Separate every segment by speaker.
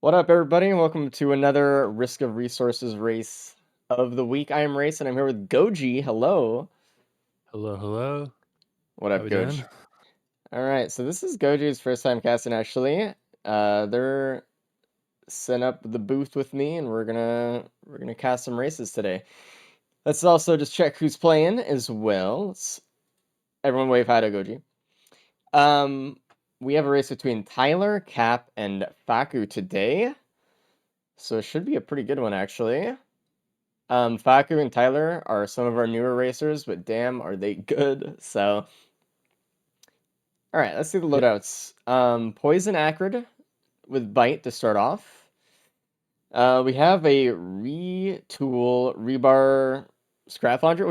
Speaker 1: What up, everybody? Welcome to another Risk of Resources race of the week. I am Race, and I'm here with Goji. Hello.
Speaker 2: Hello, hello.
Speaker 1: What
Speaker 2: How
Speaker 1: up,
Speaker 2: we
Speaker 1: Goj?
Speaker 2: doing?
Speaker 1: All right, so this is Goji's first time casting, actually. They're setting up the booth with me, and we're gonna cast some races today. Let's also just check who's playing as well. Everyone wave hi to Goji. Um, we have a race between Tyler, Cap, and Faku today, so it should be a pretty good one, actually. Faku and Tyler are some of our newer racers, but damn, are they good. So, all right, let's see the
Speaker 2: Yeah.
Speaker 1: loadouts. Poison Acrid with Bite to start off. We have a Retool Rebar Scrap Launcher,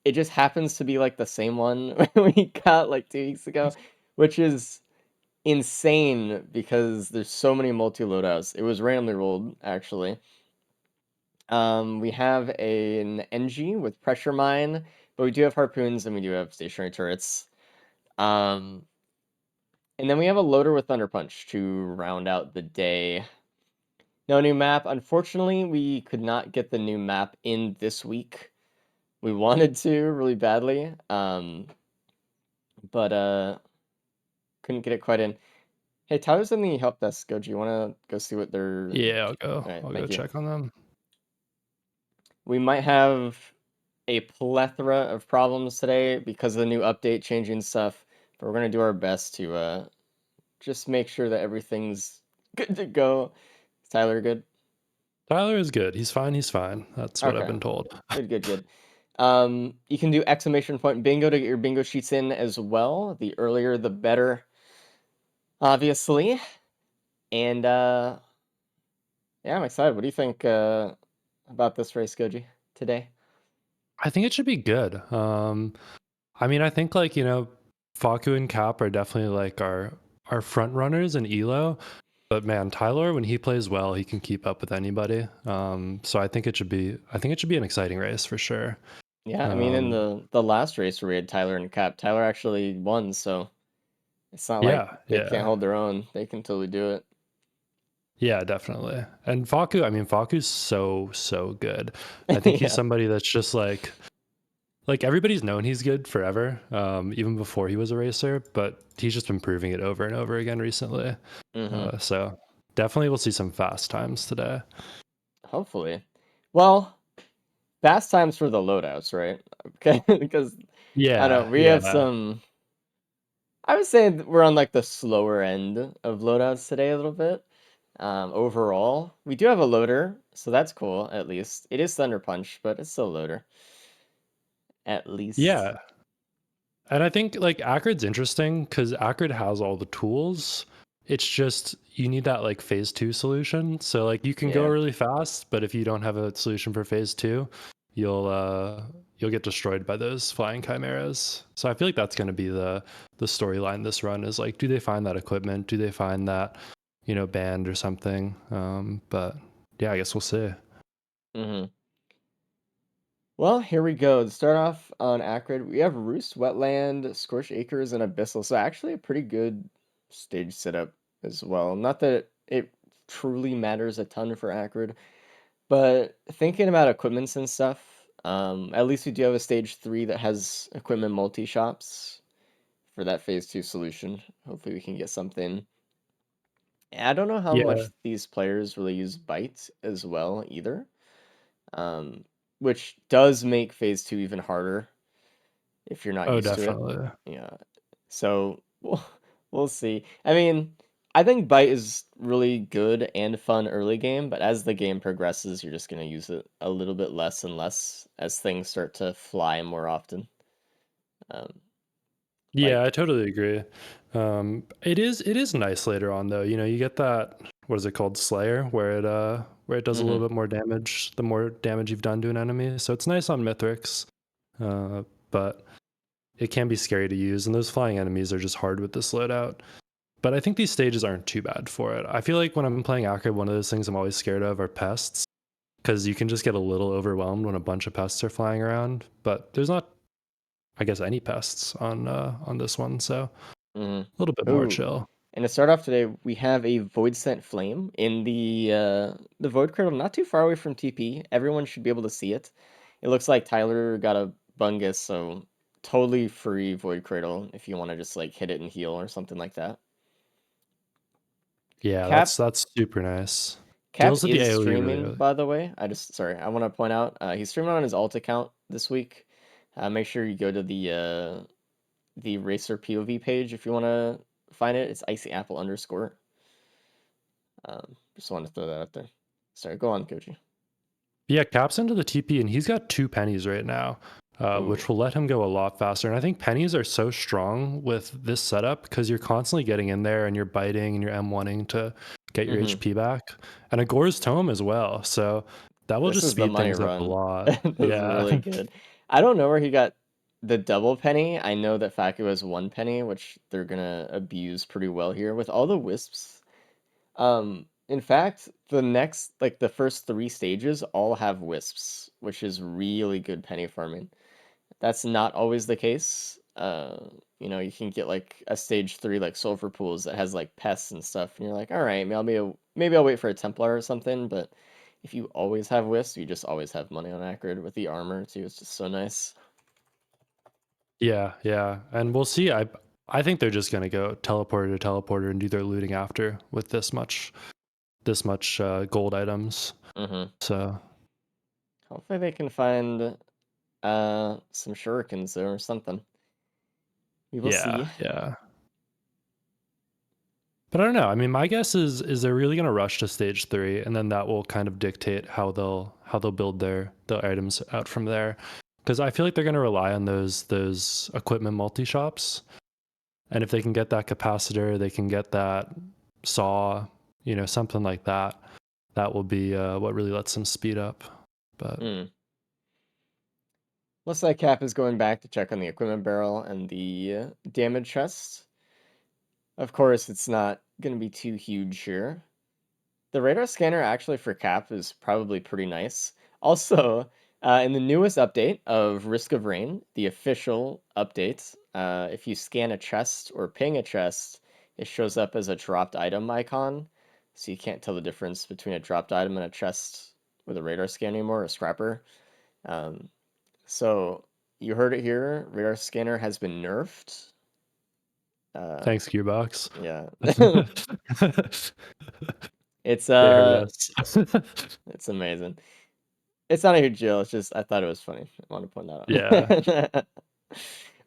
Speaker 1: it just happens to be like the same one we got like 2 weeks ago, which is insane because there's so many multi loadouts. It was randomly rolled, actually. We have an NG with Pressure Mine, but we do have Harpoons and we do have stationary turrets. Um, and then we have a Loader with Thunder Punch to round out the day. No new map. Unfortunately, we could not get the new map in this week. We wanted to really badly, but couldn't get it quite in. Hey, Tyler's in the help desk. Go, do you want to go see what they're?
Speaker 2: Yeah,
Speaker 1: All right,
Speaker 2: I'll go
Speaker 1: thank you.
Speaker 2: check on them.
Speaker 1: We might have a plethora of problems today because of the new update changing stuff, but we're going to do our best to just make sure that everything's good to go. Is Tyler good?
Speaker 2: Tyler is good. He's fine. He's fine. That's what I've
Speaker 1: Okay.
Speaker 2: been told.
Speaker 1: Good. You can do exclamation point bingo to get your bingo sheets in as well. The earlier the better, obviously. And yeah, I'm excited. What do you think about this race, Goji, today?
Speaker 2: I think it should be good. I mean, I think Faku and Cap are definitely like our front runners in Elo. But man, Tyler, when he plays well, he can keep up with anybody. So I think it should be an exciting race for sure.
Speaker 1: Yeah, I mean, in
Speaker 2: Um,
Speaker 1: the last race where we had Tyler and Cap, Tyler actually won, so it's not like
Speaker 2: yeah,
Speaker 1: they can't
Speaker 2: yeah.
Speaker 1: hold their own. They can totally do it.
Speaker 2: Yeah, definitely. And Faku, I mean, Faku's so good. I think he's
Speaker 1: Yeah.
Speaker 2: somebody that's just like everybody's known he's good forever, even before he was a racer, but he's just been proving it over and over again recently.
Speaker 1: Hmm.
Speaker 2: So definitely we'll see some fast times today.
Speaker 1: Hopefully. Well, fast times for the loadouts, right? Okay, because I don't know,
Speaker 2: Yeah,
Speaker 1: we have
Speaker 2: yeah.
Speaker 1: some. I would say we're on like the slower end of loadouts today a little bit. Overall, we do have a loader, so that's cool. At least it is Thunder Punch, but it's still a loader. At least.
Speaker 2: Yeah. And I think like Acrid's interesting because Acrid has all the tools. It's just you need that like phase two solution. So like you can go
Speaker 1: Yeah.
Speaker 2: really fast, but if you don't have a solution for phase two, you'll uh you'll get destroyed by those flying chimeras. So I feel like that's gonna be the storyline this run is like, do they find that equipment? Do they find that, band or something? But yeah, I guess we'll see.
Speaker 1: Hmm. Well, here we go. To start off on Acrid, we have Roost, Wetland, Scorched Acres, and Abyssal. So actually a pretty good stage setup as well. Not that it truly matters a ton for Acrid, but thinking about equipments and stuff, at least we do have a stage 3 that has equipment multi-shops for that phase 2 solution. Hopefully we can get something. I don't know how much
Speaker 2: Yeah.
Speaker 1: these players really use Bytes as well either, um, which does make phase 2 even harder if you're not
Speaker 2: Oh,
Speaker 1: used to it.
Speaker 2: definitely.
Speaker 1: Yeah. So we'll see. I mean, I think Bite is really good and fun early game, but as the game progresses, you're just gonna use it a little bit less and less as things start to fly more often. Um,
Speaker 2: Yeah,
Speaker 1: like,
Speaker 2: I totally agree. It is nice later on though. You get that, what is it called, Slayer, where it does a
Speaker 1: hmm
Speaker 2: little bit more damage the more damage you've done to an enemy. So it's nice on Mythics, but it can be scary to use, and those flying enemies are just hard with this loadout. But I think these stages aren't too bad for it. I feel like when I'm playing Acrid, one of those things I'm always scared of are pests, because you can just get a little overwhelmed when a bunch of pests are flying around. But there's not, I guess, any pests on this one, so
Speaker 1: hmm
Speaker 2: a little bit more
Speaker 1: Ooh,
Speaker 2: chill.
Speaker 1: And to start off today, we have a Void Sent Flame in the Void Cradle, not too far away from TP. Everyone should be able to see it. It looks like Tyler got a Bungus, so totally free Void Cradle if you want to just like hit it and heal or something like that.
Speaker 2: Yeah,
Speaker 1: Cap
Speaker 2: that's super nice.
Speaker 1: Cap
Speaker 2: Deals with the
Speaker 1: is
Speaker 2: AoE really
Speaker 1: streaming,
Speaker 2: early.
Speaker 1: by the way. I want to point out he's streaming on his alt account this week. Make sure you go to the Racer POV page if you want to find it. It's Icy Apple underscore. Just wanted to throw that out there. Sorry, go on, Koji.
Speaker 2: Yeah, Cap's into the TP, and he's got 2 pennies right now,
Speaker 1: Ooh.
Speaker 2: which will let him go a lot faster. And I think pennies are so strong with this setup because you're constantly getting in there and you're biting and you're M1ing to get your
Speaker 1: Mm-hmm.
Speaker 2: HP back. And Agor's Tome as well. So that will
Speaker 1: This
Speaker 2: just
Speaker 1: is the
Speaker 2: speed
Speaker 1: money
Speaker 2: things up a
Speaker 1: run.
Speaker 2: lot.
Speaker 1: This is
Speaker 2: Yeah.
Speaker 1: really good. I don't know where he got the double penny. I know that Faku has 1 penny, which they're gonna abuse pretty well here with all the wisps. In fact, the first 3 stages all have wisps, which is really good penny farming. That's not always the case. You can get like a stage 3 like sulfur pools that has like pests and stuff, and you're like, all right, maybe I'll wait for a Templar or something. But if you always have wisps, you just always have money on Acrid with the armor too. It's just so nice.
Speaker 2: Yeah, yeah. And we'll see. I think they're just gonna go teleporter to teleporter and do their looting after with this much gold items.
Speaker 1: Mm-hmm.
Speaker 2: So
Speaker 1: Hopefully they can find some shurikens there or something. We will
Speaker 2: yeah,
Speaker 1: see.
Speaker 2: yeah. But I don't know. I mean, my guess is they're really going to rush to stage 3, and then that will kind of dictate how they'll build their items out from there. Because I feel like they're going to rely on those equipment multi shops, and if they can get that capacitor, they can get that saw, something like that. That will be what really lets them speed up. But
Speaker 1: Hmm. Looks like Cap is going back to check on the equipment barrel and the damage chest. Of course, it's not going to be too huge here. The radar scanner actually for Cap is probably pretty nice. Also, in the newest update of Risk of Rain, the official update, if you scan a chest or ping a chest, it shows up as a dropped item icon. So you can't tell the difference between a dropped item and a chest with a radar scan anymore, a scrapper. Um, so you heard it here. Radar scanner has been nerfed. Uh,
Speaker 2: thanks, Gearbox.
Speaker 1: yeah.
Speaker 2: They
Speaker 1: It's
Speaker 2: heard us.
Speaker 1: it's amazing. It's not a huge deal. It's just I thought it was funny. I want to point
Speaker 2: Yeah.
Speaker 1: that out.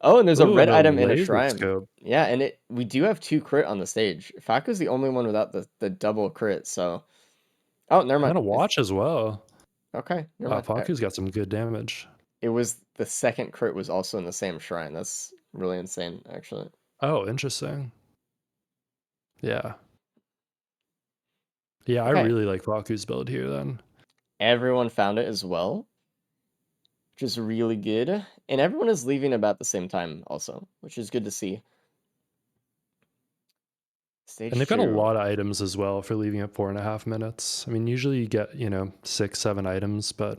Speaker 1: Oh, and there's a
Speaker 2: Ooh,
Speaker 1: red
Speaker 2: and a
Speaker 1: item in a
Speaker 2: laser
Speaker 1: shrine.
Speaker 2: scope.
Speaker 1: Yeah, and we do have 2 crit on the stage. Faku's the only one without the double crit. So oh, never
Speaker 2: And
Speaker 1: mind.
Speaker 2: then a
Speaker 1: It's
Speaker 2: watch as well.
Speaker 1: okay. Never
Speaker 2: Wow,
Speaker 1: mind.
Speaker 2: Faku's got some good damage.
Speaker 1: It was the second crit was also in the same shrine. That's really insane, actually.
Speaker 2: Oh, interesting. Yeah. Yeah, I
Speaker 1: Okay,
Speaker 2: really like Faku's build here then.
Speaker 1: everyone found it as well, which is really good, and everyone is leaving about the same time also, which is good to see.
Speaker 2: And
Speaker 1: Stage
Speaker 2: they've got a
Speaker 1: 2.
Speaker 2: lot of items as well for leaving at 4.5 minutes. I mean, usually you get, 6, 7 items, but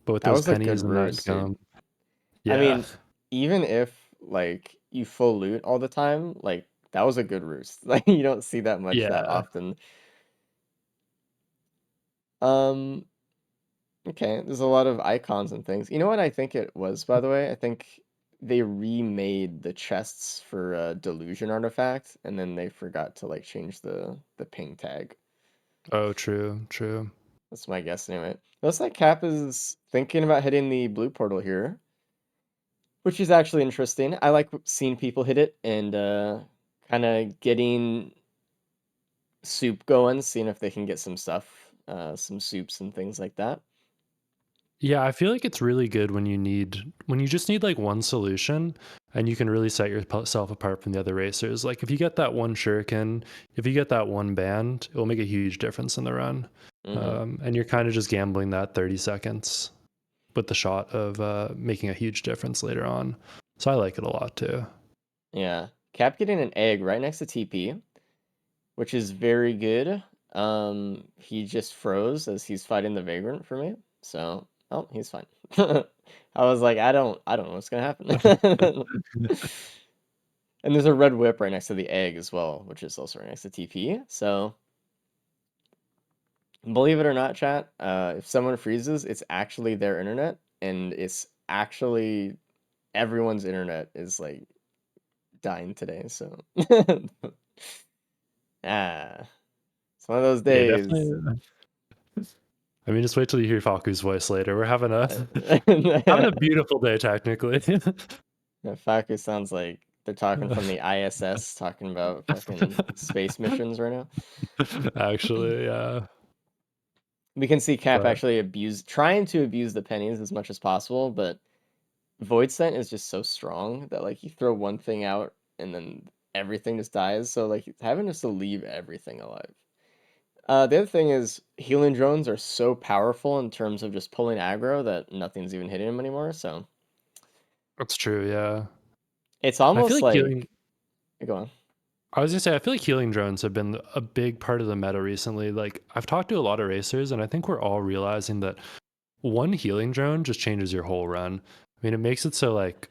Speaker 2: with
Speaker 1: That
Speaker 2: those
Speaker 1: was a good
Speaker 2: pennies and that
Speaker 1: roost, dude.
Speaker 2: gum.
Speaker 1: I
Speaker 2: Yeah.
Speaker 1: mean, even if like you full loot all the time, like that was a good roost. Like you don't see that much that
Speaker 2: Yeah.
Speaker 1: often. Um, okay, there's a lot of icons and things. You know what I think it was, by the way? I think they remade the chests for Delusion artifact, and then they forgot to like change the ping tag.
Speaker 2: Oh, true, true.
Speaker 1: That's my guess anyway. Looks like Cap is thinking about hitting the blue portal here, which is actually interesting. I like seeing people hit it and kind of getting soup going, seeing if they can get some stuff, some soups and things like that.
Speaker 2: Yeah, I feel like it's really good when you just need like one solution and you can really set yourself apart from the other racers. Like if you get that one shuriken, if you get that one band, it will make a huge difference in the run.
Speaker 1: Hmm.
Speaker 2: And you're kind of just gambling that 30 seconds with the shot of making a huge difference later on. So I like it a lot too.
Speaker 1: Yeah, Cap getting an egg right next to TP, which is very good. He just froze as he's fighting the Vagrant for me, so oh, he's fine. I was like, I don't know what's gonna happen. And there's a red whip right next to the egg as well, which is also right next to TP. So believe it or not, chat, if someone freezes, it's actually their internet, and it's actually everyone's internet is like dying today. So ah, it's one of those
Speaker 2: Yeah,
Speaker 1: days.
Speaker 2: definitely. I mean, just wait till you hear Faku's voice later. We're having a having a beautiful day, technically.
Speaker 1: Faku sounds like they're talking from the ISS, talking about fucking space missions right now.
Speaker 2: Actually, yeah.
Speaker 1: We can see Cap
Speaker 2: But
Speaker 1: actually trying to abuse the pennies as much as possible, but Void Scent is just so strong that like you throw one thing out and then everything just dies. So like having just to leave everything alive. The other thing is healing drones are so powerful in terms of just pulling aggro that nothing's even hitting them anymore. So
Speaker 2: that's true, yeah.
Speaker 1: it's
Speaker 2: I feel
Speaker 1: almost
Speaker 2: like healing
Speaker 1: like go on.
Speaker 2: I was gonna say, I feel like healing drones have been a big part of the meta recently. Like, I've talked to a lot of racers, and I think we're all realizing that one healing drone just changes your whole run. I mean, it makes it so like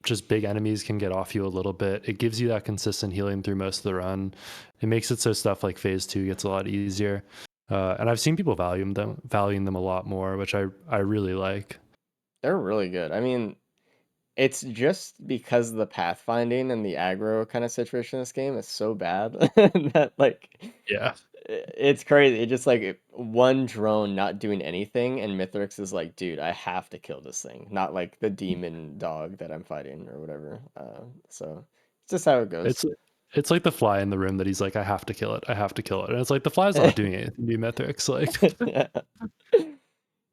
Speaker 2: just big enemies can get off you a little bit. It gives you that consistent healing through most of the run. It makes it so stuff like phase 2 gets a lot easier. And I've seen people valuing them a lot more, which I really like.
Speaker 1: They're really good. I mean, it's just because the pathfinding and the aggro kind of situation in this game is so bad that like
Speaker 2: Yeah.
Speaker 1: it's crazy. It just like one drone not doing anything, and Mithrix is like, dude, I have to kill this thing, not like the demon dog that I'm fighting or whatever. So it's just how it goes.
Speaker 2: It's it's like the fly in the room that he's like, I have to kill it. I have to kill it. And it's like the fly's not doing anything to Metrics. Like
Speaker 1: Yeah.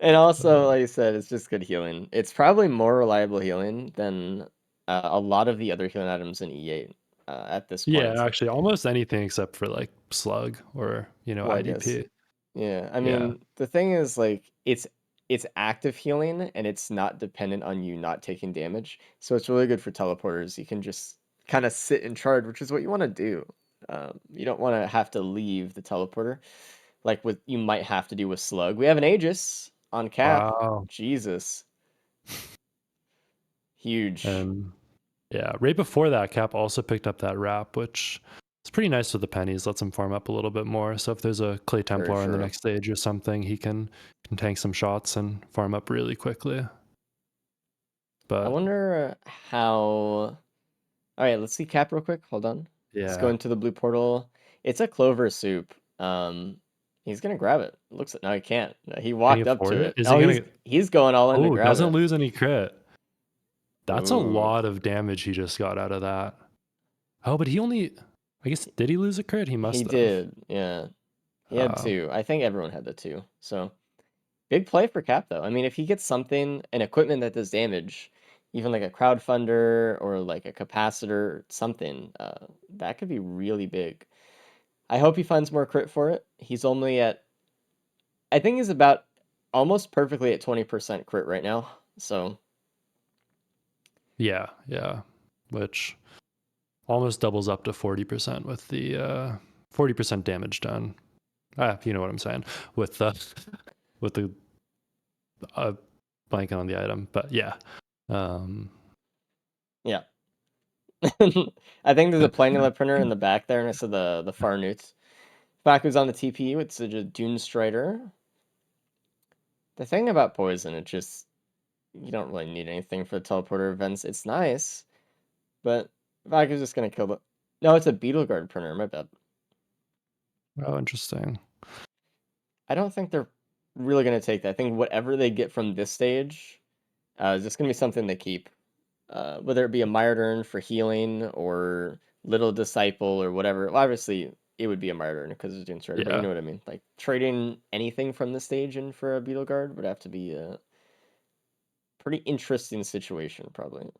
Speaker 1: And also, like I said, it's just good healing. It's probably more reliable healing than a lot of the other healing items in E8 at this
Speaker 2: yeah,
Speaker 1: point.
Speaker 2: actually almost anything except for like slug or,
Speaker 1: Well, I guess.
Speaker 2: IDP.
Speaker 1: Yeah, I
Speaker 2: Yeah.
Speaker 1: mean, the thing is like it's active healing and it's not dependent on you not taking damage. So it's really good for teleporters. You can just kind of sit and charge, which is what you want to do. You don't want to have to leave the teleporter like with you might have to do with Slug. We have an Aegis on Cap.
Speaker 2: Wow.
Speaker 1: Jesus, huge.
Speaker 2: And yeah, right before that, Cap also picked up that wrap, which is pretty nice with the pennies. Lets him farm up a little bit more. So if there's a Clay
Speaker 1: Very
Speaker 2: Templar in the
Speaker 1: true.
Speaker 2: next stage or something, he can tank some shots and farm up really quickly.
Speaker 1: I
Speaker 2: But
Speaker 1: wonder how. All right, let's see Cap real quick. Hold on. Let's go
Speaker 2: yeah,
Speaker 1: into the blue portal. It's a clover soup. He's gonna grab it. Looks no, he can't. No, he
Speaker 2: can he
Speaker 1: walked up
Speaker 2: afford
Speaker 1: to
Speaker 2: it?
Speaker 1: it.
Speaker 2: Is he
Speaker 1: Oh,
Speaker 2: gonna?
Speaker 1: he's going all in to
Speaker 2: Oh,
Speaker 1: grab
Speaker 2: doesn't
Speaker 1: it.
Speaker 2: lose any crit. That's a
Speaker 1: Ooh,
Speaker 2: lot of damage he just got out of that. Oh, but he only. I guess did he lose a crit? He
Speaker 1: he
Speaker 2: must have.
Speaker 1: did. Yeah, he had
Speaker 2: Uh,
Speaker 1: two. I think everyone had the two. So big play for Cap though. I mean, if he gets something, an equipment that does damage, even like a crowdfunder or like a capacitor, something, that could be really big. I hope he finds more crit for it. He's only at, I think he's about almost perfectly at 20% crit right now. So
Speaker 2: yeah, yeah. Which almost doubles up to 40% with the 40% damage done. You know what I'm saying with the with the uh, blanking on the item, but yeah. Um,
Speaker 1: yeah, I think there's a Planula printer in the back there next to the far newts. Faku's on the TP with such a Dune Strider. The thing about poison, it just you don't really need anything for the teleporter events. It's nice, but Faku's just gonna kill the. No, it's a Beetle Guard printer. My bad.
Speaker 2: oh, interesting.
Speaker 1: I don't think they're really gonna take that. I think whatever they get from this stage is just gonna be something they keep. Whether it be a Mired Urn for healing or Little Disciple or whatever. Well, obviously, it would be a Mired Urn because it's Dune Strider, but you
Speaker 2: Yeah,
Speaker 1: know what I mean. Like trading anything from the stage in for a Beetle Guard would have to be a pretty interesting situation, probably.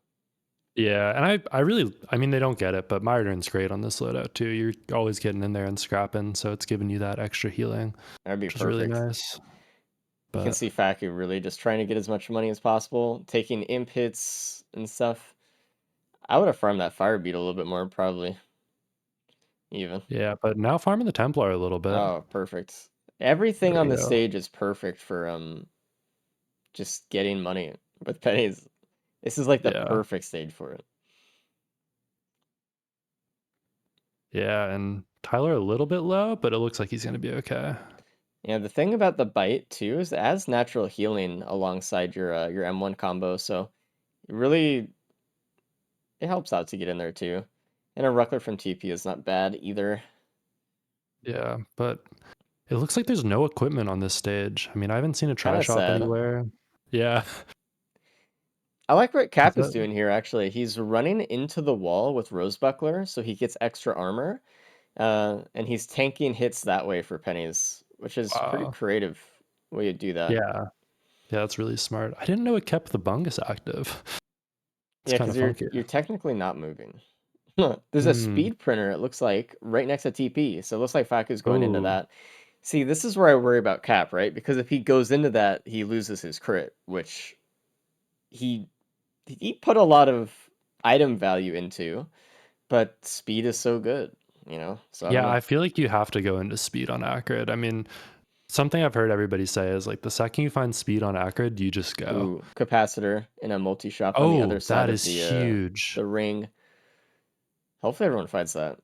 Speaker 2: yeah, and I really, I mean, they don't get it, but Myron's great on this loadout too. You're always getting in there and scrapping, so it's giving you that extra healing,
Speaker 1: That'd be
Speaker 2: which is really
Speaker 1: perfect.
Speaker 2: nice.
Speaker 1: You can
Speaker 2: But
Speaker 1: see Faku really just trying to get as much money as possible, taking imp hits and stuff. I would have farmed that Fire Beetle a little bit more, probably, even.
Speaker 2: yeah, but now farming the Templar a little bit.
Speaker 1: Oh, perfect. Everything
Speaker 2: There
Speaker 1: on
Speaker 2: we
Speaker 1: the
Speaker 2: go.
Speaker 1: stage is perfect for just getting money with pennies. This is like the
Speaker 2: Yeah.
Speaker 1: perfect stage for it.
Speaker 2: Yeah, and Tyler a little bit low, but it looks like he's gonna be okay.
Speaker 1: Yeah, the thing about the bite too is it adds natural healing alongside your M1 combo, so it really it helps out to get in there too. And a Ruckler from TP is not bad either.
Speaker 2: Yeah, but it looks like there's no equipment on this stage. I mean, I haven't seen a
Speaker 1: Kind
Speaker 2: try
Speaker 1: of
Speaker 2: shop
Speaker 1: sad.
Speaker 2: anywhere. Yeah.
Speaker 1: I like what
Speaker 2: Is
Speaker 1: Cap is
Speaker 2: that
Speaker 1: doing here actually. He's running into the wall with Rose Buckler, so he gets extra armor. And he's tanking hits that way for pennies, which is pretty
Speaker 2: wow.
Speaker 1: creative way to do that.
Speaker 2: Yeah. Yeah, that's really smart. I didn't know it kept the bungus active. It's
Speaker 1: Yeah,
Speaker 2: kind
Speaker 1: because
Speaker 2: of
Speaker 1: you're
Speaker 2: funky.
Speaker 1: you're technically not moving. There's a
Speaker 2: Hmm.
Speaker 1: speed printer, it looks like, right next to TP. So it looks like Faku's going into
Speaker 2: Oh,
Speaker 1: that. See, this is where I worry about Cap, right? Because if he goes into that, he loses his crit, which he he put a lot of item value into, but speed is so good, you know? So I don't
Speaker 2: yeah.
Speaker 1: know.
Speaker 2: I feel like you have to go into speed on Acrid. I mean, something I've heard everybody say is like the second you find speed on Acrid, you just go.
Speaker 1: Ooh, capacitor in a multi-shop on the other
Speaker 2: Oh,
Speaker 1: side
Speaker 2: that
Speaker 1: of
Speaker 2: is huge.
Speaker 1: the ring. Hopefully everyone finds that.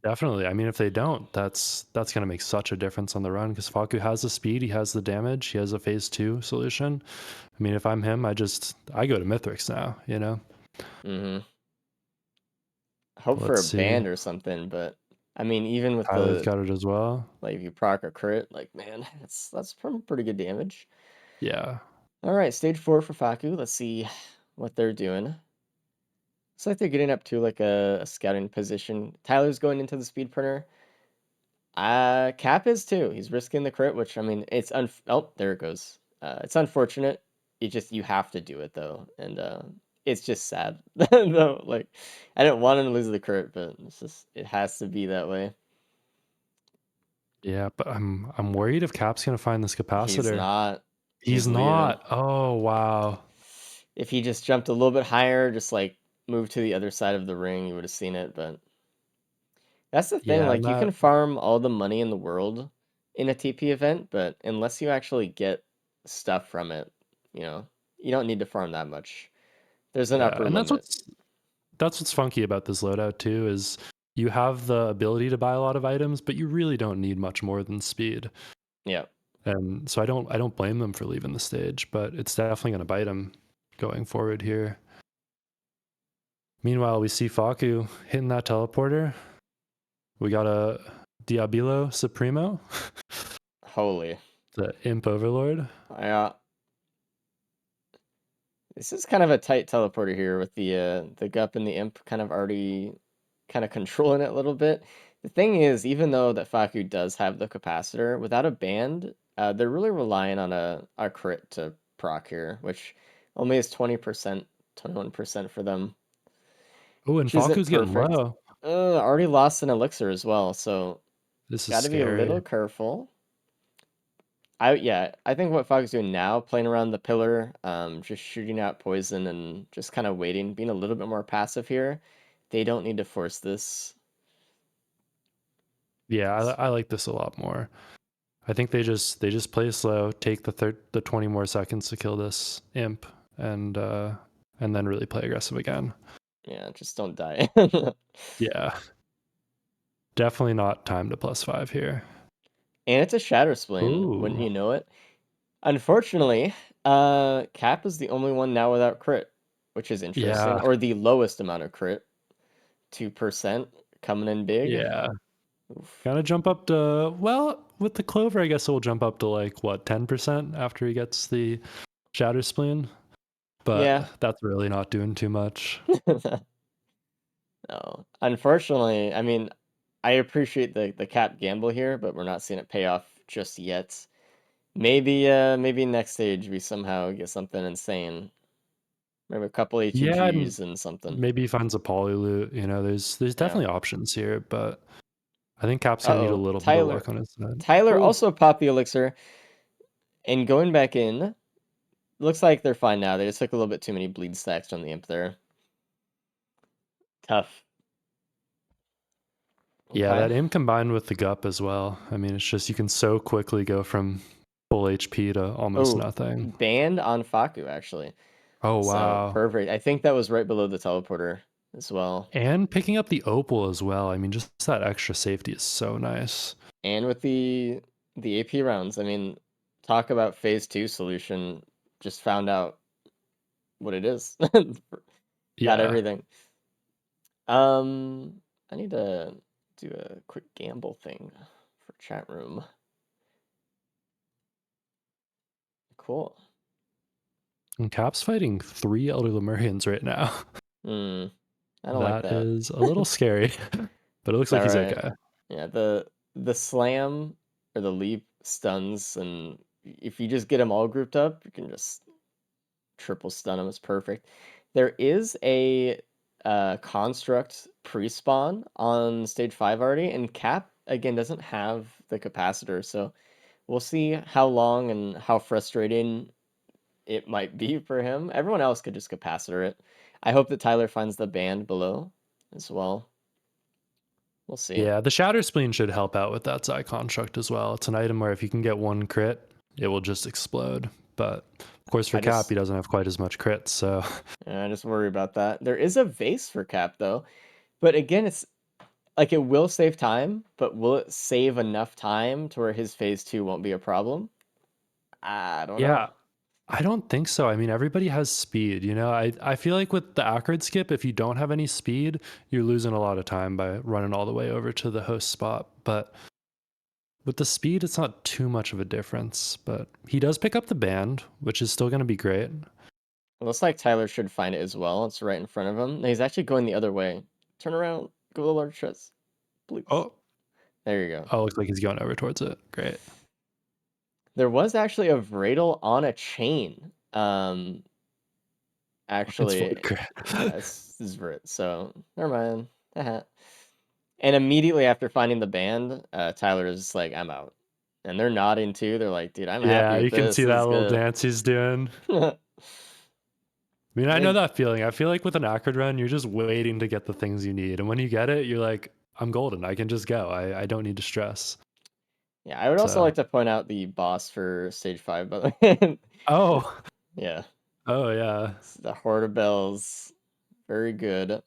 Speaker 2: Definitely. I mean, if they don't, that's gonna make such a difference on the run because Faku has the speed, he has the damage, he has a phase two solution. I mean, if I'm him, I go to Mithrix now, you know?
Speaker 1: Mm-hmm. Hope
Speaker 2: But
Speaker 1: for
Speaker 2: let's
Speaker 1: a
Speaker 2: see.
Speaker 1: band or something, but I mean, even with
Speaker 2: Tyler's
Speaker 1: the
Speaker 2: got it as well.
Speaker 1: like if you proc a crit, like man, that's pretty good damage.
Speaker 2: Yeah.
Speaker 1: All right, stage 4 for Faku. Let's see what they're doing. Looks like they're getting up to like a scouting position. Tyler's going into the speed printer. Cap is too. He's risking the crit, which I mean, oh, there it goes. It's unfortunate. You have to do it though, and it's just sad though. Like, I didn't want him to lose the crit, but it has to be that way.
Speaker 2: Yeah, but I'm worried if Cap's gonna find this
Speaker 1: He's
Speaker 2: capacitor.
Speaker 1: not.
Speaker 2: He's
Speaker 1: He's leaving.
Speaker 2: not. Oh wow.
Speaker 1: If he just jumped a little bit higher, just like moved to the other side of the ring, you would have seen it. But that's the thing.
Speaker 2: Yeah,
Speaker 1: Like,
Speaker 2: and
Speaker 1: you can
Speaker 2: that
Speaker 1: farm all the money in the world in a TP event, but unless you actually get stuff from it, you know, you don't need to farm that much. There's an
Speaker 2: yeah,
Speaker 1: upper
Speaker 2: and
Speaker 1: limit.
Speaker 2: that's what's funky about this loadout too is you have the ability to buy a lot of items, but you really don't need much more than speed.
Speaker 1: Yeah.
Speaker 2: And so I don't blame them for leaving the stage, but it's definitely going to bite them going forward here. Meanwhile, we see Faku hitting that teleporter. We got a Diablo Supremo,
Speaker 1: Holy.
Speaker 2: the Imp Overlord.
Speaker 1: Yeah. This is kind of a tight teleporter here with the Gup and the Imp kind of already kind of controlling it a little bit. The thing is, even though that Faku does have the capacitor, without a band, they're really relying on a crit to proc here, which only is 20%, 21% for them,
Speaker 2: Oh, and
Speaker 1: which isn't
Speaker 2: Faku's getting
Speaker 1: perfect.
Speaker 2: low.
Speaker 1: Already lost an elixir as well, so
Speaker 2: This is
Speaker 1: got to be a little
Speaker 2: scary.
Speaker 1: careful. I think what Fog's doing now, playing around the pillar, just shooting out poison and just kind of waiting, being a little bit more passive here. They don't need to force this.
Speaker 2: Yeah, I like this a lot more. I think they just play slow, take the 20 more seconds to kill this imp, and then really play aggressive again.
Speaker 1: Yeah, just don't die.
Speaker 2: Yeah, definitely not time to +5 here.
Speaker 1: And it's a shatter spleen, wouldn't
Speaker 2: Ooh,
Speaker 1: you know it? Unfortunately, Cap is the only one now without crit, which is interesting,
Speaker 2: yeah,
Speaker 1: or the lowest amount of crit, 2% coming in big.
Speaker 2: yeah.
Speaker 1: Oof.
Speaker 2: Gotta jump up to with the clover, I guess it will jump up to like what 10% after he gets the shatter spleen,
Speaker 1: Yeah.
Speaker 2: but that's really not doing too much.
Speaker 1: No. Unfortunately, I mean, I appreciate the Cap gamble here, but we're not seeing it pay off just yet. Maybe next stage we somehow get something insane. Maybe a couple
Speaker 2: Yeah, and
Speaker 1: ATGs and something.
Speaker 2: maybe he finds a poly loot. You know, there's
Speaker 1: Yeah.
Speaker 2: definitely options here, but I think Cap's gonna need a
Speaker 1: Uh-oh.
Speaker 2: little bit of
Speaker 1: Tyler.
Speaker 2: luck on his side.
Speaker 1: Tyler
Speaker 2: Oh,
Speaker 1: also popped the elixir and going back in. Looks like they're fine now. They just took a little bit too many bleed stacks from the imp there. Tough.
Speaker 2: yeah,
Speaker 1: Okay.
Speaker 2: that aim combined with the gup as well. I mean, it's just you can so quickly go from full HP to almost
Speaker 1: Oh,
Speaker 2: nothing.
Speaker 1: banned on Faku actually.
Speaker 2: Oh
Speaker 1: So
Speaker 2: wow.
Speaker 1: perfect. I think that was right below the teleporter. as well.
Speaker 2: And picking up the opal as well. I mean, just that extra safety is so nice.
Speaker 1: And with the AP rounds, I mean, talk about phase two solution. Just found out what it is. Got
Speaker 2: Yeah.
Speaker 1: everything. I need to do a quick gamble thing for chat room. Cool.
Speaker 2: And Cap's fighting 3 Elder Lemurians right now.
Speaker 1: Hmm. I don't like
Speaker 2: That
Speaker 1: that.
Speaker 2: is a little scary, but it looks
Speaker 1: It's
Speaker 2: like
Speaker 1: all
Speaker 2: he's
Speaker 1: right.
Speaker 2: okay.
Speaker 1: Yeah, the slam or the leap stuns, and if you just get them all grouped up, you can just triple stun them. It's perfect. There is a construct pre-spawn on stage 5 already, and Cap again doesn't have the capacitor, so we'll see how long and how frustrating it might be for him. Everyone else could just capacitor it. I hope that Tyler finds the band below as well. We'll see.
Speaker 2: Yeah, the Shatter Spleen should help out with that side construct as well. It's an item where if you can get one crit, it will just explode. But of course, for
Speaker 1: I
Speaker 2: Cap,
Speaker 1: just
Speaker 2: he doesn't have quite as much crits. So
Speaker 1: I just worry about that. There is a vase for Cap though, but again, it's like it will save time, but will it save enough time to where his phase two won't be a problem? I don't know.
Speaker 2: yeah, I don't think so. I mean, everybody has speed. I feel like with the acrid skip, if you don't have any speed, you're losing a lot of time by running all the way over to the host spot. But with the speed, it's not too much of a difference. But he does pick up the band, which is still going to be great.
Speaker 1: It looks like Tyler should find it as well. It's right in front of him. No, he's actually going the other way. Turn around. Go to the large chest, please.
Speaker 2: Oh,
Speaker 1: There you go.
Speaker 2: oh, looks like he's going over towards it. Great.
Speaker 1: There was actually a Vradle on a chain.
Speaker 2: It's
Speaker 1: Actually,
Speaker 2: void crit.
Speaker 1: this is Vrit, so never mind. Haha. And immediately after finding the band, Tyler is like, I'm out. And they're nodding too. They're like, dude, I'm happy
Speaker 2: Yeah,
Speaker 1: with
Speaker 2: you can
Speaker 1: this.
Speaker 2: see
Speaker 1: This
Speaker 2: that
Speaker 1: is
Speaker 2: little
Speaker 1: good.
Speaker 2: dance he's doing. I mean, I know
Speaker 1: And
Speaker 2: that feeling. I feel like with an acrid run, you're just waiting to get the things you need. And when you get it, you're like, I'm golden. I can just go. I don't need to stress.
Speaker 1: yeah, I would also
Speaker 2: So,
Speaker 1: like to point out the boss for stage 5, by the way.
Speaker 2: oh,
Speaker 1: Yeah,
Speaker 2: oh, yeah.
Speaker 1: it's the Horde of Bells. Very good.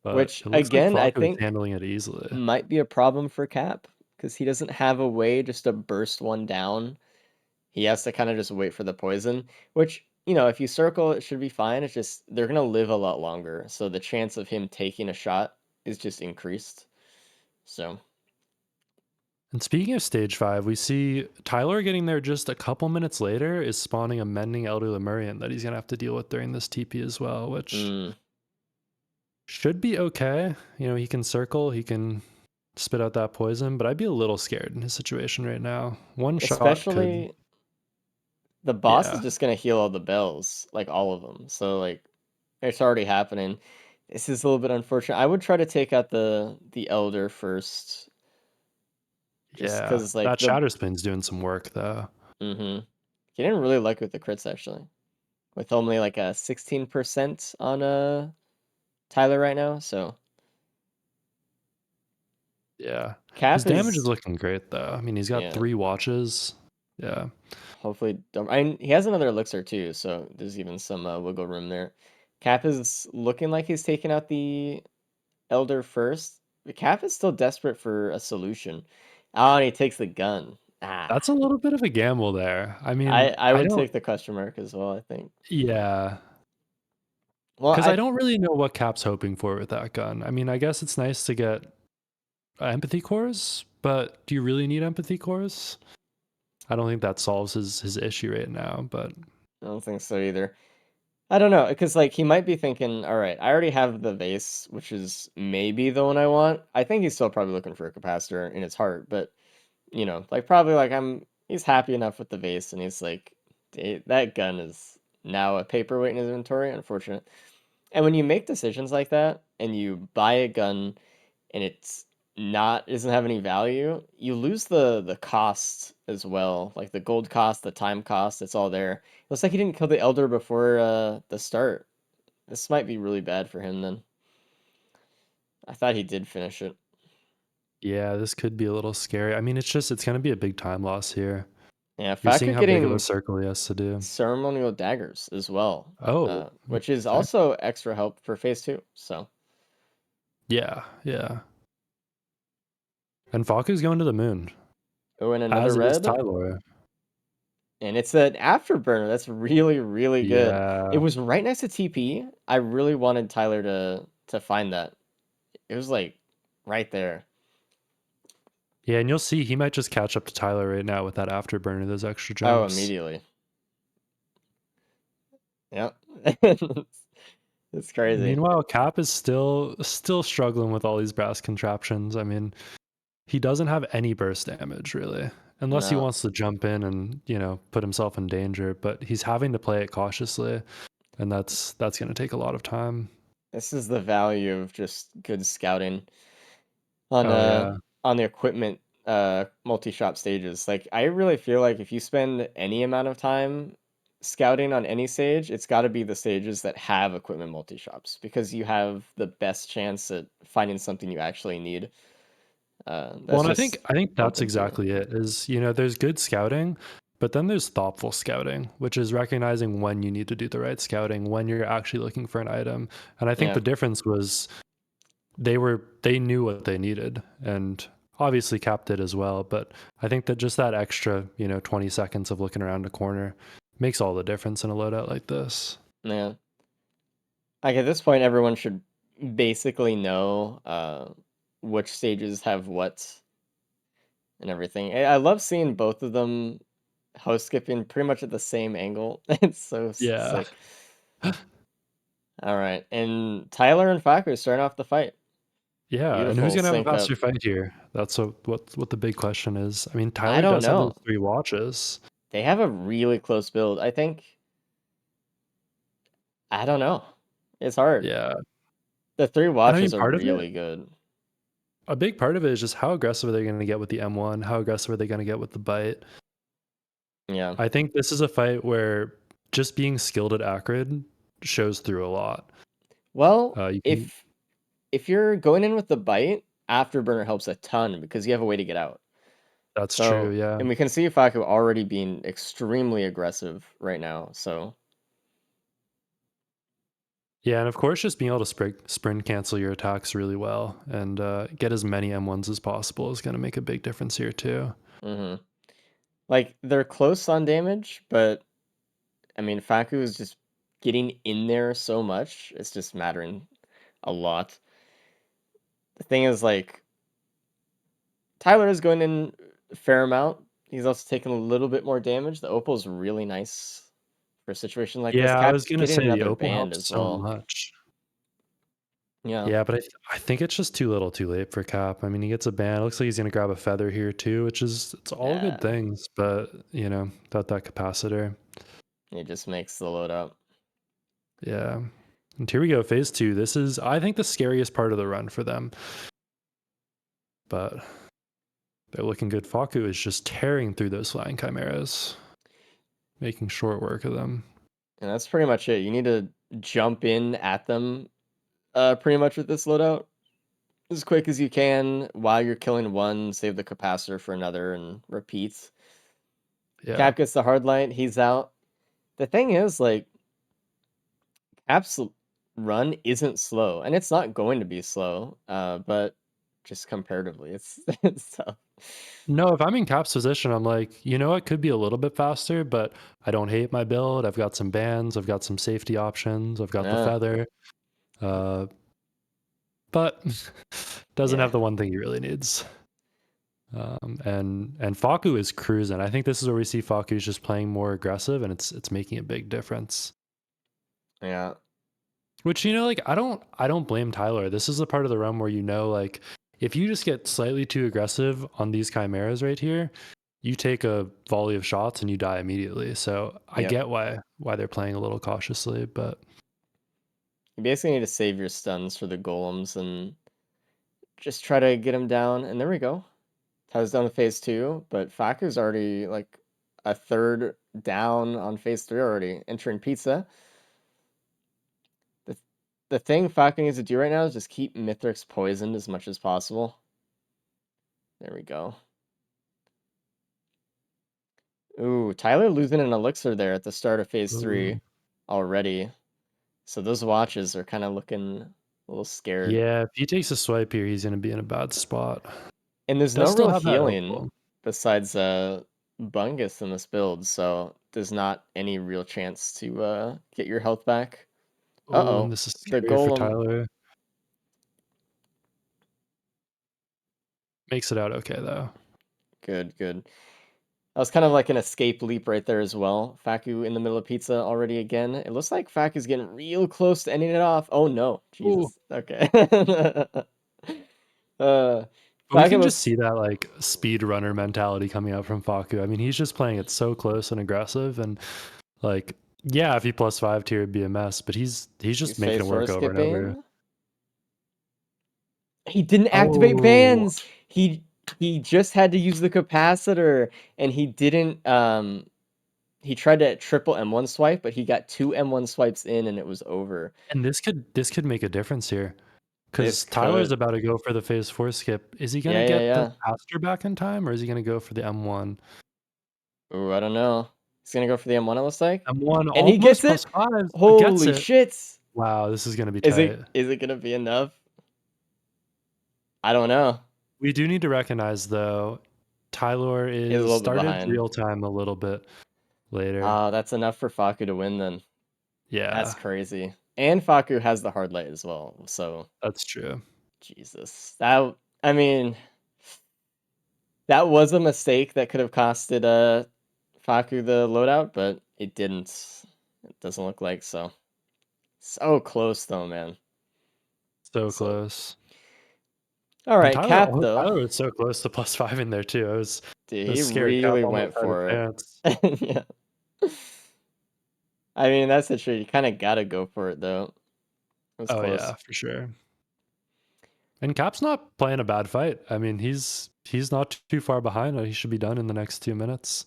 Speaker 2: But
Speaker 1: Which,
Speaker 2: it looks like
Speaker 1: again, I
Speaker 2: Falco is
Speaker 1: think
Speaker 2: handling it easily.
Speaker 1: might be a problem for Cap because he doesn't have a way just to burst one down. He has to kind of just wait for the poison, which, if you circle, it should be fine. It's just they're going to live a lot longer. So the chance of him taking a shot is just increased. So,
Speaker 2: And speaking of stage 5, we see Tyler getting there just a couple minutes later is spawning a Mending Elder Lemurian that he's going to have to deal with during this TP as well, which
Speaker 1: mm,
Speaker 2: should be okay. He can circle, he can spit out that poison, but I'd be a little scared in his situation right now. One shot could,
Speaker 1: especially the boss is
Speaker 2: yeah,
Speaker 1: just going to heal all the bells, like all of them. So, like, it's already happening. This is a little bit unfortunate. I would try to take out the elder first, just
Speaker 2: yeah.
Speaker 1: because like
Speaker 2: That
Speaker 1: the
Speaker 2: Shatter Spin's doing some work though.
Speaker 1: He didn't really like with the crits actually, with only like a 16% on Tyler right now. So
Speaker 2: Yeah. His
Speaker 1: Cap
Speaker 2: damage is
Speaker 1: is,
Speaker 2: looking great though. I mean, he's got
Speaker 1: yeah,
Speaker 2: 3 watches. Yeah.
Speaker 1: hopefully don't. I mean, he has another elixir too, so there's even some wiggle room there. Cap is looking like he's taking out the elder first. But Cap is still desperate for a solution. Oh, and he takes the gun. Ah,
Speaker 2: That's a little bit of a gamble there. I
Speaker 1: I
Speaker 2: mean,
Speaker 1: I
Speaker 2: I
Speaker 1: would
Speaker 2: don't,
Speaker 1: take the question mark as well. I think.
Speaker 2: yeah.
Speaker 1: Well,
Speaker 2: Because I
Speaker 1: I
Speaker 2: don't really know what Cap's hoping for with that gun. I mean, I guess it's nice to get empathy cores, but do you really need empathy cores? I don't think that solves his issue right now, but
Speaker 1: don't think so either. I don't know, because like he might be thinking, all right, I already have the vase, which is maybe the one I want. I think he's still probably looking for a capacitor in his heart, but like probably like he's happy enough with the vase, and he's like, that gun is now a paperweight in his inventory. Unfortunate. And when you make decisions like that, and you buy a gun, and it's not doesn't have any value, you lose the cost as well, like the gold cost, the time cost. It's all there. Looks like he didn't kill the elder before the start. This might be really bad for him then. I thought he did finish it.
Speaker 2: yeah, this could be a little scary. I mean, it's going to be a big time loss here.
Speaker 1: Yeah,
Speaker 2: You're seeing
Speaker 1: Faku
Speaker 2: how big of a
Speaker 1: getting
Speaker 2: circle he has to do.
Speaker 1: ceremonial daggers as well,
Speaker 2: Oh,
Speaker 1: which is
Speaker 2: okay.
Speaker 1: also extra help for phase two. So,
Speaker 2: Yeah, yeah. And Faku's going to the moon,
Speaker 1: oh, and another
Speaker 2: as is
Speaker 1: red,
Speaker 2: Tylor.
Speaker 1: and it's an afterburner. That's really, really good. It
Speaker 2: Yeah.
Speaker 1: was right next to TP. I really wanted Tyler to find that. It was like right there.
Speaker 2: Yeah, and you'll see he might just catch up to Tyler right now with that afterburner, those extra
Speaker 1: Oh,
Speaker 2: jumps.
Speaker 1: immediately. Yep. It's crazy.
Speaker 2: Meanwhile, Cap is still struggling with all these brass contraptions. I mean, he doesn't have any burst damage really, unless he
Speaker 1: No.
Speaker 2: wants to jump in and, put himself in danger, but he's having to play it cautiously, and that's going to take a lot of time.
Speaker 1: This is the value of just good scouting on
Speaker 2: Oh
Speaker 1: uh
Speaker 2: yeah.
Speaker 1: on the equipment multi-shop stages. Like I really feel like if you spend any amount of time scouting on any stage, it's got to be the stages that have equipment multi-shops because you have the best chance at finding something you actually need.
Speaker 2: Well,
Speaker 1: That's
Speaker 2: and I think
Speaker 1: just
Speaker 2: I think that's
Speaker 1: something too.
Speaker 2: exactly it. Is there's good scouting, but then there's thoughtful scouting, which is recognizing when you need to do the right scouting, when you're actually looking for an item. And I think
Speaker 1: Yeah.
Speaker 2: the difference was they knew what they needed, and obviously Cap did as well. But I think that just that extra 20 seconds of looking around a corner makes all the difference in a loadout like this.
Speaker 1: Yeah. Like at this point, everyone should basically know which stages have what and everything. I love seeing both of them host skipping pretty much at the same angle. It's so
Speaker 2: Yeah.
Speaker 1: sick. All right, and Tyler and Faku starting off the fight.
Speaker 2: Yeah, and who's
Speaker 1: Beautiful
Speaker 2: gonna have a
Speaker 1: sync up.
Speaker 2: faster fight here? That's what the big question is. I mean,
Speaker 1: I
Speaker 2: Tyler
Speaker 1: don't
Speaker 2: does have those
Speaker 1: know.
Speaker 2: 3 watches.
Speaker 1: They have a really close build. I think. I don't know. It's hard.
Speaker 2: Yeah,
Speaker 1: The three
Speaker 2: and I mean,
Speaker 1: watches are
Speaker 2: part of it,
Speaker 1: really good.
Speaker 2: a big part of it is just how aggressive are they going to get with the M1? How aggressive are they going to get with the bite?
Speaker 1: Yeah.
Speaker 2: I think this is a fight where just being skilled at Acrid shows through a lot.
Speaker 1: Well,
Speaker 2: You can,
Speaker 1: if you're going in with the bite, afterburner helps a ton because you have a way to get out.
Speaker 2: that's true.
Speaker 1: So,
Speaker 2: Yeah,
Speaker 1: and we can see Faku already being extremely aggressive right now. So,
Speaker 2: yeah, and of course, just being able to sprint cancel your attacks really well and get as many M1s as possible is going to make a big difference here too.
Speaker 1: mhm. Like they're close on damage, but I mean, Faku is just getting in there so much. It's just mattering a lot. The thing is, like, Tyler is going in a fair amount. He's also taking a little bit more damage. The Opal's really nice for a situation like this.
Speaker 2: Yeah, I was
Speaker 1: Cap's
Speaker 2: going to
Speaker 1: getting
Speaker 2: say the
Speaker 1: another
Speaker 2: Opal
Speaker 1: band
Speaker 2: helps
Speaker 1: as
Speaker 2: so
Speaker 1: well.
Speaker 2: much.
Speaker 1: Yeah.
Speaker 2: Yeah, but I think it's just too little too late for Cap. I mean, he gets a ban. It looks like he's going to grab a feather here too, which is, it's all good
Speaker 1: Yeah.
Speaker 2: things, but, without that capacitor.
Speaker 1: It just makes the loadout.
Speaker 2: Yeah. And here we go, phase two. This is, I think, the scariest part of the run for them, but they're looking good. Faku is just tearing through those flying chimeras, making short work of them.
Speaker 1: And that's pretty much it. You need to jump in at them pretty much with this loadout as quick as you can while you're killing one, save the capacitor for another, and repeat.
Speaker 2: Yeah.
Speaker 1: Cap gets the hard light, he's out. The thing is, like, Cap's run isn't slow, and it's not going to be slow, but just comparatively, it's it's tough.
Speaker 2: No, if I'm in Cap's position, I'm like, it could be a little bit faster, but I don't hate my build. I've got some bans, I've got some safety options, I've got the
Speaker 1: Yeah,
Speaker 2: feather. Uh, but doesn't
Speaker 1: yeah,
Speaker 2: have the one thing he really needs. And Faku is cruising. I think this is where we see Faku's just playing more aggressive, and it's making a big difference.
Speaker 1: yeah,
Speaker 2: Which like I don't blame Tyler. This is the part of the run where like if you just get slightly too aggressive on these chimeras right here, you take a volley of shots and you die immediately. So I
Speaker 1: yep.
Speaker 2: get why they're playing a little cautiously, but
Speaker 1: You basically need to save your stuns for the golems and just try to get him down. And there we go. Tyler's down to phase two, but Faku's already like a third down on phase three already, entering pizza. The the thing Faku needs to do right now is just keep Mithrix poisoned as much as possible. There we go. Ooh, Tyler losing an elixir there at the start of phase
Speaker 2: Ooh.
Speaker 1: 3 already. So those watches are kind of looking a little scared.
Speaker 2: Yeah, if he takes a swipe here, he's gonna be in a bad spot.
Speaker 1: And there's no
Speaker 2: Does still
Speaker 1: real
Speaker 2: have that
Speaker 1: healing
Speaker 2: opal.
Speaker 1: besides Bungus in this build, so there's not any real chance to get your health back.
Speaker 2: Oh, and
Speaker 1: Uh-oh,
Speaker 2: this is
Speaker 1: the
Speaker 2: scary for
Speaker 1: golem.
Speaker 2: Tyler. Makes it out okay though.
Speaker 1: Good, good. That was kind of like an escape leap right there as well. Faku in the middle of pizza already again. It looks like Faku's getting real close to ending it off. Oh no,
Speaker 2: Ooh.
Speaker 1: Jesus. Okay. uh,
Speaker 2: But we
Speaker 1: Faku
Speaker 2: can just
Speaker 1: looks.
Speaker 2: see that like speed runner mentality coming out from Faku. I mean, he's just playing it so close and aggressive, and like, yeah, if he plus 5 tier, it'd be a mess. But he's just
Speaker 1: He's
Speaker 2: making it
Speaker 1: phase 4
Speaker 2: work over and over.
Speaker 1: skipping. He didn't activate
Speaker 2: Oh,
Speaker 1: bans. He just had to use the capacitor, and he didn't. He tried to triple M1 swipe, but he got 2 M1 swipes in, and it was over.
Speaker 2: and this could make a difference here
Speaker 1: This
Speaker 2: because Tyler's
Speaker 1: could.
Speaker 2: about to go for the phase 4 skip. Is he
Speaker 1: Yeah,
Speaker 2: gonna
Speaker 1: yeah,
Speaker 2: get the
Speaker 1: yeah.
Speaker 2: capacitor back in time, or is he gonna go for the M1?
Speaker 1: Ooh, I don't know. He's gonna go for the M1, it looks like.
Speaker 2: M1
Speaker 1: And he
Speaker 2: almost
Speaker 1: gets it!
Speaker 2: plus 5, gets
Speaker 1: Holy
Speaker 2: it.
Speaker 1: shit!
Speaker 2: Wow, this is gonna be
Speaker 1: Is
Speaker 2: tight.
Speaker 1: it gonna be enough? I don't know.
Speaker 2: We do need to recognize though, Tyler
Speaker 1: He's a
Speaker 2: is
Speaker 1: little bit
Speaker 2: started
Speaker 1: behind.
Speaker 2: real time a little bit later.
Speaker 1: That's enough for Faku to win then. That's
Speaker 2: Yeah,
Speaker 1: crazy. And Faku has the hard light as well, so
Speaker 2: that's true.
Speaker 1: Jesus. I mean, that was a mistake that could have costed Faku the loadout, but it didn't. It doesn't look like so. So close though, man.
Speaker 2: So
Speaker 1: So
Speaker 2: close.
Speaker 1: all
Speaker 2: And
Speaker 1: right,
Speaker 2: Tyler,
Speaker 1: Cap
Speaker 2: oh,
Speaker 1: though.
Speaker 2: Tyler was so close to plus 5 in there too.
Speaker 1: Dude,
Speaker 2: I
Speaker 1: he
Speaker 2: was scared. Cap
Speaker 1: really
Speaker 2: almost
Speaker 1: went
Speaker 2: had a
Speaker 1: for
Speaker 2: chance.
Speaker 1: it. Yeah. I mean, that's the truth. You kind of gotta go for it though. It was
Speaker 2: Oh
Speaker 1: close.
Speaker 2: yeah, for sure. And Cap's not playing a bad fight. I mean, he's not too far behind. He should be done in the next 2 minutes.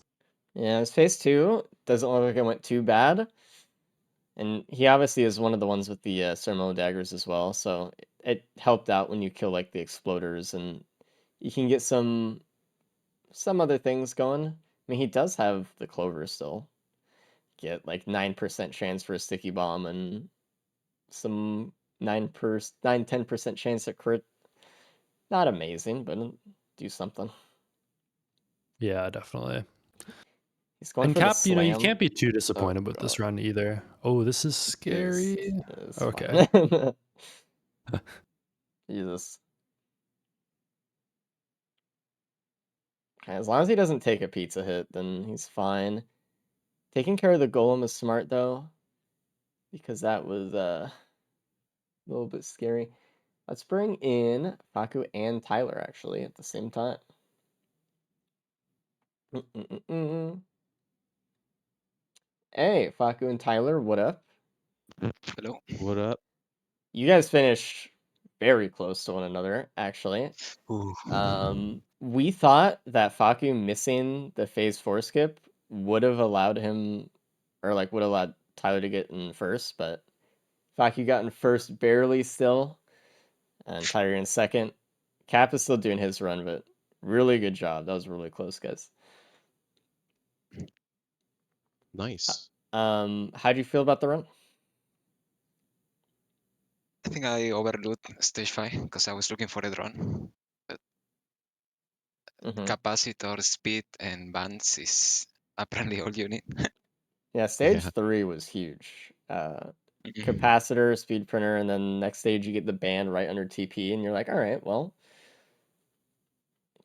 Speaker 1: Yeah, his phase 2 doesn't look like it went too bad. And he obviously is one of the ones with the ceremonial daggers as well, so it helped out when you kill like the exploders, and you can get some other things going. I mean, he does have the clover still. Get like 9% chance for a sticky bomb and some 10% chance at crit. Not amazing, but do something.
Speaker 2: Yeah, definitely.
Speaker 1: He's going
Speaker 2: And
Speaker 1: for the
Speaker 2: Cap, you
Speaker 1: slam.
Speaker 2: can't be too
Speaker 1: Oh
Speaker 2: disappointed with
Speaker 1: god.
Speaker 2: this run either. Oh, this is
Speaker 1: Is
Speaker 2: scary.
Speaker 1: is
Speaker 2: Okay.
Speaker 1: fine. Jesus. Okay, as long as he doesn't take a pizza hit, then he's fine. Taking care of the golem is smart though, because that was a little bit scary. Let's bring in Faku and Tyler actually at the same time. Mm-mm-mm-mm. Hey, Faku and Tyler, what up?
Speaker 3: Hello.
Speaker 4: What up?
Speaker 1: You guys finished very close to one another, actually.
Speaker 3: Ooh.
Speaker 1: We thought that Faku missing the phase 4 skip would have allowed him, or like would have allowed Tyler to get in first, but Faku got in first barely still, and Tyler in second. Cap is still doing his run, but really good job. That was really close, guys.
Speaker 4: Nice.
Speaker 1: How do you feel about the run?
Speaker 3: I think I overlooked stage 5 because I was looking for a drone. But
Speaker 1: Mm-hmm.
Speaker 3: capacitor, speed, and bands is apparently all you need.
Speaker 1: Yeah, stage
Speaker 4: Yeah.
Speaker 1: 3 was huge.
Speaker 3: Mhm.
Speaker 1: Capacitor, speed printer, and then next stage you get the band right under TP, and you're like, all right, well,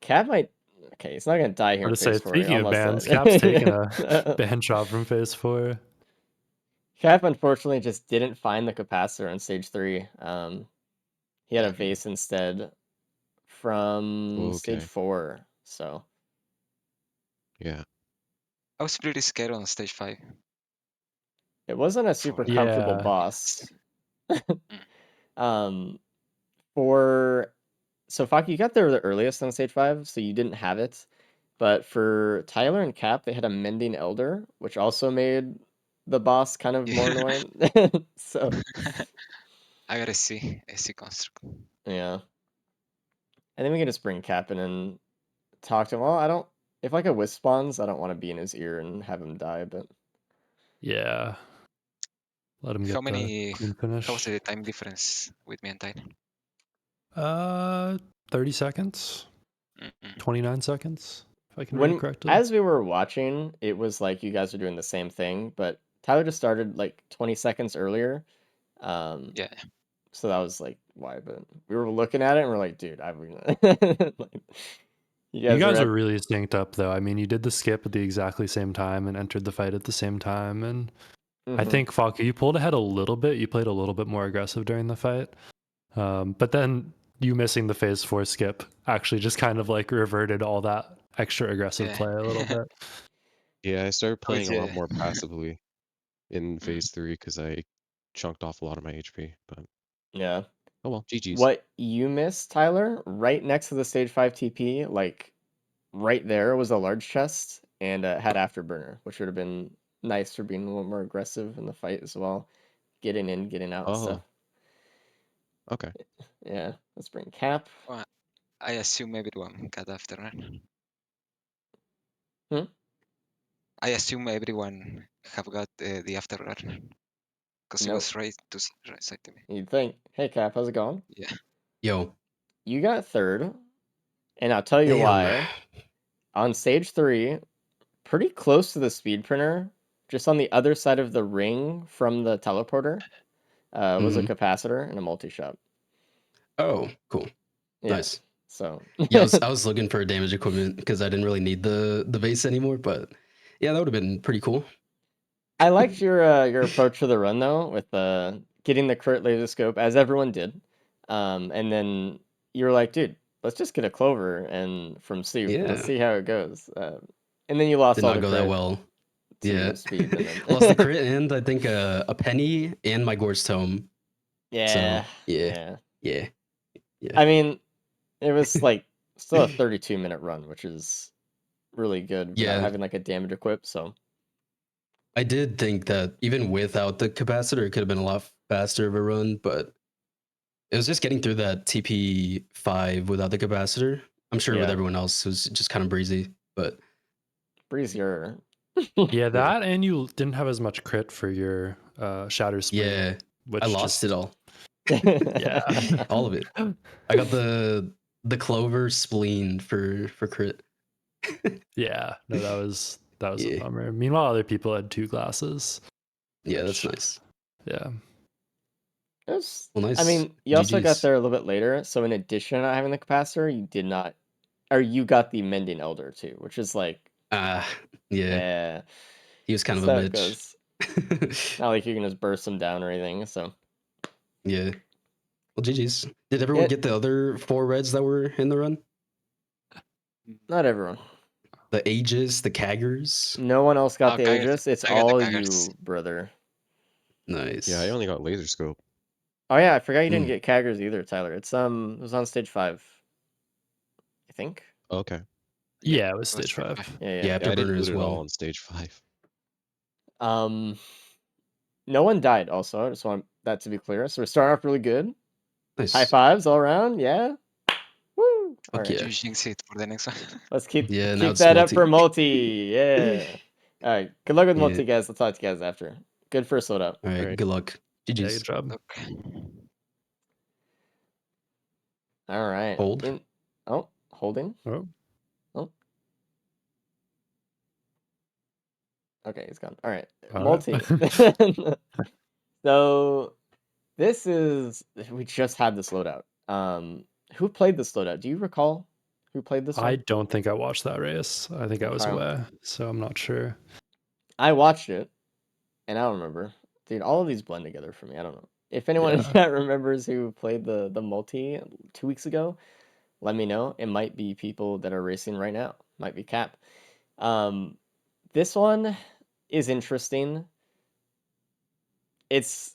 Speaker 1: Cap might. Okay, he's not gonna die here
Speaker 2: I'm
Speaker 1: in
Speaker 2: to say,
Speaker 1: phase 4. He
Speaker 2: speaking of
Speaker 1: almost
Speaker 2: bans, Cap's taking a
Speaker 1: died.
Speaker 2: ban shot from phase 4.
Speaker 1: Cap unfortunately just didn't find the capacitor on stage 3. He had a
Speaker 3: Yeah.
Speaker 1: vase instead from stage
Speaker 4: Okay.
Speaker 1: 4. So
Speaker 4: Yeah.
Speaker 3: I was pretty scared on stage 5
Speaker 1: it wasn't a
Speaker 3: for
Speaker 1: super comfortable
Speaker 2: Yeah.
Speaker 1: boss.
Speaker 3: Mm.
Speaker 1: um, for so Faki, you got there the earliest on stage 5, so you didn't have it. But for Tyler and Cap, they had a Mending Elder, which also made the boss kind of more
Speaker 3: Yeah.
Speaker 1: annoying. So
Speaker 3: I gotta see a C construct.
Speaker 1: yeah, and then we can just bring Cap in and talk to him. Well, I don't. If like a wisp spawns, I don't want to be in his ear and have him die, but
Speaker 2: Yeah. Let him
Speaker 3: How
Speaker 2: get the
Speaker 3: many?
Speaker 2: clean
Speaker 3: How was
Speaker 2: finish.
Speaker 3: the time difference with me and Tyne?
Speaker 2: 30 seconds,
Speaker 3: Mm-mm.
Speaker 2: 29 seconds, if I can read it
Speaker 1: when
Speaker 2: correctly.
Speaker 1: as we were watching, it was like you guys were doing the same thing, but Tyler just started like 20 seconds earlier.
Speaker 3: Yeah.
Speaker 1: So that was like why, but we were looking at it and we're like, dude, like,
Speaker 2: You guys
Speaker 1: are
Speaker 2: are really synced up, though. I mean, you did the skip at the exactly same time and entered the fight at the same time. And I
Speaker 1: Mhm.
Speaker 2: think, Falco, you pulled ahead a little bit. You played a little bit more aggressive during the fight. But then you missing the phase 4 skip actually just kind of like reverted all that extra aggressive
Speaker 3: Yeah.
Speaker 2: play a little bit.
Speaker 4: Yeah, I started
Speaker 3: How is
Speaker 4: playing a lot more passively in phase 3 because I chunked off a lot of my HP. But
Speaker 1: Yeah.
Speaker 4: oh well, GG's.
Speaker 1: What you missed, Tyler, right next to the stage 5 TP, like right there was a large chest and had afterburner, which would have been nice for being a little more aggressive in the fight as well. Getting in, getting out and stuff.
Speaker 4: Oh, okay.
Speaker 1: Yeah, let's bring Cap.
Speaker 3: Well, I assume everyone got after right? I assume everyone have got the after run because he
Speaker 1: Nope.
Speaker 3: was right side to me.
Speaker 1: You'd think, hey Cap, how's it going?
Speaker 3: Yeah.
Speaker 5: Yo,
Speaker 1: You got third, and I'll tell you
Speaker 5: damn.
Speaker 1: why. On stage 3, pretty close to the speed printer, just on the other side of the ring from the teleporter, was a
Speaker 5: Mhm.
Speaker 1: capacitor and a multi-shot.
Speaker 5: Oh, cool.
Speaker 1: Yeah,
Speaker 5: Nice.
Speaker 1: so
Speaker 5: Yeah, I was looking for damage equipment because I didn't really need the base anymore, but yeah, that would have been pretty cool.
Speaker 1: I liked your approach to the run though, with getting the crit laser scope as everyone did, and then you were like, dude, let's just get a clover and from soup and let's
Speaker 5: Yeah,
Speaker 1: see how it goes. And then you lost
Speaker 5: did
Speaker 1: all
Speaker 5: not
Speaker 1: the
Speaker 5: go that
Speaker 1: crit
Speaker 5: well.
Speaker 1: to
Speaker 5: Yeah,
Speaker 1: speed, and then
Speaker 5: lost the crit and I think a penny and my Gorse Tome.
Speaker 1: yeah,
Speaker 5: So yeah,
Speaker 1: yeah.
Speaker 5: yeah, yeah.
Speaker 1: I mean, it was like still a 32-minute run, which is really good without
Speaker 5: Yeah,
Speaker 1: having like a damage equip. So
Speaker 5: I did think that even without the capacitor, it could have been a lot faster of a run, but it was just getting through that TP5 without the capacitor. I'm sure with
Speaker 1: yeah,
Speaker 5: everyone else, it was just kind of breezy, but
Speaker 1: breezier.
Speaker 2: Yeah, that and you didn't have as much crit for your Shatter Spring,
Speaker 5: yeah,
Speaker 2: which
Speaker 5: I lost
Speaker 2: just
Speaker 5: it all.
Speaker 2: yeah.
Speaker 5: All of it. I got the clover spleen for crit.
Speaker 2: Yeah, no, that was a
Speaker 5: Yeah.
Speaker 2: bummer. Meanwhile, other people had 2 glasses.
Speaker 5: Yeah, that's
Speaker 2: which-
Speaker 5: nice.
Speaker 2: Yeah.
Speaker 1: It's,
Speaker 5: Well,
Speaker 1: I
Speaker 5: nice.
Speaker 1: mean, you also got
Speaker 5: GG's.
Speaker 1: there a little bit later. So in addition to not having the capacitor, you did not, or you got the Mending Elder too, which is like,
Speaker 5: Ah, yeah.
Speaker 1: yeah,
Speaker 5: He was kind of
Speaker 1: that's
Speaker 5: a
Speaker 1: how it
Speaker 5: bitch.
Speaker 1: goes. Not like you can just burst them down or anything. So
Speaker 5: Yeah. Well, GG's. Did everyone
Speaker 1: yeah,
Speaker 5: get the other 4 reds that were in the run?
Speaker 1: not everyone.
Speaker 5: The Aegis, the Kaggers?
Speaker 1: No one else got
Speaker 3: Oh,
Speaker 1: the Aegis. It's
Speaker 3: I got the
Speaker 1: all
Speaker 3: Kaggers.
Speaker 1: you, brother.
Speaker 5: Nice.
Speaker 4: Yeah, I only got laser scope.
Speaker 1: Oh yeah, I forgot you didn't
Speaker 5: Mm.
Speaker 1: get Kaggers either, Tyler. It was on stage 5, I think.
Speaker 4: Okay.
Speaker 2: Yeah, it was
Speaker 3: it was
Speaker 2: stage
Speaker 3: pretty
Speaker 2: 5.
Speaker 3: fine.
Speaker 1: Yeah,
Speaker 5: Yeah,
Speaker 4: Yeah, I didn't
Speaker 5: Afterburner
Speaker 4: loot
Speaker 5: as
Speaker 4: it all
Speaker 5: well.
Speaker 4: on stage 5.
Speaker 1: yeah. No one died. Also, I just want that to be clear. So we're starting off really good.
Speaker 5: Nice.
Speaker 1: High fives all around. Yeah. Woo. All
Speaker 5: Fuck
Speaker 1: right.
Speaker 5: yeah.
Speaker 3: You jinx it for the next one.
Speaker 1: Let's keep
Speaker 5: Yeah, now it's
Speaker 1: that up for
Speaker 5: multi.
Speaker 1: multi. Yeah. All right. Good luck with
Speaker 5: Yeah.
Speaker 1: multi, guys. I'll talk to you guys after. Good first load up.
Speaker 5: All right,
Speaker 4: Alright.
Speaker 5: good luck.
Speaker 2: Yeah,
Speaker 5: GG's.
Speaker 2: good job.
Speaker 3: Look.
Speaker 1: All right.
Speaker 5: Hold.
Speaker 1: Holding.
Speaker 2: Oh,
Speaker 1: Oh. Okay, he's gone. All right.
Speaker 2: all
Speaker 1: Multi.
Speaker 2: right.
Speaker 1: So we just had this loadout. Who played this loadout? Do you recall who played this
Speaker 2: I
Speaker 1: one?
Speaker 2: don't think I watched that race. I think I was
Speaker 1: Okay.
Speaker 2: away, so I'm not sure.
Speaker 1: I watched it, and I don't remember. Dude, all of these blend together for me. I don't know. If anyone in
Speaker 2: Yeah.
Speaker 1: chat remembers who played the multi 2 weeks ago, let me know. It might be people that are racing right now. Might be Cap. This one is interesting. It's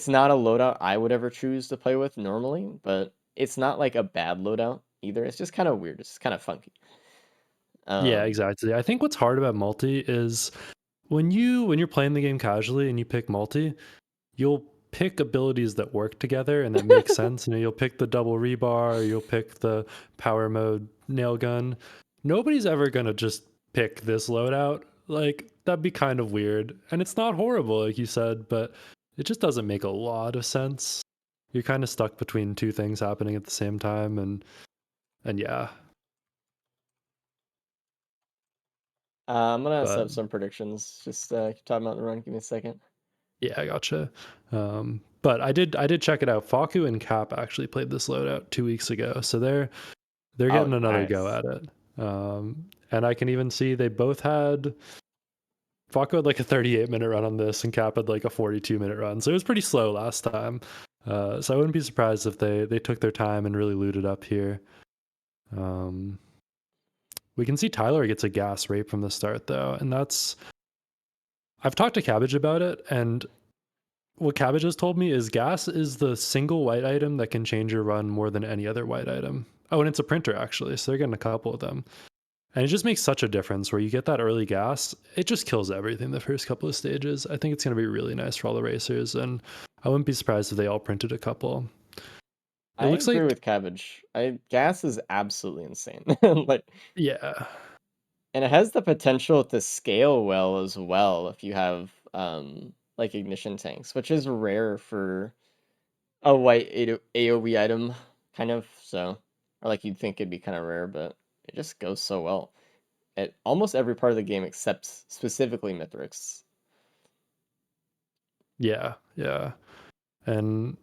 Speaker 1: not a loadout I would ever choose to play with normally, but it's not like a bad loadout either. It's just kind of weird. It's just kind of funky.
Speaker 2: Yeah,
Speaker 1: Um,
Speaker 2: exactly. I think what's hard about multi is when you're playing the game casually and you pick multi, you'll pick abilities that work together and that make sense. You'll pick the double rebar, you'll pick the power mode nail gun, nobody's ever gonna just pick this loadout. Like, that'd be kind of weird. And it's not horrible, like you said, but it just doesn't make a lot of sense. You're kind of stuck between two things happening at the same time, and yeah.
Speaker 1: I'm gonna set
Speaker 2: But
Speaker 1: up some predictions. Just keep talking about the run. Give me a second.
Speaker 2: yeah, I gotcha. But I did check it out. Faku and Cap actually played this loadout 2 weeks ago, so they're
Speaker 1: Oh,
Speaker 2: getting another go
Speaker 1: nice.
Speaker 2: at it. And I can even see they both had Faku had like a 38-minute run on this, and Cap had like a 42-minute run. So it was pretty slow last time. So I wouldn't be surprised if they took their time and really looted up here. We can see Tyler gets a gas right from the start though, and I've talked to Cabbage about it, and what Cabbage has told me is gas is the single white item that can change your run more than any other white item. Oh, and it's a printer actually, so they're getting a couple of them. And it just makes such a difference where you get that early gas. It just kills everything the first couple of stages. I think it's going to be really nice for all the racers, and I wouldn't be surprised if they all printed a couple. It
Speaker 1: I
Speaker 2: looks
Speaker 1: agree
Speaker 2: like,
Speaker 1: with Cabbage. Gas is absolutely insane. Like,
Speaker 2: yeah,
Speaker 1: and it has the potential to scale well as well if you have like ignition tanks, which is rare for a white AoE item, kind of. So, or like you'd think it'd be kind of rare, but it just goes so well at almost every part of the game except specifically Mithrix.
Speaker 2: yeah. And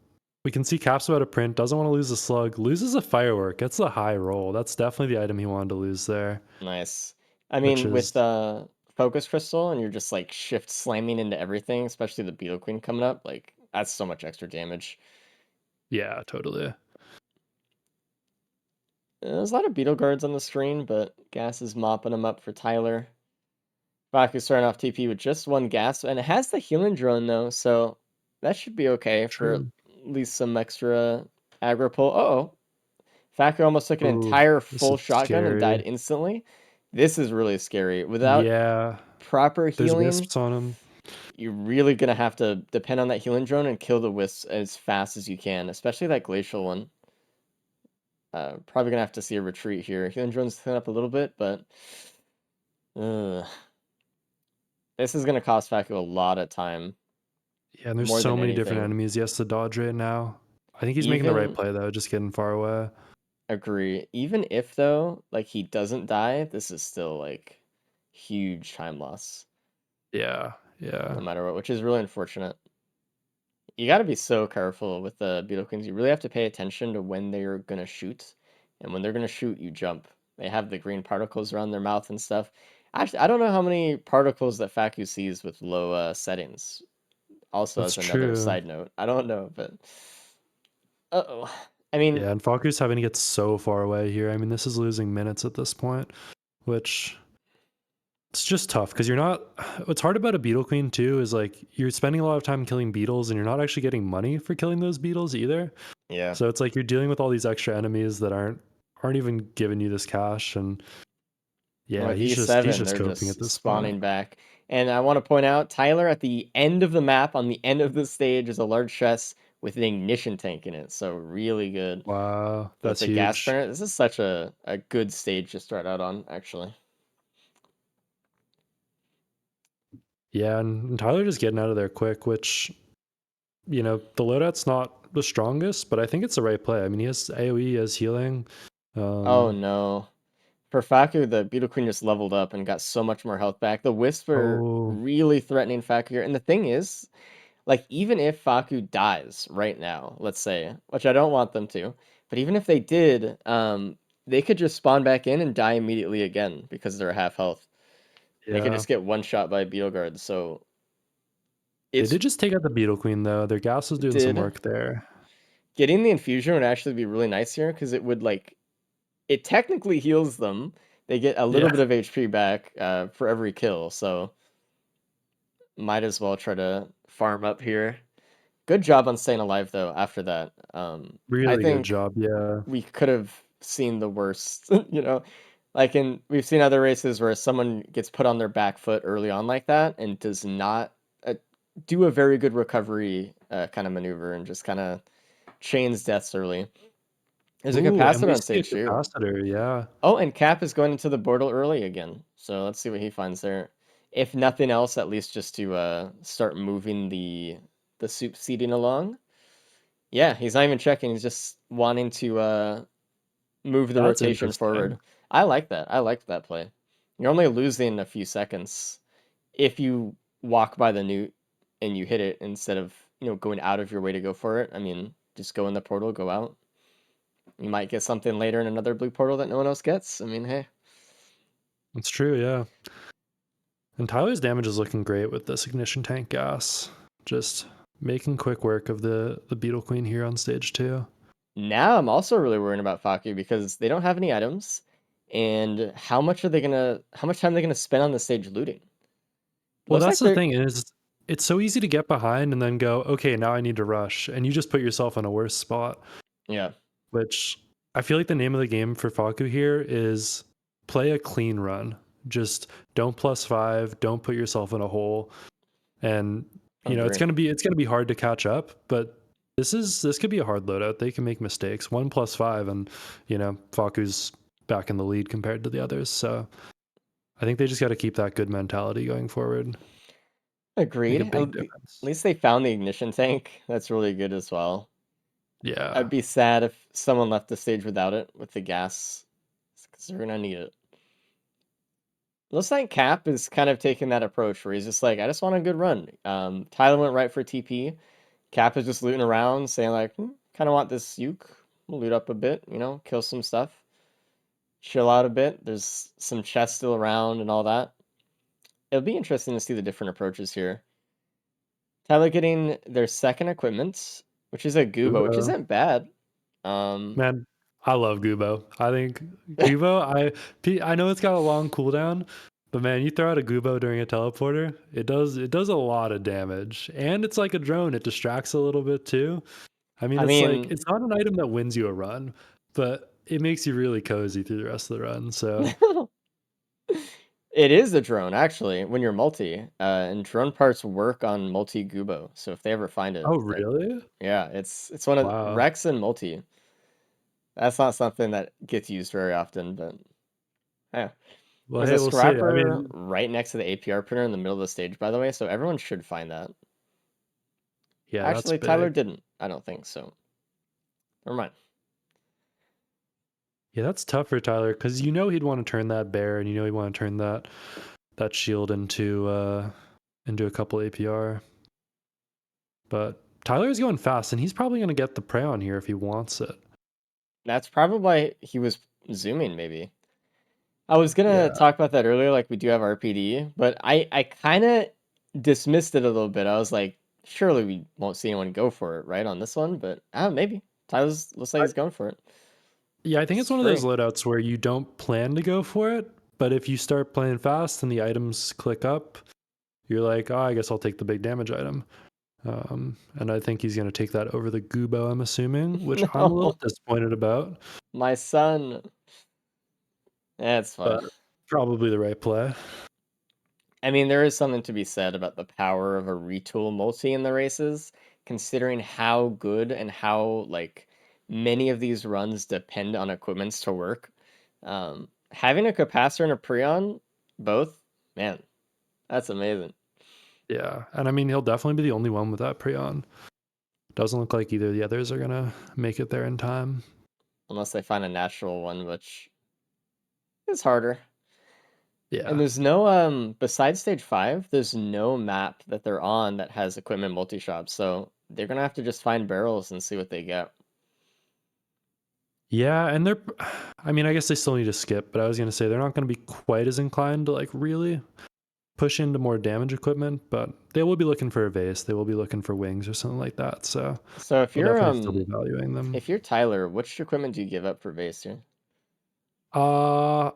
Speaker 2: we can see Cap's about to print, doesn't want to lose a slug, loses a firework. That's the high roll. That's definitely the item he wanted to lose there,
Speaker 1: Nice. I
Speaker 2: which
Speaker 1: mean, with
Speaker 2: is,
Speaker 1: Focus Crystal and you're just like shift slamming into everything, especially the Beetle Queen coming up, like that's so much extra damage.
Speaker 2: yeah, totally.
Speaker 1: There's a lot of Beetle Guards on the screen, but Gas is mopping them up for Tyler. Baku's starting off TP with just one gas, and it has the healing drone though, so that should be okay for at
Speaker 2: True.
Speaker 1: least some extra aggro pull. Oh, Faku almost took an
Speaker 2: Ooh,
Speaker 1: entire
Speaker 2: this
Speaker 1: full
Speaker 2: is
Speaker 1: shotgun and died
Speaker 2: scary.
Speaker 1: instantly. This is really scary. Without
Speaker 2: Yeah,
Speaker 1: proper
Speaker 2: there's
Speaker 1: healing,
Speaker 2: wisps on him.
Speaker 1: you're really gonna have to depend on that healing drone and kill the wisps as fast as you can, especially that glacial one. Probably gonna have to see a retreat here. Healing drone's clean up a little bit, but uh, this is gonna cost Faku a lot of time,
Speaker 2: Yeah, and there's
Speaker 1: more
Speaker 2: so
Speaker 1: than
Speaker 2: many different
Speaker 1: anything.
Speaker 2: enemies he has to dodge right now. I think he's making the right
Speaker 1: Even
Speaker 2: play though, just getting far away.
Speaker 1: agree. Even if though, like he doesn't die, this is still like huge time loss,
Speaker 2: Yeah,
Speaker 1: no
Speaker 2: yeah.
Speaker 1: matter what, which is really unfortunate. You got to be so careful with the Beetle Queens. You really have to pay attention to when they're gonna shoot, and when they're gonna shoot, you jump. They have the green particles around their mouth and stuff. Actually, I don't know how many particles that Faku sees with low settings. Also,
Speaker 2: That's
Speaker 1: as another
Speaker 2: true.
Speaker 1: side note, I don't know, but uh-oh. I mean,
Speaker 2: Yeah, and Faku's having to get so far away here. I mean, this is losing minutes at this point, which it's just tough because you're not. What's hard about a beetle queen too is like you're spending a lot of time killing beetles and you're not actually getting money for killing those beetles either.
Speaker 1: yeah.
Speaker 2: So it's like you're dealing with all these extra enemies that aren't even giving you this cash, and
Speaker 1: And
Speaker 2: yeah,
Speaker 1: with
Speaker 2: he's
Speaker 1: E7,
Speaker 2: just
Speaker 1: they're
Speaker 2: coping at
Speaker 1: just
Speaker 2: this point.
Speaker 1: spawning back. And I want to point out, Tyler at the end of the map, on the end of the stage, is a large chest with an ignition tank in it. So really good.
Speaker 2: Wow,
Speaker 1: With
Speaker 2: that's
Speaker 1: the gas
Speaker 2: huge.
Speaker 1: burner, this is such a good stage to start out on, actually.
Speaker 2: Yeah, and Tyler just getting out of there quick, which the loadout's not the strongest, but I think it's the right play. I mean, he has AoE, he has healing.
Speaker 1: Oh
Speaker 2: Um,
Speaker 1: no. For Faku, the Beetle Queen just leveled up and got so much more health back. The Wisps are
Speaker 2: oh
Speaker 1: really threatening Faku here. And the thing is, like, even if Faku dies right now, let's say, which I don't want them to, but even if they did, they could just spawn back in and die immediately again because they're half health. They could
Speaker 2: yeah,
Speaker 1: just get one shot by Beetle Guard. So
Speaker 2: they
Speaker 1: it's
Speaker 2: did just take out the beetle queen though. Their gas was doing some
Speaker 1: did
Speaker 2: work there.
Speaker 1: getting the infusion would actually be really nice here because it would like it technically heals them. They get a little
Speaker 2: Yeah,
Speaker 1: bit of HP back for every kill, so might as well try to farm up here. Good job on staying alive though. After that, I
Speaker 2: really good
Speaker 1: think
Speaker 2: job. Yeah,
Speaker 1: we could have seen the worst. Like we've seen other races where someone gets put on their back foot early on like that and does not do a very good recovery kind of maneuver and just kind of chains deaths early. There's a
Speaker 2: Ooh, and
Speaker 1: capacitor
Speaker 2: we
Speaker 1: on
Speaker 2: see a
Speaker 1: stage 2.
Speaker 2: capacitor, yeah.
Speaker 1: Oh, and Cap is going into the portal early again. So let's see what he finds there. If nothing else, at least just to start moving the soup seeding along. Yeah, he's not even checking. He's just wanting to move the
Speaker 2: That's
Speaker 1: rotation forward.
Speaker 2: interesting.
Speaker 1: I like that. I like that play. You're only losing a few seconds if you walk by the newt and you hit it instead of, going out of your way to go for it. I mean, just go in the portal, go out. You might get something later in another blue portal that no one else gets. I mean, hey.
Speaker 2: It's true, yeah. And Tyler's damage is looking great with this ignition tank gas. Just making quick work of the Beetle Queen here on stage 2.
Speaker 1: Now I'm also really worried about Faku because they don't have any items, and how much time are they gonna spend on the stage looting?
Speaker 2: Well,
Speaker 1: Looks
Speaker 2: that's
Speaker 1: like
Speaker 2: the
Speaker 1: they're
Speaker 2: thing is it's so easy to get behind and then go, okay, now I need to rush, and you just put yourself in a worse spot.
Speaker 1: yeah.
Speaker 2: Which I feel like the name of the game for Faku here is play a clean run. Just don't +5, don't put yourself in a hole. And it's
Speaker 1: Agree.
Speaker 2: gonna be hard to catch up, but this could be a hard loadout. They can make mistakes. 1 +5 and Faku's back in the lead compared to the others. So I think they just gotta keep that good mentality going forward. Make
Speaker 1: Agreed.
Speaker 2: a big difference.
Speaker 1: At least they found the ignition tank. That's really good as well.
Speaker 2: Yeah.
Speaker 1: I'd be sad if someone left the stage without it with the gas, because they're gonna need it. Looks like Cap is kind of taking that approach where he's just like, I just want a good run. Tyler went right for TP. Cap is just looting around, saying like, kind of want this uke. We'll loot up a bit, kill some stuff, chill out a bit. There's some chests still around and all that. It'll be interesting to see the different approaches here. Tyler getting their second equipment, which is a Gubo, which
Speaker 2: Gubo.
Speaker 1: isn't bad. Um,
Speaker 2: Man, I love Gubo. I think Gubo, I know it's got a long cooldown, but man, you throw out a Gubo during a teleporter, it does a lot of damage. And it's like a drone, it distracts a little bit too. I mean,
Speaker 1: I
Speaker 2: it's like
Speaker 1: mean,
Speaker 2: it's not an item that wins you a run, but it makes you really cozy through the rest of the run. So
Speaker 1: it is a drone actually when you're multi, and drone parts work on multi Gubo. So if they ever find it,
Speaker 2: oh really?
Speaker 1: yeah, it's one of
Speaker 2: Wow.
Speaker 1: Rex and multi. That's not something that gets used very often, but yeah.
Speaker 2: Well,
Speaker 1: There's
Speaker 2: hey,
Speaker 1: a
Speaker 2: we'll see. I
Speaker 1: scrapper
Speaker 2: mean,
Speaker 1: right next to the APR printer in the middle of the stage, by the way, so everyone should find that.
Speaker 2: yeah, that's
Speaker 1: Actually, Tyler
Speaker 2: big.
Speaker 1: didn't. I don't think so. Never mind.
Speaker 2: Yeah, that's tough for Tyler because he'd want to turn that bear and he'd want to turn that shield into a couple APR. But Tyler's going fast and he's probably gonna get the prey on here if he wants it.
Speaker 1: That's probably why he was zooming, maybe. I was gonna
Speaker 2: Yeah.
Speaker 1: talk about that earlier, like we do have RPD, but I kind of dismissed it a little bit. I was like, surely we won't see anyone go for it, right, on this one, but maybe. Tyler's looks like he's going for it.
Speaker 2: Yeah, I think it's
Speaker 1: It's
Speaker 2: one of those
Speaker 1: free.
Speaker 2: loadouts where you don't plan to go for it, but if you start playing fast and the items click up, you're like, oh, I guess I'll take the big damage item. And I think he's going to take that over the Gubo, I'm assuming, which I'm a little
Speaker 1: No,
Speaker 2: disappointed about,
Speaker 1: my son. That's fine.
Speaker 2: but probably the right play.
Speaker 1: I mean, there is something to be said about the power of a retool multi in the races, considering how good and how like many of these runs depend on equipments to work. Having a capacitor and a preon, both, man, that's amazing.
Speaker 2: Yeah, and I mean, he'll definitely be the only one with that pre-on. Doesn't look like either of the others are going to make it there in time.
Speaker 1: Unless they find a natural one, which is harder.
Speaker 2: Yeah.
Speaker 1: And there's no besides stage 5, there's no map that they're on that has equipment multi-shop. So they're gonna have to just find barrels and see what they get.
Speaker 2: Yeah, and I mean, I guess they still need to skip, but I was going to say they're not going to be quite as inclined to like really push into more damage equipment, but they will be looking for a vase. They will be looking for wings or something like that. So
Speaker 1: So if
Speaker 2: we'll
Speaker 1: you're
Speaker 2: definitely still be evaluating them.
Speaker 1: if you're Tyler, which equipment do you give up for base here?
Speaker 2: I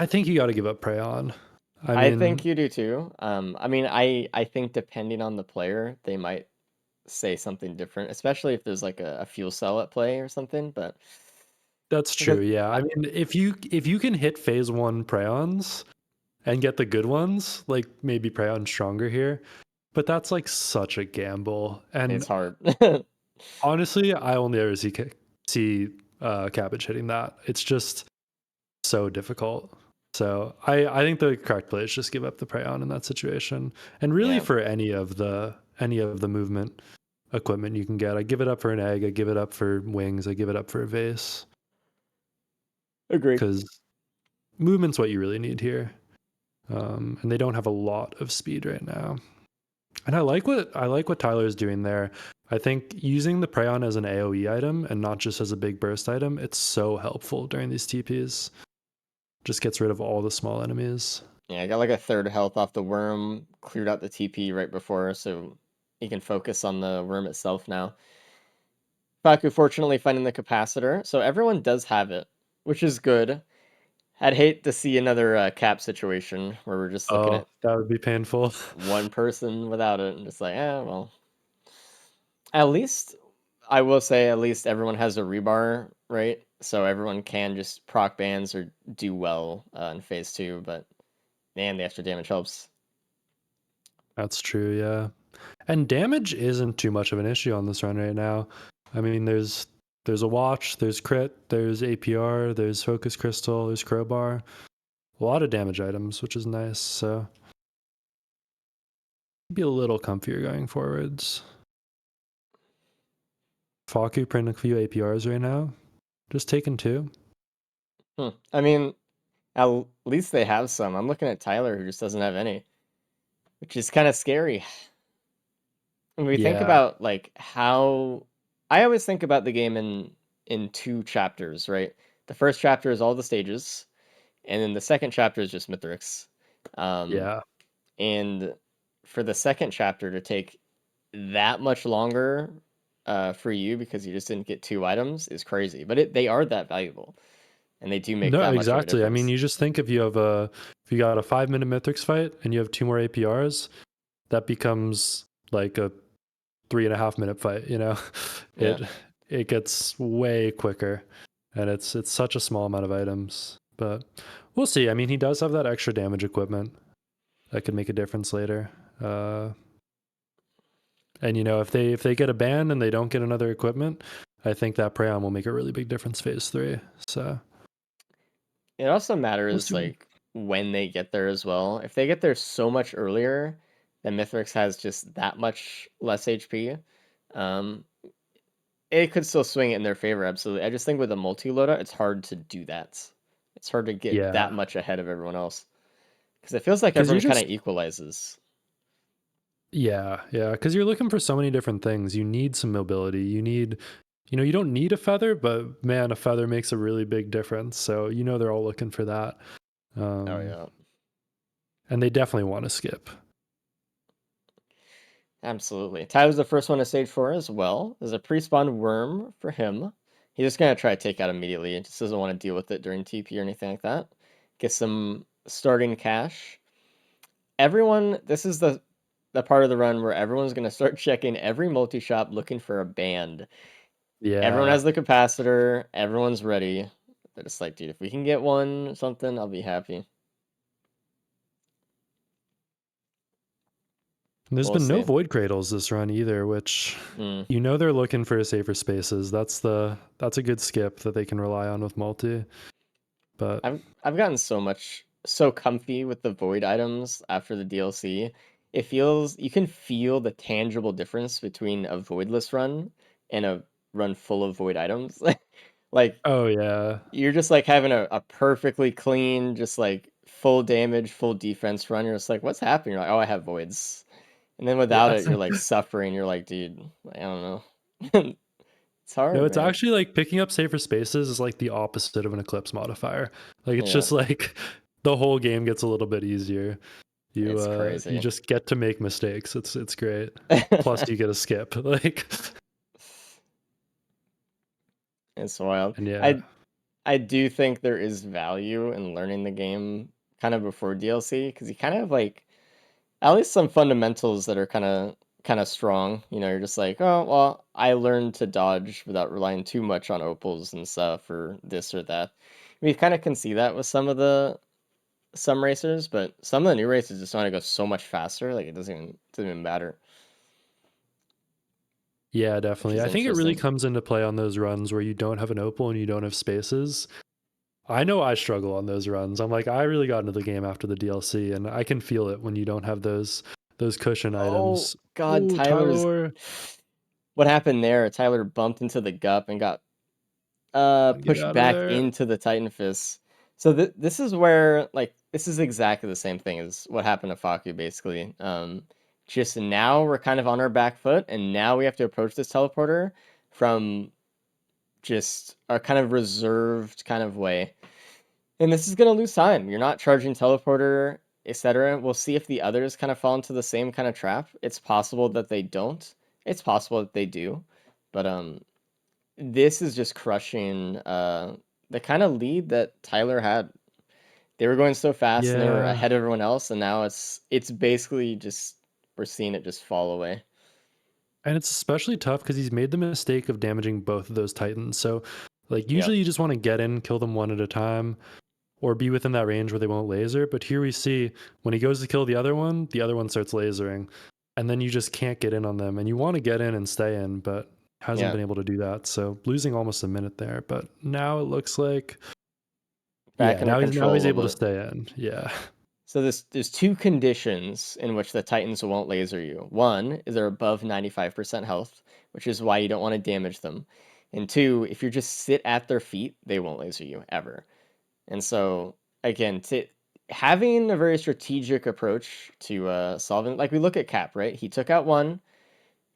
Speaker 2: think you got to give up prey on.
Speaker 1: I think you do too. I mean, I think depending on the player, they might say something different, especially if there's like a fuel cell at play or something. But
Speaker 2: that's true.
Speaker 1: because
Speaker 2: Yeah, I mean, if you can hit phase 1 Preyons and get the good ones, like maybe Preyon stronger here, but that's like such a gamble. And
Speaker 1: it's hard.
Speaker 2: Honestly, I only ever see Cabbage hitting that. It's just so difficult. So I think the correct play is just give up the prey on in that situation. And really
Speaker 1: Yeah,
Speaker 2: for any of the movement equipment you can get, I give it up for an egg, I give it up for wings, I give it up for a vase.
Speaker 1: agreed.
Speaker 2: Because movement's what you really need here. And they don't have a lot of speed right now. And I like what Tyler's doing there. I think using the Preon as an AoE item and not just as a big burst item, it's so helpful during these TPs. Just gets rid of all the small enemies.
Speaker 1: Yeah, I got like a third health off the worm, cleared out the TP right before, so he can focus on the worm itself now. Faku fortunately finding the capacitor, so everyone does have it, which is good. I'd hate to see another cap situation where we're just looking
Speaker 2: Oh,
Speaker 1: at
Speaker 2: that would be painful.
Speaker 1: one person without it and just like, well. At least, I will say, at least everyone has a rebar, right? So everyone can just proc bans or do well in phase 2, but man, the extra damage helps.
Speaker 2: That's true, yeah. And damage isn't too much of an issue on this run right now. I mean, there's a watch, there's crit, there's APR, there's focus crystal, there's crowbar. A lot of damage items, which is nice. So be a little comfier going forwards. Faku printing a few APRs right now. Just taking 2.
Speaker 1: I mean, at least they have some. I'm looking at Tyler, who just doesn't have any, which is kind of scary. When we think
Speaker 2: Yeah.
Speaker 1: about like how I always think about the game in 2 chapters, right? The first chapter is all the stages, and then the second chapter is just Mithrix.
Speaker 2: Yeah.
Speaker 1: And for the second chapter to take that much longer for you because you just didn't get 2 items is crazy. But they are that valuable, and they do make
Speaker 2: No,
Speaker 1: that much of a
Speaker 2: exactly. I mean,
Speaker 1: difference.
Speaker 2: you just think if you got a 5-minute Mythics fight and you have 2 more APRs, that becomes like a 3.5-minute fight, you know?
Speaker 1: Yeah.
Speaker 2: It gets way quicker, and it's such a small amount of items. But we'll see. I mean, he does have that extra damage equipment that could make a difference later. And if they get a ban and they don't get another equipment, I think that Preon will make a really big difference phase 3. So
Speaker 1: It also
Speaker 2: we'll
Speaker 1: matters
Speaker 2: see.
Speaker 1: like when they get there as well. If they get there so much earlier, then Mithrix has just that much less HP. Um, it could still swing it in their favor, absolutely. I just think with a multi loadout, it's hard to do that. It's hard to get that
Speaker 2: Yeah,
Speaker 1: much ahead of everyone else because it feels like
Speaker 2: because you're
Speaker 1: everyone kind
Speaker 2: just
Speaker 1: of equalizes.
Speaker 2: yeah, because you're looking for so many different things. You need some mobility. You need, you don't need a feather, but man, a feather makes a really big difference. So they're all looking for that.
Speaker 1: Oh yeah,
Speaker 2: And they definitely want to skip.
Speaker 1: absolutely. Tyler's the first one to stage 4 as well. There's a pre-spawned worm for him. He's just gonna try to take out immediately. He just doesn't want to deal with it during TP or anything like that. Get some starting cash. Everyone, this is the part of the run where everyone's gonna start checking every multi-shop looking for a band. Everyone
Speaker 2: Yeah.
Speaker 1: has the capacitor. Everyone's ready. They're just like, dude, if we can get one something, I'll be happy.
Speaker 2: There's
Speaker 1: We'll
Speaker 2: been no
Speaker 1: see.
Speaker 2: void cradles this run either, which
Speaker 1: Mm.
Speaker 2: they're looking for safer spaces. That's a good skip that they can rely on with multi. But
Speaker 1: I've gotten so comfy with the void items after the DLC. It feels you can feel the tangible difference between a voidless run and a run full of void items. Like
Speaker 2: oh yeah,
Speaker 1: you're just like having a perfectly clean, just like full damage, full defense run. You're just like, what's happening? You're like, oh, I have voids. And then without
Speaker 2: yeah.
Speaker 1: it, you're like suffering. You're like, dude, I don't know. It's
Speaker 2: No,
Speaker 1: hard,
Speaker 2: it's
Speaker 1: man.
Speaker 2: actually like picking up safer spaces is like the opposite of an eclipse modifier. Like it's
Speaker 1: Yeah,
Speaker 2: just like the whole game gets a little bit easier.
Speaker 1: it's
Speaker 2: You
Speaker 1: crazy.
Speaker 2: just get to make mistakes. It's great. Plus you get a skip. Like
Speaker 1: It's wild.
Speaker 2: and yeah.
Speaker 1: I do think there is value in learning the game kind of before DLC because you kind of have like at least some fundamentals that are kind of strong. You're just like, oh well, I learned to dodge without relying too much on opals and stuff or this or that. We kind of can see that with some racers, but some of the new racers just want to go so much faster. Like it doesn't even matter.
Speaker 2: Yeah,
Speaker 1: which
Speaker 2: definitely.
Speaker 1: is
Speaker 2: I think it really
Speaker 1: interesting.
Speaker 2: comes into play on those runs where you don't have an opal and you don't have spaces. I know I struggle on those runs. I'm like, I really got into the game after the DLC, and I can feel it when you don't have those cushion
Speaker 1: Oh
Speaker 2: items.
Speaker 1: God,
Speaker 2: Ooh,
Speaker 1: Tyler's.
Speaker 2: Tyler.
Speaker 1: What happened there? Tyler bumped into the gup and got
Speaker 2: Come on, get
Speaker 1: pushed
Speaker 2: out of
Speaker 1: back
Speaker 2: there.
Speaker 1: into the Titan Fist. So this is where like this is exactly the same thing as what happened to Faku basically. Just now we're kind of on our back foot, and now we have to approach this teleporter from just a kind of reserved kind of way. And this is gonna lose time. You're not charging teleporter, etc. We'll see if the others kind of fall into the same kind of trap. It's possible that they don't. It's possible that they do. But this is just crushing the kind of lead that Tyler had. They were going so fast and they were
Speaker 2: Yeah.
Speaker 1: ahead of everyone else, and now it's basically just we're seeing it just fall away.
Speaker 2: And it's especially tough because he's made the mistake of damaging both of those Titans. So, like,
Speaker 1: Yeah.
Speaker 2: usually you just want to get in, kill them one at a time, or be within that range where they won't laser. But here we see when he goes to kill the other one starts lasering. And then you just can't get in on them. And you want to get in and stay in, but hasn't
Speaker 1: Yeah.
Speaker 2: been able to do that. So losing almost a minute there. But now it looks like
Speaker 1: Back
Speaker 2: yeah,
Speaker 1: under
Speaker 2: now he's
Speaker 1: control a
Speaker 2: able
Speaker 1: little
Speaker 2: to
Speaker 1: bit.
Speaker 2: stay in. Yeah.
Speaker 1: So there's two conditions in which the Titans won't laser you. One is they're above 95% health, which is why you don't want to damage them. And two, if you just sit at their feet, they won't laser you ever. And so again, having a very strategic approach to solving, like we look at Cap, right? He took out one,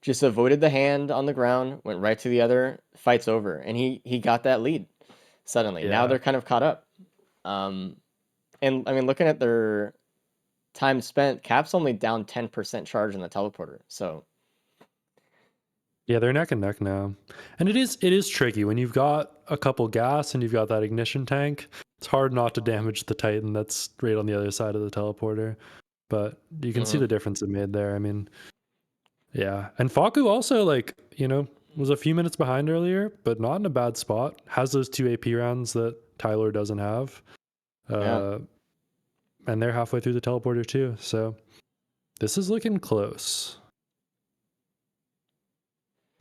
Speaker 1: just avoided the hand on the ground, went right to the other, fight's over, and he got that lead suddenly. Now
Speaker 2: Yeah.
Speaker 1: they're kind of caught up. And I mean, looking at their time spent, Cap's only down 10% charge in the teleporter. So
Speaker 2: Yeah, they're neck and neck now. And it is tricky when you've got a couple gas and you've got that ignition tank. It's hard not to damage the Titan that's right on the other side of the teleporter. But you can see
Speaker 1: mhm.
Speaker 2: the difference it made there. I mean, yeah. And Faku also, like, was a few minutes behind earlier, but not in a bad spot. Has those two AP rounds that Tyler doesn't have.
Speaker 1: Yeah.
Speaker 2: And they're halfway through the teleporter too. So this is looking close.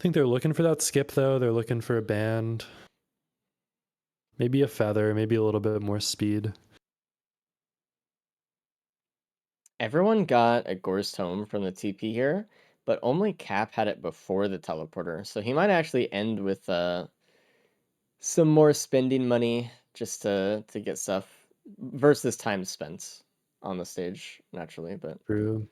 Speaker 2: I think they're looking for that skip though. They're looking for a band. Maybe a feather, maybe a little bit more speed.
Speaker 1: Everyone got a Gorst Tome from the TP here, but only Cap had it before the teleporter. So he might actually end with some more spending money just to get stuff versus time spent on the stage naturally, but
Speaker 2: True.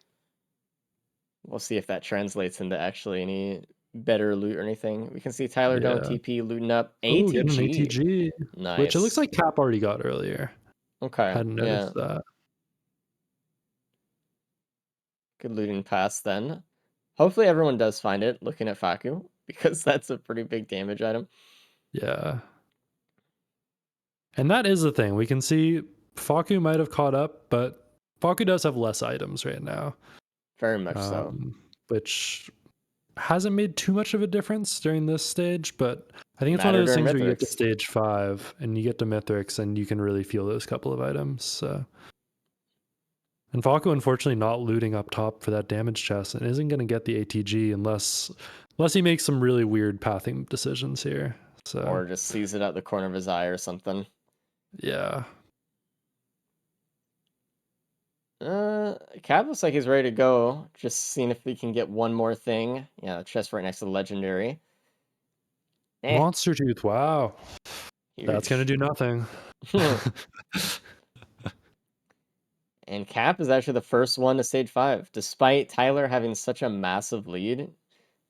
Speaker 1: we'll see if that translates into actually any better loot or anything. We can see Tyler going
Speaker 2: Yeah.
Speaker 1: TP looting up
Speaker 2: Oh, getting an
Speaker 1: ATG.
Speaker 2: ATG. Which it looks
Speaker 1: Nice.
Speaker 2: like Cap already got earlier.
Speaker 1: Okay.
Speaker 2: Hadn't
Speaker 1: Yeah.
Speaker 2: noticed that.
Speaker 1: Good looting pass then. Hopefully everyone does find it looking at Faku because that's a pretty big damage item.
Speaker 2: Yeah. And that is the thing. We can see Faku might have caught up, but Faku does have less items right now.
Speaker 1: Very much so.
Speaker 2: Which hasn't made too much of a difference during this stage, but I think it's one of
Speaker 1: Matter
Speaker 2: those
Speaker 1: during
Speaker 2: things where you get to
Speaker 1: Mythics.
Speaker 2: stage 5 and you get to Mythics and you can really feel those couple of items. So. And Falco, unfortunately, not looting up top for that damage chest and isn't going to get the ATG unless he makes some really weird pathing decisions here. So
Speaker 1: Or just sees it out the corner of his eye or something.
Speaker 2: yeah.
Speaker 1: Cap looks like he's ready to go. Just seeing if we can get one more thing. Yeah, the chest right next to the legendary.
Speaker 2: Monster Tooth, wow. That's going to
Speaker 1: Huge.
Speaker 2: do nothing.
Speaker 1: And Cap is actually the first one to stage 5, despite Tyler having such a massive lead.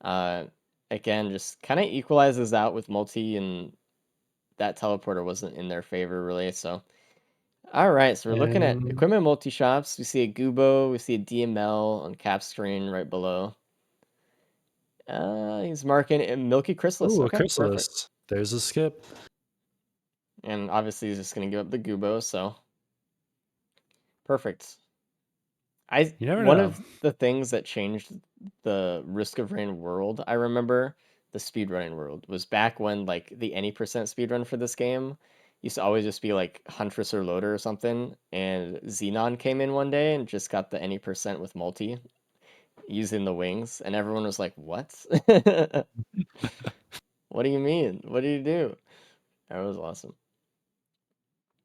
Speaker 1: Again, just kind of equalizes out with multi, and that teleporter wasn't in their favor really. So, all right, so we're looking at
Speaker 2: And
Speaker 1: equipment multi shops. We see a Gubo, we see a DML on Cap's screen right below. He's marking a Milky Chrysalis.
Speaker 2: oh, a
Speaker 1: Okay, perfect.
Speaker 2: Chrysalis. There's a skip.
Speaker 1: And obviously he's just gonna give up the Gubo, so perfect.
Speaker 2: You never
Speaker 1: One
Speaker 2: know.
Speaker 1: of the things that changed the Risk of Rain world, I remember the speedrunning world, was back when like the any percent speedrun for this game used to always just be like Huntress or Loader or something, and Xenon came in one day and just got the any percent with multi. using the wings, and everyone was like, "What? What do you mean? What did you do?" That was awesome.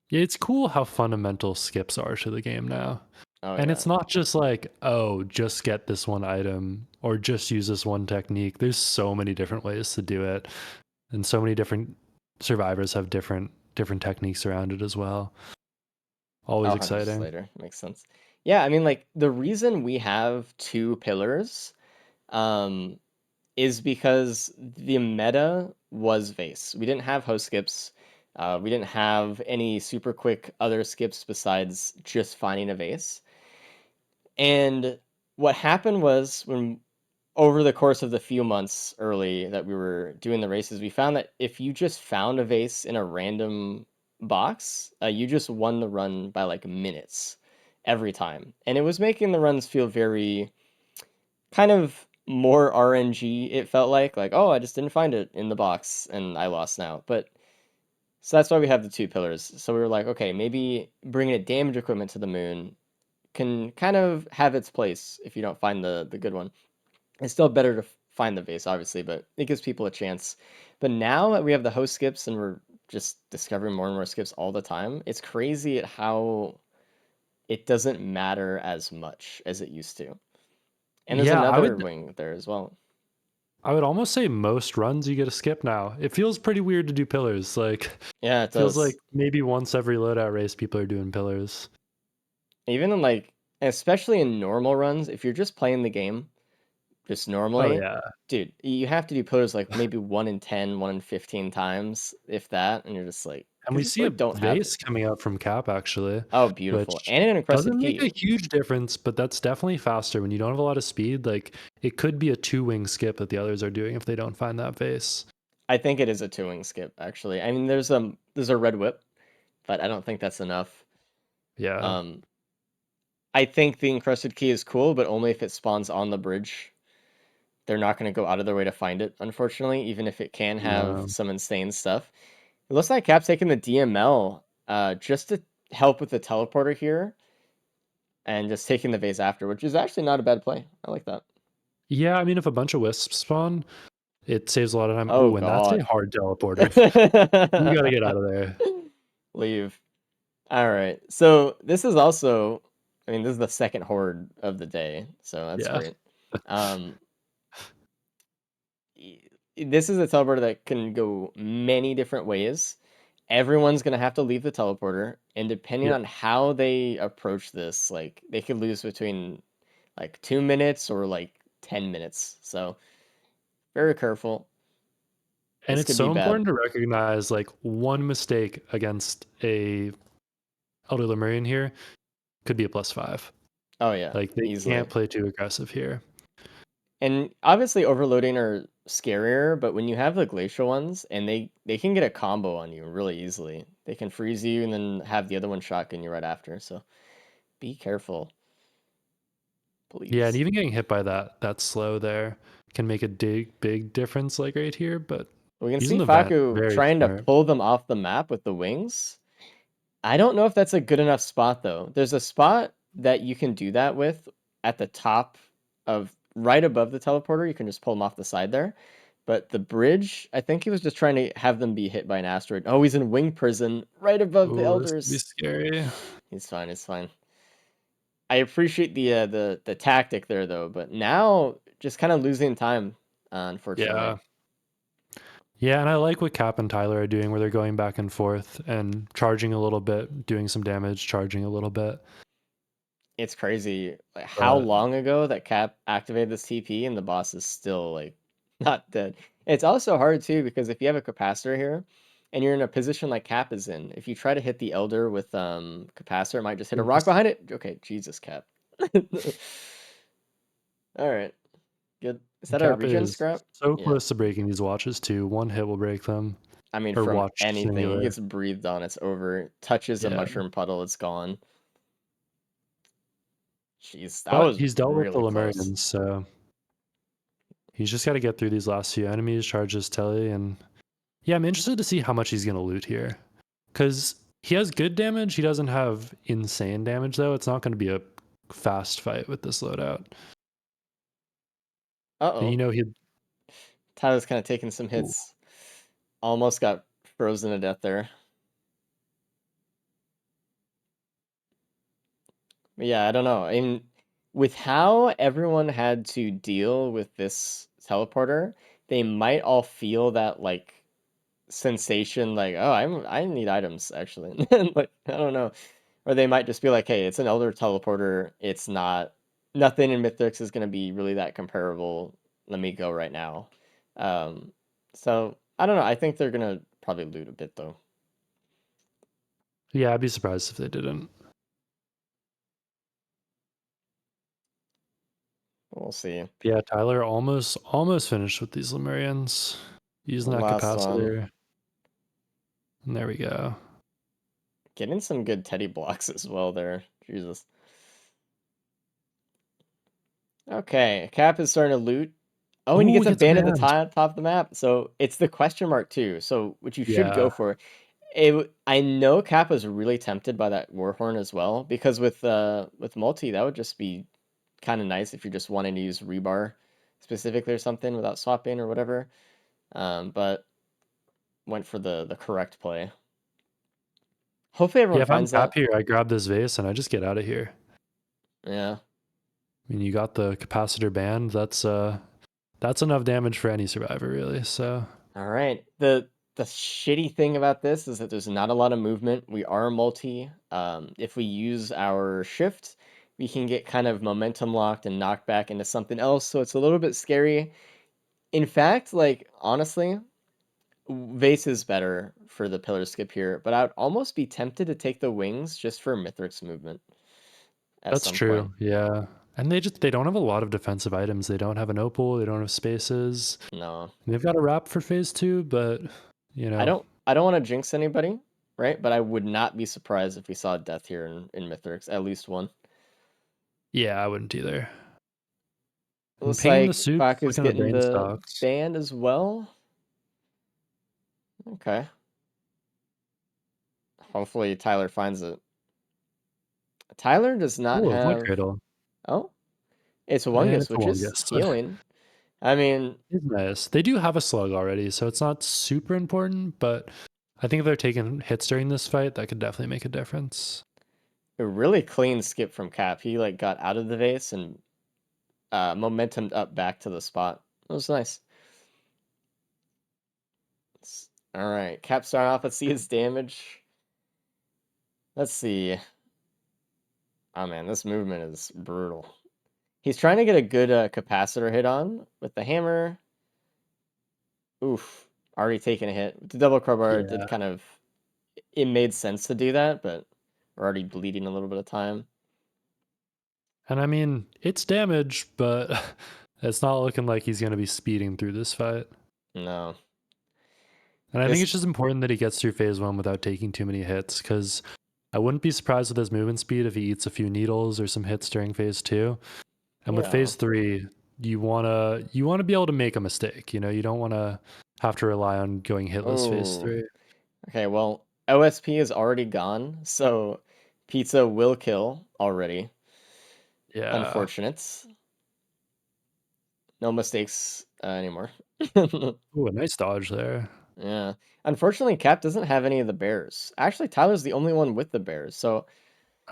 Speaker 2: Yeah, it's cool how fundamental skips are to the game now.
Speaker 1: Oh
Speaker 2: And
Speaker 1: yeah.
Speaker 2: it's not just like, oh, just get this one item or just use this one technique. There's so many different ways to do it. And so many different survivors have different techniques around it as well. Always
Speaker 1: Oh, 100
Speaker 2: exciting.
Speaker 1: later. Makes sense. Yeah, I mean, like, the reason we have 2 pillars, um, is because the meta was Vase. We didn't have host skips. We didn't have any super quick other skips besides just finding a vase. And what happened was when over the course of the few months early that we were doing the races, we found that if you just found a vase in a random box, you just won the run by like minutes every time. And it was making the runs feel very kind of more RNG, it felt like, oh, I just didn't find it in the box and I lost now. But so that's why we have the 2 pillars. So we were like, okay, maybe bringing a damage equipment to the moon can kind of have its place if you don't find the good one. It's still better to find the vase, obviously, but it gives people a chance. But now that we have the host skips and we're just discovering more and more skips all the time, it's crazy at how it doesn't matter as much as it used to. And there's
Speaker 2: Yeah,
Speaker 1: another wing there as well.
Speaker 2: I would almost say most runs you get a skip now. It feels pretty weird to do pillars. Like,
Speaker 1: Yeah, it
Speaker 2: feels
Speaker 1: does.
Speaker 2: like maybe once every loadout race people are doing pillars.
Speaker 1: Even in like, especially in normal runs, if you're just playing the game just
Speaker 2: Oh
Speaker 1: normally,
Speaker 2: yeah.
Speaker 1: dude, you have to do pillars like maybe 1 in 10, 1 in 15 times, if that, and you're just like,
Speaker 2: And
Speaker 1: 'cause
Speaker 2: we
Speaker 1: you just
Speaker 2: see a
Speaker 1: like don't have
Speaker 2: vase
Speaker 1: it.
Speaker 2: coming out from Cap actually,
Speaker 1: Oh, beautiful.
Speaker 2: which
Speaker 1: And an encrusted
Speaker 2: doesn't make a
Speaker 1: key.
Speaker 2: huge difference, but that's definitely faster when you don't have a lot of speed. Like, it could be a 2-wing skip that the others are doing if they don't find that vase.
Speaker 1: I think it is a 2-wing skip, actually. I mean, there's a red whip, but I don't think that's enough.
Speaker 2: Yeah.
Speaker 1: I think the encrusted key is cool, but only if it spawns on the bridge. They're not going to go out of their way to find it, unfortunately, even if it can have
Speaker 2: No.
Speaker 1: some insane stuff. It looks like Cap's taking the DML just to help with the teleporter here and just taking the vase after, which is actually not a bad play. I like that.
Speaker 2: Yeah, I mean, if a bunch of wisps spawn, it saves a lot of time.
Speaker 1: Oh,
Speaker 2: Ooh, and that's a
Speaker 1: God.
Speaker 2: hard teleporter. You gotta get out of there.
Speaker 1: Leave. All right. So this is also, I mean, this is the second horde of the day, so that's
Speaker 2: Yeah.
Speaker 1: great. Um, this is a teleporter that can go many different ways. Everyone's gonna have to leave the teleporter, and depending
Speaker 2: Yep.
Speaker 1: on how they approach this, like they could lose between like 2 minutes or like 10 minutes. So very careful.
Speaker 2: And
Speaker 1: This
Speaker 2: it's
Speaker 1: could be
Speaker 2: so
Speaker 1: bad.
Speaker 2: important to recognize like one mistake against a Elder Lemurian here could be a +5.
Speaker 1: Oh yeah,
Speaker 2: Like, they
Speaker 1: easily.
Speaker 2: can't play too aggressive here.
Speaker 1: And obviously overloading are scarier, but when you have the glacial ones and they can get a combo on you really easily. They can freeze you and then have the other one shotgun you right after. So be careful.
Speaker 2: Yeah, and
Speaker 1: Please.
Speaker 2: even getting hit by that slow there can make a big difference, like right here. But
Speaker 1: We can
Speaker 2: using
Speaker 1: see
Speaker 2: the vent,
Speaker 1: Faku
Speaker 2: very
Speaker 1: trying to
Speaker 2: smart.
Speaker 1: pull them off the map with the wings. I don't know if that's a good enough spot though. There's a spot that you can do that with at the top of right above the teleporter. You can just pull them off the side there. But the bridge, I think he was just trying to have them be hit by an asteroid. Oh, he's in wing prison right above the
Speaker 2: Oh, this could be
Speaker 1: elders.
Speaker 2: scary.
Speaker 1: He's fine. He's fine. I appreciate the tactic there though, but now just kind of losing time, unfortunately.
Speaker 2: Yeah. Yeah, and I like what Cap and Tyler are doing, where they're going back and forth and charging a little bit, doing some damage, charging a little bit.
Speaker 1: It's crazy like how
Speaker 2: But
Speaker 1: long ago that Cap activated this TP and the boss is still like not dead. It's also hard too because if you have a capacitor here and you're in a position like Cap is in, if you try to hit the Elder with capacitor, it might just hit a rock behind it. Okay, Jesus, Cap. All right, good. Is that a
Speaker 2: Cap
Speaker 1: regen
Speaker 2: is
Speaker 1: scrap?
Speaker 2: so
Speaker 1: Yeah.
Speaker 2: close to breaking these watches too. One hit will break them.
Speaker 1: I mean,
Speaker 2: Or
Speaker 1: from
Speaker 2: watch
Speaker 1: anything, it
Speaker 2: singular.
Speaker 1: gets breathed on, it's over. Touches a
Speaker 2: Yeah.
Speaker 1: mushroom puddle, it's gone. Jeez, that
Speaker 2: But
Speaker 1: was
Speaker 2: he's dealt with the
Speaker 1: really close.
Speaker 2: Lemurians, so he's just got to get through these last few enemies, charge his telly, and yeah, I'm interested to see how much he's going to loot here. Because he has good damage, he doesn't have insane damage, though. It's not going to be a fast fight with this loadout.
Speaker 1: Uh
Speaker 2: But
Speaker 1: oh.
Speaker 2: he
Speaker 1: Tyler's kind of taking some hits. Almost got frozen to death there. But yeah, I don't know. And with how everyone had to deal with this teleporter, they might all feel that like sensation, like, oh, I need items actually. Like, I don't know. Or they might just be like, hey, it's an elder teleporter. It's not nothing in Mythics is gonna be really that comparable. Let me go right now. Um, so I don't know. I think they're gonna probably loot a bit though.
Speaker 2: Yeah, I'd be surprised if they didn't.
Speaker 1: We'll see.
Speaker 2: Yeah, Tyler almost finished with these Lemurians. Using that
Speaker 1: Last one.
Speaker 2: capacitor. And there we go.
Speaker 1: Getting some good Teddy blocks as well there. Jesus. Okay, Cap is starting to loot. Oh, and he
Speaker 2: Oh,
Speaker 1: gets
Speaker 2: he
Speaker 1: a
Speaker 2: gets a
Speaker 1: band at the
Speaker 2: band.
Speaker 1: top of the map. So it's the question mark too. So which you should go
Speaker 2: Yeah.
Speaker 1: for. I know Cap was really tempted by that Warhorn as well because with multi that would just be kind of nice if you're just wanting to use rebar specifically or something without swapping or whatever. But went for the correct play. Hopefully
Speaker 2: Yeah,
Speaker 1: everyone
Speaker 2: if I'm
Speaker 1: finds that.
Speaker 2: Cap here, I grab this vase and I just get out of here.
Speaker 1: Yeah.
Speaker 2: I mean, you got the capacitor band. That's enough damage for any survivor, really. So
Speaker 1: All right. The shitty thing about this is that there's not a lot of movement. We are multi. If we use our shift, we can get kind of momentum locked and knocked back into something else. So it's a little bit scary. In fact, like honestly, Vase is better for the pillar skip here, but I would almost be tempted to take the wings just for Mithric's movement at
Speaker 2: that's
Speaker 1: some point.
Speaker 2: true. Yeah. And they don't have a lot of defensive items. They don't have an opal, they don't have spaces.
Speaker 1: No.
Speaker 2: They've got a wrap for phase 2, but
Speaker 1: I don't want to jinx anybody, right? But I would not be surprised if we saw death here in Mithrix, at least one.
Speaker 2: yeah, I wouldn't either. And
Speaker 1: Looks
Speaker 2: pinging the
Speaker 1: like
Speaker 2: soups,
Speaker 1: Baku's
Speaker 2: looking at
Speaker 1: getting
Speaker 2: brain
Speaker 1: the
Speaker 2: stocks.
Speaker 1: band as well. Okay. Hopefully Tyler finds it. Tyler does not
Speaker 2: Oh, a void
Speaker 1: have.
Speaker 2: cradle.
Speaker 1: Oh, it's
Speaker 2: And
Speaker 1: Wungus,
Speaker 2: it's a
Speaker 1: which is
Speaker 2: longest.
Speaker 1: healing. I mean,
Speaker 2: It's nice. They do have a slug already, so it's not super important, but I think if they're taking hits during this fight, that could definitely make a difference.
Speaker 1: a really clean skip from Cap. He like got out of the vase and momentumed up back to the spot. It was nice. All right, Cap starting off. Let's see his damage. Let's see. Oh man, this movement is brutal. He's trying to get a good capacitor hit on with the hammer. Oof, already taken a hit. The double crowbar did
Speaker 2: Yeah.
Speaker 1: kind of. It made sense to do that, but we're already bleeding a little bit of time.
Speaker 2: And I mean, it's damage, but it's not looking like he's going to be speeding through this fight.
Speaker 1: No.
Speaker 2: And I think
Speaker 1: This.
Speaker 2: it's just important that he gets through phase 1 without taking too many hits, because I wouldn't be surprised with his movement speed if he eats a few needles or some hits during phase 2. And with
Speaker 1: Yeah.
Speaker 2: phase 3, you wanna be able to make a mistake. You don't want to have to rely on going hitless phase
Speaker 1: Oh.
Speaker 2: 3.
Speaker 1: Okay. Well, OSP is already gone, so pizza will kill already.
Speaker 2: Yeah.
Speaker 1: Unfortunate. No mistakes anymore.
Speaker 2: Ooh, a nice dodge there.
Speaker 1: Yeah. Unfortunately, Cap doesn't have any of the bears. Actually, Tyler's the only one with the bears, so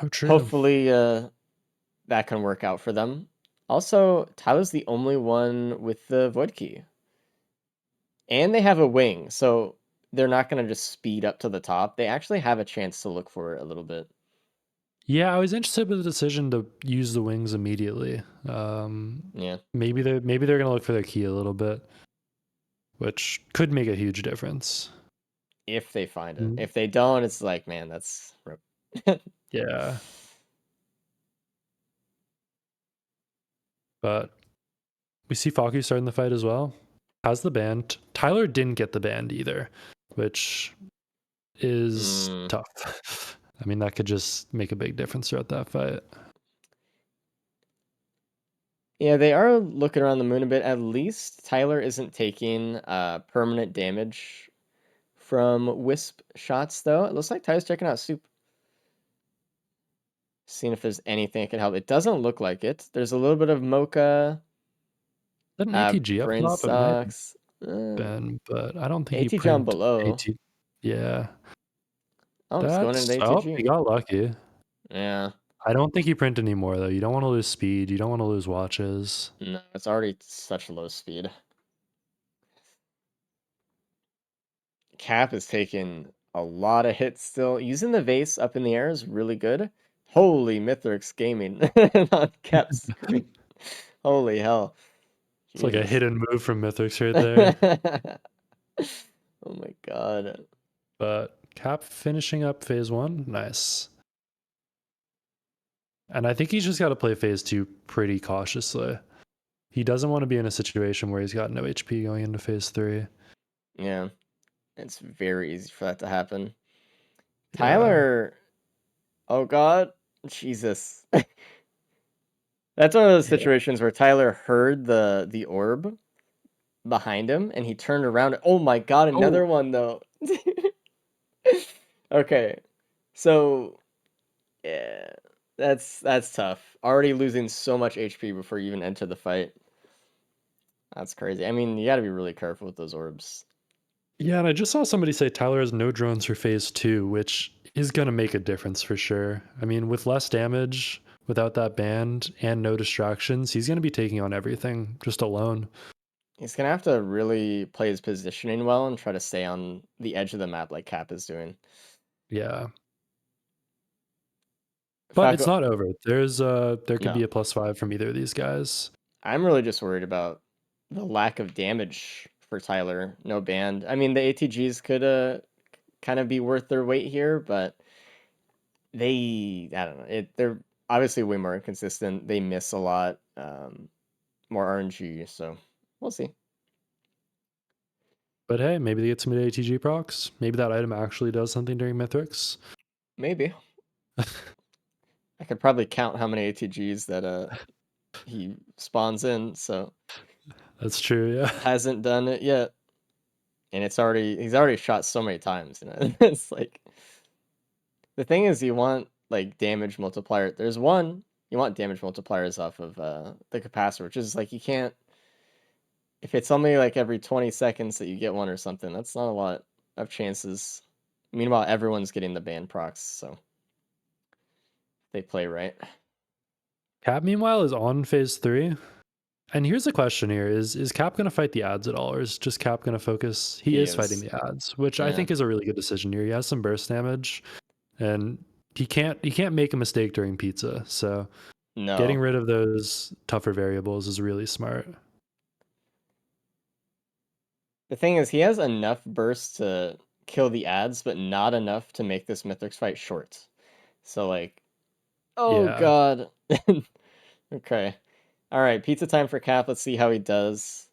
Speaker 2: Oh, true.
Speaker 1: hopefully that can work out for them. Also, Tyler's the only one with the void key. And they have a wing, so they're not going to just speed up to the top. They actually have a chance to look for it a little bit.
Speaker 2: Yeah, I was interested with the decision to use the wings immediately.
Speaker 1: Yeah.
Speaker 2: Maybe they're gonna look for their key a little bit, which could make a huge difference.
Speaker 1: If they find it.
Speaker 2: Mm,
Speaker 1: If they don't, it's like, man, that's rip.
Speaker 2: Yeah, but we see Faku starting the fight as well. Has the band. Tyler didn't get the band either, which is
Speaker 1: Mm.
Speaker 2: tough. I mean, that could just make a big difference throughout that fight.
Speaker 1: Yeah, they are looking around the moon a bit. At least Tyler isn't taking permanent damage from wisp shots, though. It looks like Tyler's checking out soup. Seeing if there's anything that can help. It doesn't look like it. There's a little bit of mocha.
Speaker 2: Is that an ATG up
Speaker 1: Prince
Speaker 2: top? It might have
Speaker 1: sucks.
Speaker 2: been, but I don't think he
Speaker 1: ATG on
Speaker 2: print
Speaker 1: below.
Speaker 2: AT. Yeah,
Speaker 1: Oh, it's going into
Speaker 2: that's he
Speaker 1: ATG.
Speaker 2: got lucky.
Speaker 1: Yeah.
Speaker 2: I don't think you print anymore though. You don't want to lose speed. You don't want to lose watches.
Speaker 1: No, it's already such low speed. Cap is taking a lot of hits still. Using the vase up in the air is really good. Holy Mithrix gaming on Cap's screen. Holy hell.
Speaker 2: It's like a
Speaker 1: Jesus.
Speaker 2: hidden move from Mythics right there.
Speaker 1: Oh my god.
Speaker 2: But Cap finishing up phase 1, nice. And I think he's just got to play phase 2 pretty cautiously. He doesn't want to be in a situation where he's got no HP going into phase 3.
Speaker 1: Yeah. It's very easy for that to happen.
Speaker 2: Yeah.
Speaker 1: Tyler. Oh god. Jesus. That's one of those situations where Tyler heard the orb behind him and he turned around. Oh my god, another one though. Okay. So yeah, that's tough. Already losing so much HP before you even enter the fight. That's crazy. I mean, you got to be really careful with those orbs.
Speaker 2: Yeah, and I just saw somebody say Tyler has no drones for phase 2, which is going to make a difference for sure. I mean, with less damage, without that band, and no distractions, he's going to be taking on everything just alone.
Speaker 1: He's gonna have to really play his positioning well and try to stay on the edge of the map like Cap is doing.
Speaker 2: Yeah. But it's not over. There could
Speaker 1: No.
Speaker 2: be a +5 from either of these guys.
Speaker 1: I'm really just worried about the lack of damage for Tyler. No band. I mean, the ATGs could kind of be worth their weight here, but I don't know. They're obviously way more inconsistent. They miss a lot, more RNG, so we'll see.
Speaker 2: But hey, maybe they get some ATG procs. Maybe that item actually does something during Mythics.
Speaker 1: Maybe. I could probably count how many ATGs that he spawns in, so
Speaker 2: That's true, yeah.
Speaker 1: hasn't done it yet. And he's already shot so many times, you know. It's like the thing is you want like damage multiplier. There's one you want damage multipliers off of the capacitor, which is like you can't if it's only like every 20 seconds that you get one or something, that's not a lot of chances. Meanwhile, everyone's getting the band procs, so they play right.
Speaker 2: Cap, meanwhile, is on phase 3. And here's the question here. Is Cap going to fight the ads at all, or is just Cap going to focus? He is fighting the ads, which I think is a really good decision here. He has some burst damage, and he can't make a mistake during pizza. So getting rid of those tougher variables is really smart.
Speaker 1: The thing is, he has enough burst to kill the ads, but not enough to make this Mythics fight short. So like, oh god. Okay. All right, pizza time for Cap. Let's see how he does.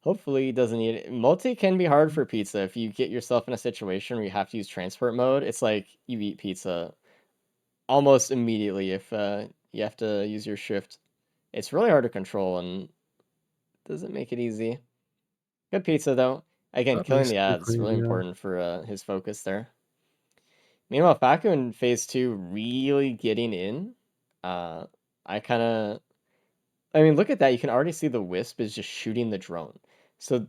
Speaker 1: Hopefully he doesn't need it. Multi can be hard for pizza if you get yourself in a situation where you have to use transport mode. It's like you eat pizza almost immediately if you have to use your shift. It's really hard to control and doesn't make it easy. Good pizza though. Again, killing the ads is really important for his focus there. Meanwhile, Faku in phase 2 really getting in. I mean, look at that. You can already see the Wisp is just shooting the drone. So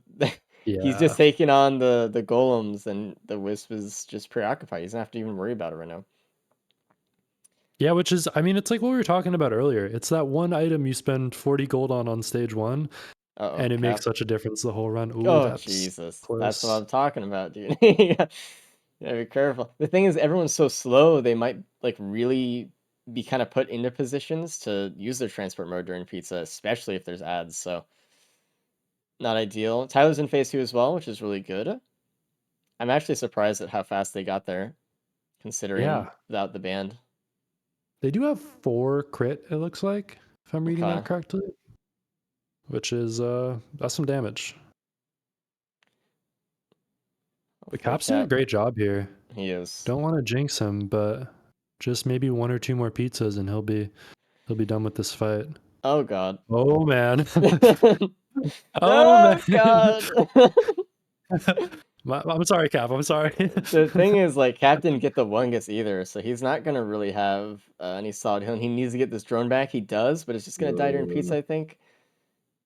Speaker 1: he's just taking on the golems, and the Wisp is just preoccupied. He doesn't have to even worry about it right now.
Speaker 2: Yeah, which is, I mean, it's like what we were talking about earlier. It's that one item you spend 40 gold on stage 1, and it makes such a difference the whole run. Ooh,
Speaker 1: oh, Jesus.
Speaker 2: Close.
Speaker 1: That's what I'm talking about, dude. Yeah, be careful. The thing is, everyone's so slow, they might like really be kind of put into positions to use their transport mode during pizza, especially if there's ads. So not ideal. Tyler's in phase 2 as well, which is really good. I'm actually surprised at how fast they got there, considering without the band.
Speaker 2: They do have 4 crit, it looks like, if I'm reading that correctly. Which is that's some damage. The Cap's doing a great job here.
Speaker 1: He is.
Speaker 2: Don't want to jinx him, but just maybe 1 or 2 more pizzas and he'll be done with this fight.
Speaker 1: Oh god.
Speaker 2: Oh man.
Speaker 1: Oh god.
Speaker 2: I'm sorry, Cap. I'm sorry.
Speaker 1: The thing is, like, Cap didn't get the Wungus either, so he's not gonna really have any solid healing. He needs to get this drone back. He does, but it's just gonna die during pizza, I think.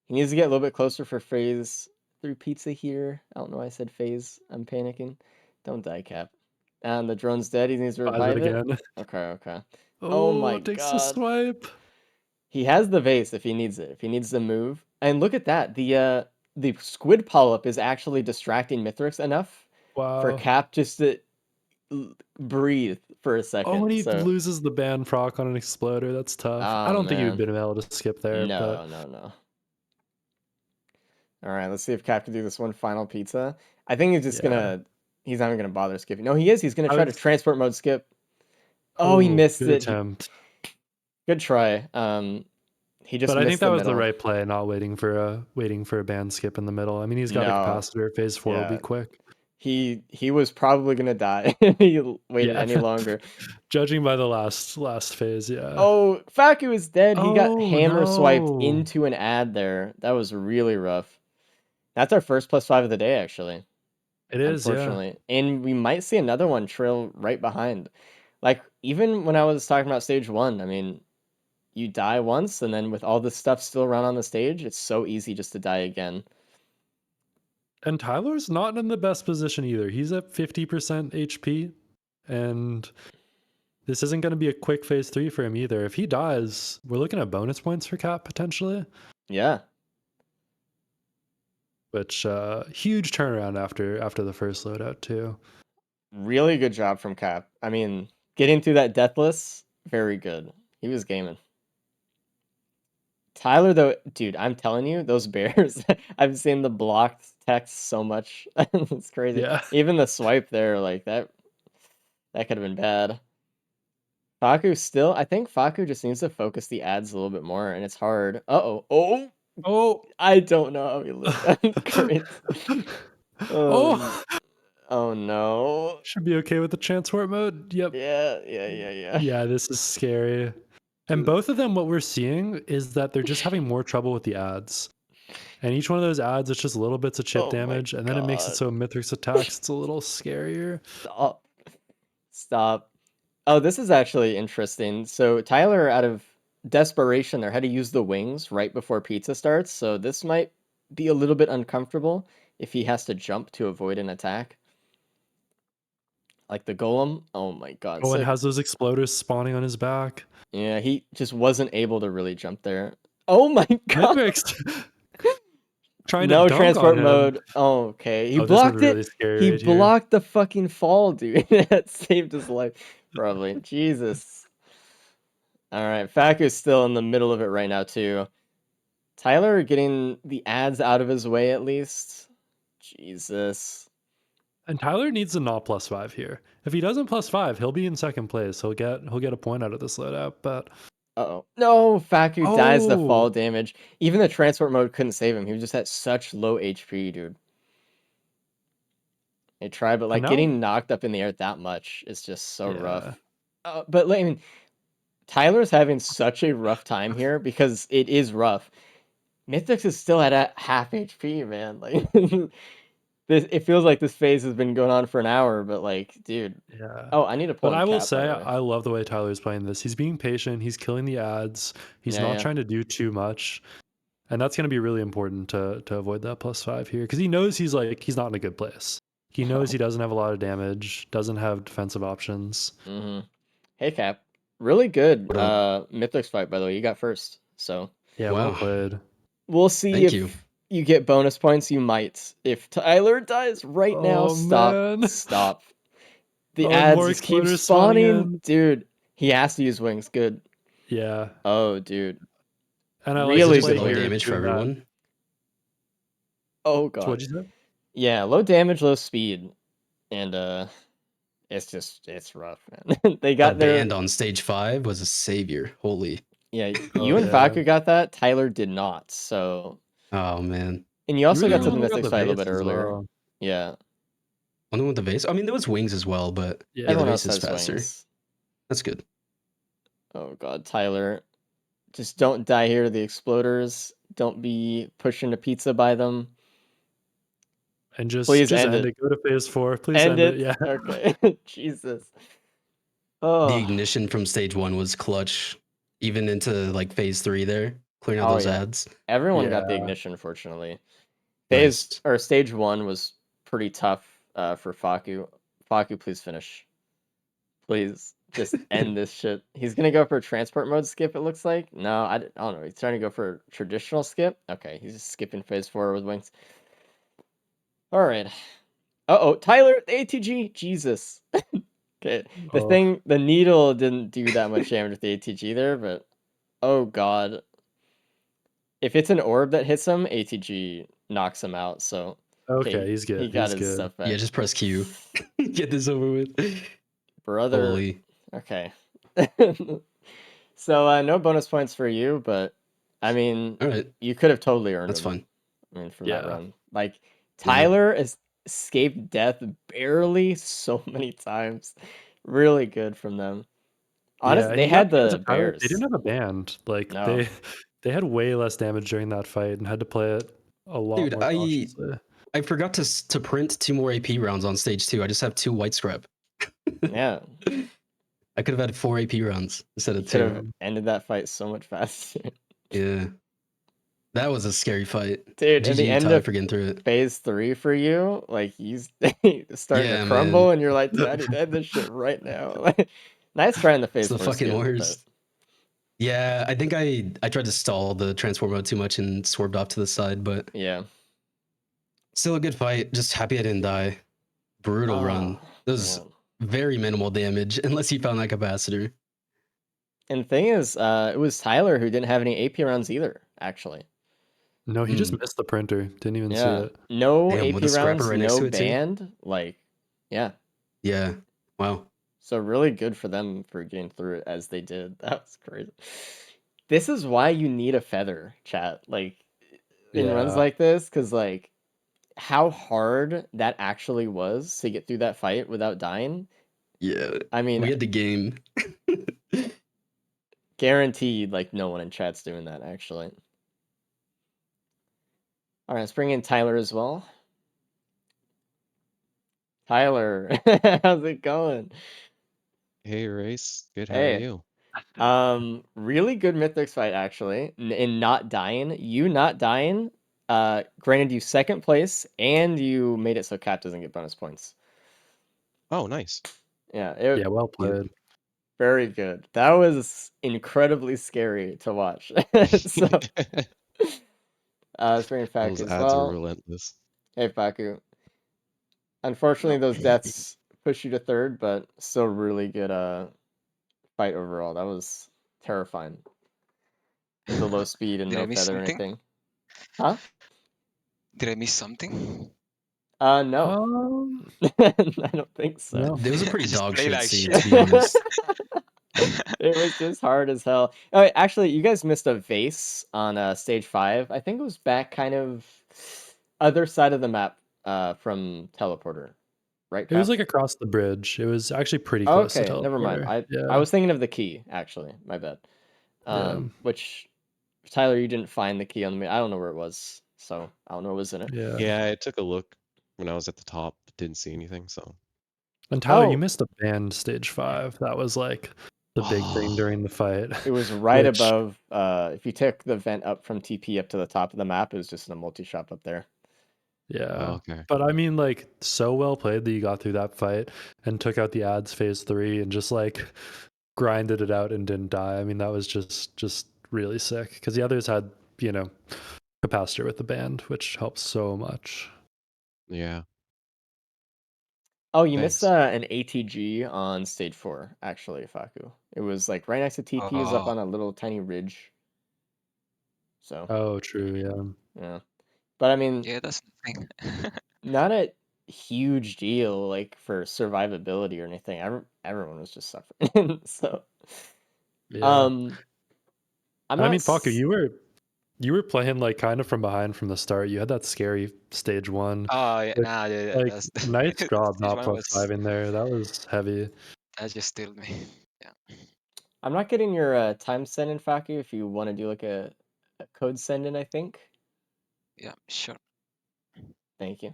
Speaker 1: He needs to get a little bit closer for phase 3 pizza here. I don't know why I said phase. I'm panicking. Don't die, Cap. And the drone's dead. He needs to
Speaker 2: Buys
Speaker 1: revive
Speaker 2: it
Speaker 1: it.
Speaker 2: again.
Speaker 1: Okay. Oh
Speaker 2: Oh,
Speaker 1: my
Speaker 2: takes a
Speaker 1: god.
Speaker 2: swipe.
Speaker 1: He has the vase if he needs it. If he needs to move. And look at that. The squid polyp is actually distracting Mithrix enough for
Speaker 2: Wow.
Speaker 1: Cap just to breathe for a second.
Speaker 2: Oh, and he
Speaker 1: So,
Speaker 2: loses the ban proc on an exploder. That's tough. I
Speaker 1: oh,
Speaker 2: don't think he would
Speaker 1: man.
Speaker 2: have been able to skip there, but
Speaker 1: No. All right, let's see if Cap can do this one final pizza. I think he's just
Speaker 2: yeah.
Speaker 1: he's not even gonna bother skipping. No, he is. He's gonna
Speaker 2: I
Speaker 1: try to
Speaker 2: would-
Speaker 1: transport mode skip. Oh, he missed
Speaker 2: good
Speaker 1: it.
Speaker 2: attempt.
Speaker 1: Good try. He just
Speaker 2: But I think
Speaker 1: missed
Speaker 2: that
Speaker 1: the
Speaker 2: was
Speaker 1: middle.
Speaker 2: the right play, not waiting for a ban skip in the middle. I mean, he's got a
Speaker 1: No.
Speaker 2: capacitor. Phase 4 will
Speaker 1: Yeah.
Speaker 2: be quick.
Speaker 1: He was probably gonna die if he waited
Speaker 2: Yeah.
Speaker 1: any longer.
Speaker 2: Judging by the last phase, yeah.
Speaker 1: Oh, Faku is dead. He got
Speaker 2: Oh,
Speaker 1: hammer swiped
Speaker 2: no.
Speaker 1: into an ad there. That was really rough. That's our first +5 of the day, actually.
Speaker 2: It is, yeah.
Speaker 1: Unfortunately. And we might see another one trail right behind. Like, even when I was talking about stage 1, I mean, you die once, and then with all this stuff still around on the stage, it's so easy just to die again.
Speaker 2: And Tyler's not in the best position either. He's at 50% HP, and this isn't going to be a quick phase 3 for him either. If he dies, we're looking at bonus points for Cap potentially,
Speaker 1: Yeah.
Speaker 2: which huge turnaround after the first loadout too.
Speaker 1: Really good job from Cap. I mean, getting through that deathless, very good. He was gaming. Tyler, though, dude, I'm telling you, those bears, I've seen the blocked text so much. It's crazy.
Speaker 2: Yeah.
Speaker 1: Even the swipe there, like that could have been bad. Faku still, I think Faku just needs to focus the ads a little bit more, and it's hard. Oh, I don't know how he lived. Great.
Speaker 2: Oh,
Speaker 1: Oh no.
Speaker 2: should be okay with the transport mode. Yep.
Speaker 1: Yeah.
Speaker 2: Yeah, this is scary. And both of them, what we're seeing is that they're just having more trouble with the ads. And each one of those ads, it's just little bits of chip
Speaker 1: Oh my
Speaker 2: damage, and then it makes it
Speaker 1: God.
Speaker 2: so Mithrix attacks, it's a little scarier.
Speaker 1: Stop. Oh, this is actually interesting. So Tyler, out of desperation there, had to use the wings right before pizza starts. So this might be a little bit uncomfortable if he has to jump to avoid an attack. Like the golem. Oh my god.
Speaker 2: Oh,
Speaker 1: So,
Speaker 2: and has those exploders spawning on his back.
Speaker 1: yeah, he just wasn't able to really jump there. Oh my god.
Speaker 2: Mithrix trying
Speaker 1: No
Speaker 2: to dunk
Speaker 1: transport
Speaker 2: on him.
Speaker 1: mode. Oh, okay. He
Speaker 2: Oh, this
Speaker 1: blocked
Speaker 2: was really
Speaker 1: it.
Speaker 2: scary
Speaker 1: He
Speaker 2: right here.
Speaker 1: blocked the fucking fall, dude. That saved his life. Probably. Jesus. Alright, Faku's still in the middle of it right now, too. Tyler getting the ads out of his way, at least. Jesus.
Speaker 2: And Tyler needs to not +5 here. If he doesn't +5, he'll be in second place. He'll get a point out of this loadout, but
Speaker 1: Uh-oh. No, Faku dies the fall
Speaker 2: Oh.
Speaker 1: damage. Even the transport mode couldn't save him. He was just at such low HP, dude. They tried, but like
Speaker 2: now-
Speaker 1: getting knocked up in the air that much is just so
Speaker 2: Yeah.
Speaker 1: rough. But I mean, Tyler's having such a rough time here because it is rough. Mythix is still at a half HP, man. Like it feels like this phase has been going on for an hour, but like, dude.
Speaker 2: Yeah.
Speaker 1: Oh, I need to pull.
Speaker 2: But
Speaker 1: in
Speaker 2: I will
Speaker 1: Cap, by
Speaker 2: say,
Speaker 1: the way.
Speaker 2: I love the way Tyler's playing this. He's being patient. He's killing the ads. He's not
Speaker 1: Yeah.
Speaker 2: trying to do too much. And that's going to be really important to avoid that +5 here. Because he knows he's not in a good place. He knows he doesn't have a lot of damage, doesn't have defensive options.
Speaker 1: Mm-hmm. Hey, Cap. Really good
Speaker 5: What up?
Speaker 1: Mythix fight, by the way. You got first. So
Speaker 2: Yeah,
Speaker 5: Wow.
Speaker 2: well played.
Speaker 1: we'll see
Speaker 5: Thank
Speaker 1: if
Speaker 5: you.
Speaker 1: you get bonus points. You might. If Tyler dies right now,
Speaker 2: Oh,
Speaker 1: stop.
Speaker 2: man.
Speaker 1: Stop. The
Speaker 2: Oh,
Speaker 1: ads
Speaker 2: more
Speaker 1: just keep
Speaker 2: exploders spawning
Speaker 1: spawning.
Speaker 2: in.
Speaker 1: Dude, he has to use wings. Good.
Speaker 2: Yeah.
Speaker 1: Oh, dude.
Speaker 2: And I
Speaker 1: Really
Speaker 2: like to
Speaker 5: Just
Speaker 2: play
Speaker 1: good
Speaker 5: low
Speaker 1: here
Speaker 5: damage for
Speaker 2: doing that.
Speaker 5: everyone.
Speaker 1: Oh,
Speaker 2: So what'd
Speaker 1: God.
Speaker 2: you say?
Speaker 1: Yeah, low damage, low speed. And it's rough, man. They got
Speaker 5: The
Speaker 1: their
Speaker 5: band on stage 5 was a savior. Holy.
Speaker 1: Yeah,
Speaker 2: Oh,
Speaker 1: you and
Speaker 2: yeah.
Speaker 1: Faku got that. Tyler did not. So,
Speaker 5: Oh man.
Speaker 1: and you also
Speaker 2: really
Speaker 1: got to the
Speaker 2: only got
Speaker 1: Mythics fight a little
Speaker 2: base
Speaker 1: bit
Speaker 2: as
Speaker 1: earlier.
Speaker 2: well.
Speaker 1: Yeah,
Speaker 5: Only with the vase. I mean, there was wings as well, but
Speaker 2: Yeah.
Speaker 5: the
Speaker 1: everyone
Speaker 5: vase
Speaker 1: else
Speaker 5: is
Speaker 1: has
Speaker 5: faster.
Speaker 1: wings.
Speaker 5: That's good.
Speaker 1: Oh God, Tyler, just don't die here to the exploders. Don't be pushed into pizza by them.
Speaker 2: And just
Speaker 1: Please end
Speaker 2: end
Speaker 1: it.
Speaker 2: it. Go to phase 4. Please
Speaker 1: End it.
Speaker 2: Yeah.
Speaker 1: Okay. Jesus.
Speaker 5: The
Speaker 1: Oh,
Speaker 5: ignition from stage 1 was clutch, even into like phase 3 there. clearing out
Speaker 1: Oh,
Speaker 5: those
Speaker 1: yeah.
Speaker 5: ads.
Speaker 1: Everyone got the
Speaker 2: Yeah.
Speaker 1: ignition, fortunately.
Speaker 5: Nice.
Speaker 1: Stage 1 was pretty tough for Faku. Faku, please finish. Please, just end this shit. He's gonna go for a transport mode skip, it looks like. No, I don't know. He's trying to go for a traditional skip. Okay, he's just skipping phase 4 with wings. Alright. Uh-oh, Tyler, the ATG! Jesus. Okay,
Speaker 2: Oh.
Speaker 1: the needle didn't do that much damage with the ATG there, but... Oh god. If it's an orb that hits him, ATG knocks him out, so...
Speaker 2: Okay, he's
Speaker 1: he
Speaker 2: good.
Speaker 1: got
Speaker 2: He's
Speaker 1: his
Speaker 2: good.
Speaker 1: stuff back.
Speaker 5: Yeah, just press Q. Get this over with.
Speaker 1: Brother.
Speaker 5: Holy.
Speaker 1: Okay. So, no bonus points for you, but... I mean,
Speaker 5: All right.
Speaker 1: you could have totally earned
Speaker 5: That's
Speaker 1: them.
Speaker 5: fine.
Speaker 1: I mean, from that
Speaker 2: Yeah.
Speaker 1: run. Like, Tyler has escaped death barely so many times. Really good from them. Honestly,
Speaker 2: and
Speaker 1: they
Speaker 2: you got
Speaker 1: had
Speaker 2: bans
Speaker 1: the
Speaker 2: of Tyler. They
Speaker 1: bears.
Speaker 2: didn't have a band. Like
Speaker 1: No.
Speaker 2: they had way less damage during that fight and had to play it a lot
Speaker 5: Dude,
Speaker 2: more cautiously.
Speaker 5: I forgot to print 2 more AP rounds on stage 2. I just have 2 white scrap.
Speaker 1: Yeah.
Speaker 5: I could have had 4 AP rounds instead
Speaker 1: You
Speaker 5: of
Speaker 1: could
Speaker 5: 2.
Speaker 1: have ended that fight so much faster.
Speaker 5: Yeah. That was a scary fight.
Speaker 1: Dude, in the
Speaker 5: GG,
Speaker 1: end
Speaker 5: Ty,
Speaker 1: of
Speaker 5: for getting through it.
Speaker 1: phase 3 for you, like, he's starting
Speaker 5: Yeah,
Speaker 1: to crumble,
Speaker 5: man.
Speaker 1: and you're like, dude, I need to end this shit right now. Nice try in the
Speaker 5: It's
Speaker 1: phase
Speaker 5: the
Speaker 1: 4
Speaker 5: fucking
Speaker 1: skip, but...
Speaker 5: worst. Yeah, I think I tried to stall the transform mode too much and swerved off to the side, but
Speaker 1: Yeah.
Speaker 5: still a good fight. Just happy I didn't die. Brutal run.
Speaker 1: Oh,
Speaker 5: That was
Speaker 1: man.
Speaker 5: very minimal damage, unless you found that capacitor.
Speaker 1: And the thing is, it was Tyler who didn't have any AP rounds either, actually.
Speaker 2: No, he just missed the printer. Didn't even see
Speaker 1: Yeah.
Speaker 2: it.
Speaker 1: No
Speaker 5: Damn, with
Speaker 1: AP
Speaker 5: a scrapper
Speaker 1: rounds,
Speaker 5: right next
Speaker 1: no
Speaker 5: to it, too?
Speaker 1: band. Like, yeah.
Speaker 5: Yeah. Wow.
Speaker 1: So really good for them for getting through it as they did. That was crazy. This is why you need a feather, chat. Like, in runs
Speaker 2: Yeah.
Speaker 1: like this, because, like, how hard that actually was to get through that fight without dying.
Speaker 5: Yeah.
Speaker 1: I mean,
Speaker 5: We had the game.
Speaker 1: guaranteed, like, no one in chat's doing that, actually. All right, let's bring in Tyler as well. Tyler, how's it going?
Speaker 4: Hey, Race. Good. How are
Speaker 1: Hey.
Speaker 4: you?
Speaker 1: Really good Mythics fight, actually. In not dying. You not dying, granted you second place, and you made it so Cap doesn't get bonus points.
Speaker 4: Oh, nice.
Speaker 1: Yeah,
Speaker 2: Yeah, well played.
Speaker 1: very good. That was incredibly scary to watch. So, let's bring in Faku
Speaker 4: Those
Speaker 1: as
Speaker 4: ads are
Speaker 1: well.
Speaker 4: relentless.
Speaker 1: Hey, Faku. Unfortunately, those deaths push you to third, but still really good fight overall. That was terrifying. With the low speed and
Speaker 3: Did I
Speaker 1: no
Speaker 3: miss
Speaker 1: feather or
Speaker 3: something?
Speaker 1: anything. Huh?
Speaker 3: Did I miss something?
Speaker 1: No. I don't think so.
Speaker 2: No.
Speaker 5: It was a
Speaker 3: I
Speaker 5: pretty
Speaker 3: just
Speaker 5: dog
Speaker 3: play
Speaker 5: shit
Speaker 3: like
Speaker 5: scene,
Speaker 3: shit.
Speaker 5: to be honest.
Speaker 1: It was just hard as hell. Oh, wait, actually, you guys missed a vase on stage 5. I think it was back kind of other side of the map from teleporter, right?
Speaker 2: It was
Speaker 1: Cap?
Speaker 2: like across the bridge. It was actually pretty
Speaker 1: Oh,
Speaker 2: close to
Speaker 1: okay, never mind.
Speaker 2: teleporter.
Speaker 1: I
Speaker 2: Yeah.
Speaker 1: was thinking of the key actually. My bad.
Speaker 2: Yeah.
Speaker 1: Which Tyler, you didn't find the key on the. I don't know where it was, so I don't know what was in it.
Speaker 2: Yeah.
Speaker 4: Yeah, I took a look when I was at the top, but didn't see anything. So.
Speaker 2: And Tyler, you
Speaker 1: Oh,
Speaker 2: missed the band stage 5. That was like the big thing during the fight.
Speaker 1: it was right
Speaker 2: Which,
Speaker 1: above. If you took the vent up from TP up to the top of the map, it was just in a multi-shop up there.
Speaker 2: yeah.
Speaker 4: Okay.
Speaker 2: But I mean, like, so well played that you got through that fight and took out the ads phase 3 and just like grinded it out and didn't die. I mean, that was just really sick because the others had, capacitor with the band, which helps so much.
Speaker 4: Yeah.
Speaker 1: Oh, you missed
Speaker 4: Thanks.
Speaker 1: an ATG on stage 4, actually, Faku. It was like right next to TP. It was up
Speaker 3: Oh,
Speaker 1: on a little tiny ridge. So
Speaker 2: Oh, true. Yeah.
Speaker 1: yeah, but I mean,
Speaker 3: yeah, that's the thing.
Speaker 1: not a huge deal like for survivability or anything. Everyone was just suffering. So,
Speaker 2: Yeah.
Speaker 1: I'm
Speaker 2: And I
Speaker 1: not.
Speaker 2: mean, Faku, you were playing like kind of from behind from the start. You had that scary stage 1.
Speaker 3: Oh, yeah,
Speaker 2: Which,
Speaker 3: nah, yeah,
Speaker 2: like,
Speaker 3: that's
Speaker 2: nice job
Speaker 3: stage
Speaker 2: not
Speaker 3: one
Speaker 2: plus
Speaker 3: was
Speaker 2: 5 in there. That was heavy.
Speaker 3: that just stilled me. Yeah,
Speaker 1: I'm not getting your time send in, Faku. If you want to do like a code send in, I think.
Speaker 3: yeah, sure.
Speaker 1: Thank you.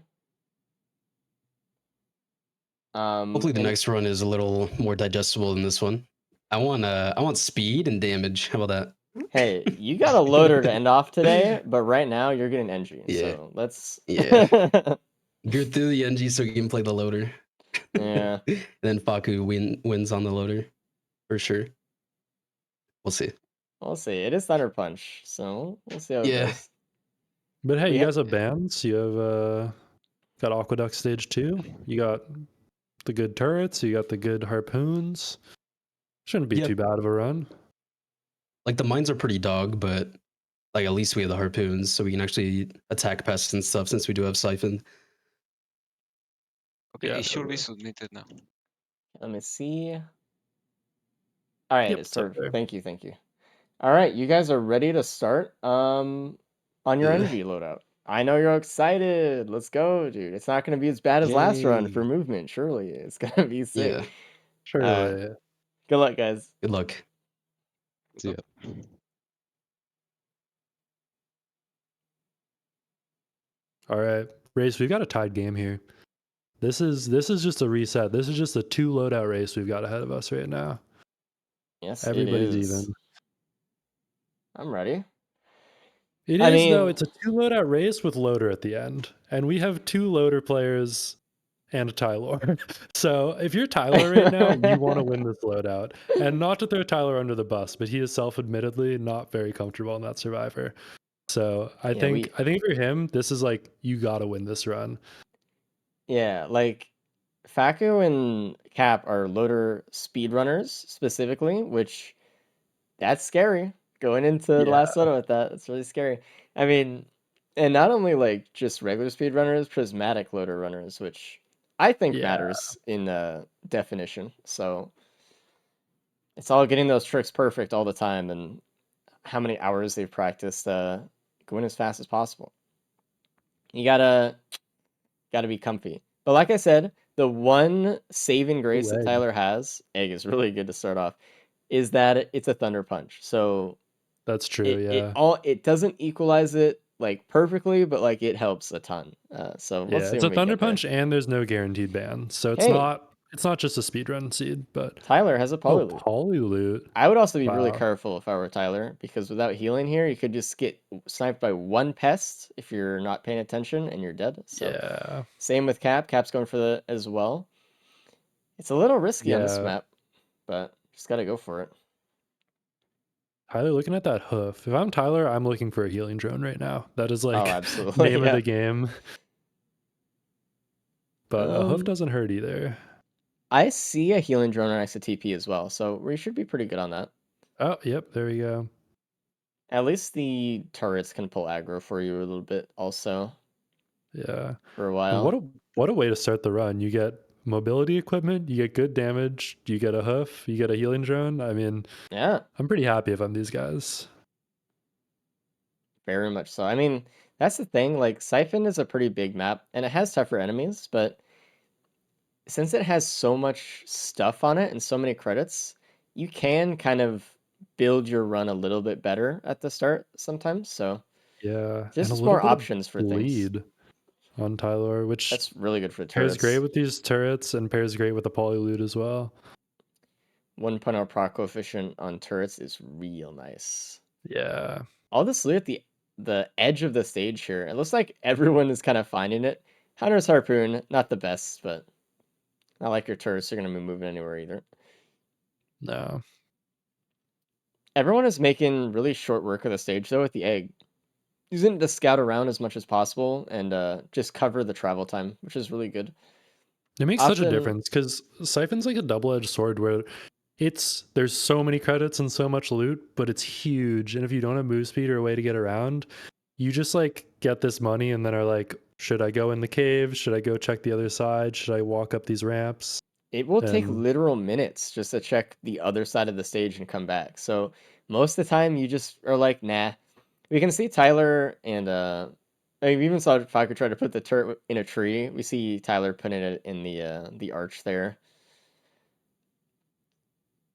Speaker 5: Hopefully the next run is a little more digestible than this one. I want speed and damage. How about that?
Speaker 1: Hey, you got a loader to end off today, but right now you're getting NG.
Speaker 5: Yeah.
Speaker 1: So let's.
Speaker 5: Yeah. Go through the NG so you can play the loader.
Speaker 1: Yeah.
Speaker 5: And then Faku wins on the loader for sure. We'll see.
Speaker 1: We'll see. It is Thunder Punch, so we'll see how it
Speaker 5: Yeah.
Speaker 1: goes.
Speaker 2: But hey,
Speaker 1: We
Speaker 2: you
Speaker 1: ha-
Speaker 2: guys have bands. You have got Aqueduct Stage 2. You got the good turrets. You got the good harpoons. Shouldn't be
Speaker 5: Yep.
Speaker 2: too bad of a run.
Speaker 5: Like the mines are pretty dog, but like at least we have the harpoons, so we can actually attack pests and stuff since we do have Siphon.
Speaker 3: Okay,
Speaker 2: Yeah,
Speaker 3: it should be
Speaker 2: totally.
Speaker 3: submitted now.
Speaker 1: Let me see. All right,
Speaker 2: Yep,
Speaker 1: it's
Speaker 2: it's up
Speaker 1: perfect.
Speaker 2: there.
Speaker 1: Thank you, thank you. All right, you guys are ready to start on your
Speaker 5: Yeah.
Speaker 1: NG loadout. I know you're excited. Let's go, dude. It's not going to be as bad as last run for
Speaker 5: Yay.
Speaker 1: movement, surely. It's going to be sick.
Speaker 5: Yeah.
Speaker 2: Surely.
Speaker 1: Good luck, guys.
Speaker 5: Good luck.
Speaker 4: See ya.
Speaker 2: All right, race. We've got a tied game here. This is just a reset. This is just a 2 loadout race we've got ahead of us right now.
Speaker 1: Yes,
Speaker 2: Everybody's
Speaker 1: it is.
Speaker 2: even.
Speaker 1: I'm ready.
Speaker 2: It
Speaker 1: I
Speaker 2: is though.
Speaker 1: mean-
Speaker 2: It's a 2 loadout race with loader at the end, and we have 2 loader players and a Tylor. So if you're Tyler right now, you want to win this loadout, and not to throw Tyler under the bus, but he is self-admittedly not very comfortable in that Survivor. So I
Speaker 1: Yeah,
Speaker 2: think for him, this is like you got to win this run.
Speaker 1: Yeah, like Faku and Cap are loader speedrunners specifically, which that's scary. Going into the last loadout with that, it's really scary. I mean, and not only like just regular speedrunners, prismatic loader runners, which I think
Speaker 2: Yeah.
Speaker 1: matters in definition. So it's all getting those tricks perfect all the time and how many hours they've practiced going as fast as possible. You gotta be comfy. But like I said, the one saving grace that
Speaker 2: egg.
Speaker 1: Tyler has, egg is really good to start off, is that it's a thunder punch. So
Speaker 2: That's true.
Speaker 1: it doesn't equalize it like perfectly, but like it helps a ton. So let's see
Speaker 2: It's
Speaker 1: when
Speaker 2: a
Speaker 1: we
Speaker 2: Thunder
Speaker 1: get there.
Speaker 2: Punch, and there's no guaranteed ban, so it's
Speaker 1: Hey.
Speaker 2: not just a speedrun seed. But
Speaker 1: Tyler has a polyloot.
Speaker 2: Polyloot.
Speaker 1: I would also be really
Speaker 2: Wow.
Speaker 1: careful if I were Tyler, because without healing here, you could just get sniped by one pest if you're not paying attention and you're dead. So
Speaker 2: Yeah,
Speaker 1: same with Cap. Cap's going for the as well. It's a little risky on this
Speaker 2: Yeah.
Speaker 1: map, but just gotta go for it.
Speaker 2: Tyler, looking at that hoof. If I'm Tyler, I'm looking for a healing drone right now. That is like
Speaker 1: absolutely,
Speaker 2: name
Speaker 1: yeah.
Speaker 2: of the game. But a hoof
Speaker 1: Um,
Speaker 2: doesn't hurt either.
Speaker 1: I see a healing drone next to TP as well, so we should be pretty good on that.
Speaker 2: Oh, yep, there we go.
Speaker 1: At least the turrets can pull aggro for you a little bit also
Speaker 2: Yeah.
Speaker 1: for a
Speaker 2: And
Speaker 1: while.
Speaker 2: what a way to start the run. You get mobility equipment, you get good damage, you get a hoof, you get a healing drone. I mean,
Speaker 1: Yeah,
Speaker 2: I'm pretty happy if I'm these guys.
Speaker 1: very much so. I mean, that's the thing, like Siphon is a pretty big map and it has tougher enemies, but since it has so much stuff on it and so many credits, you can kind of build your run a little bit better at the start sometimes. So
Speaker 2: Yeah, and a
Speaker 1: just
Speaker 2: little
Speaker 1: more
Speaker 2: bit
Speaker 1: options for
Speaker 2: of
Speaker 1: things.
Speaker 2: bleed on Tyler, which
Speaker 1: That's really good for
Speaker 2: pairs
Speaker 1: turrets.
Speaker 2: great with these turrets and pairs great with the polyloot as well.
Speaker 1: 1.0 proc coefficient on turrets is real nice.
Speaker 2: Yeah.
Speaker 1: All this loot at the edge of the stage here, it looks like everyone is kind of finding it. Hunter's Harpoon, not the best, but not like your turrets are going to be moving anywhere either.
Speaker 2: No.
Speaker 1: Everyone is making really short work of the stage, though, with the egg. Using it to scout around as much as possible and just cover the travel time, which is really good.
Speaker 2: It makes such a
Speaker 1: Often-
Speaker 2: difference because Siphon's like a double-edged sword where there's so many credits and so much loot, but it's huge. And if you don't have move speed or a way to get around, you just like get this money and then are like, should I go in the cave? Should I go check the other side? Should I walk up these ramps?
Speaker 1: It will take
Speaker 2: And-
Speaker 1: literal minutes just to check the other side of the stage and come back. So most of the time you just are like, nah. We can see Tyler and I mean, we even saw Faku try to put the turret in a tree. We see Tyler putting it in the arch there.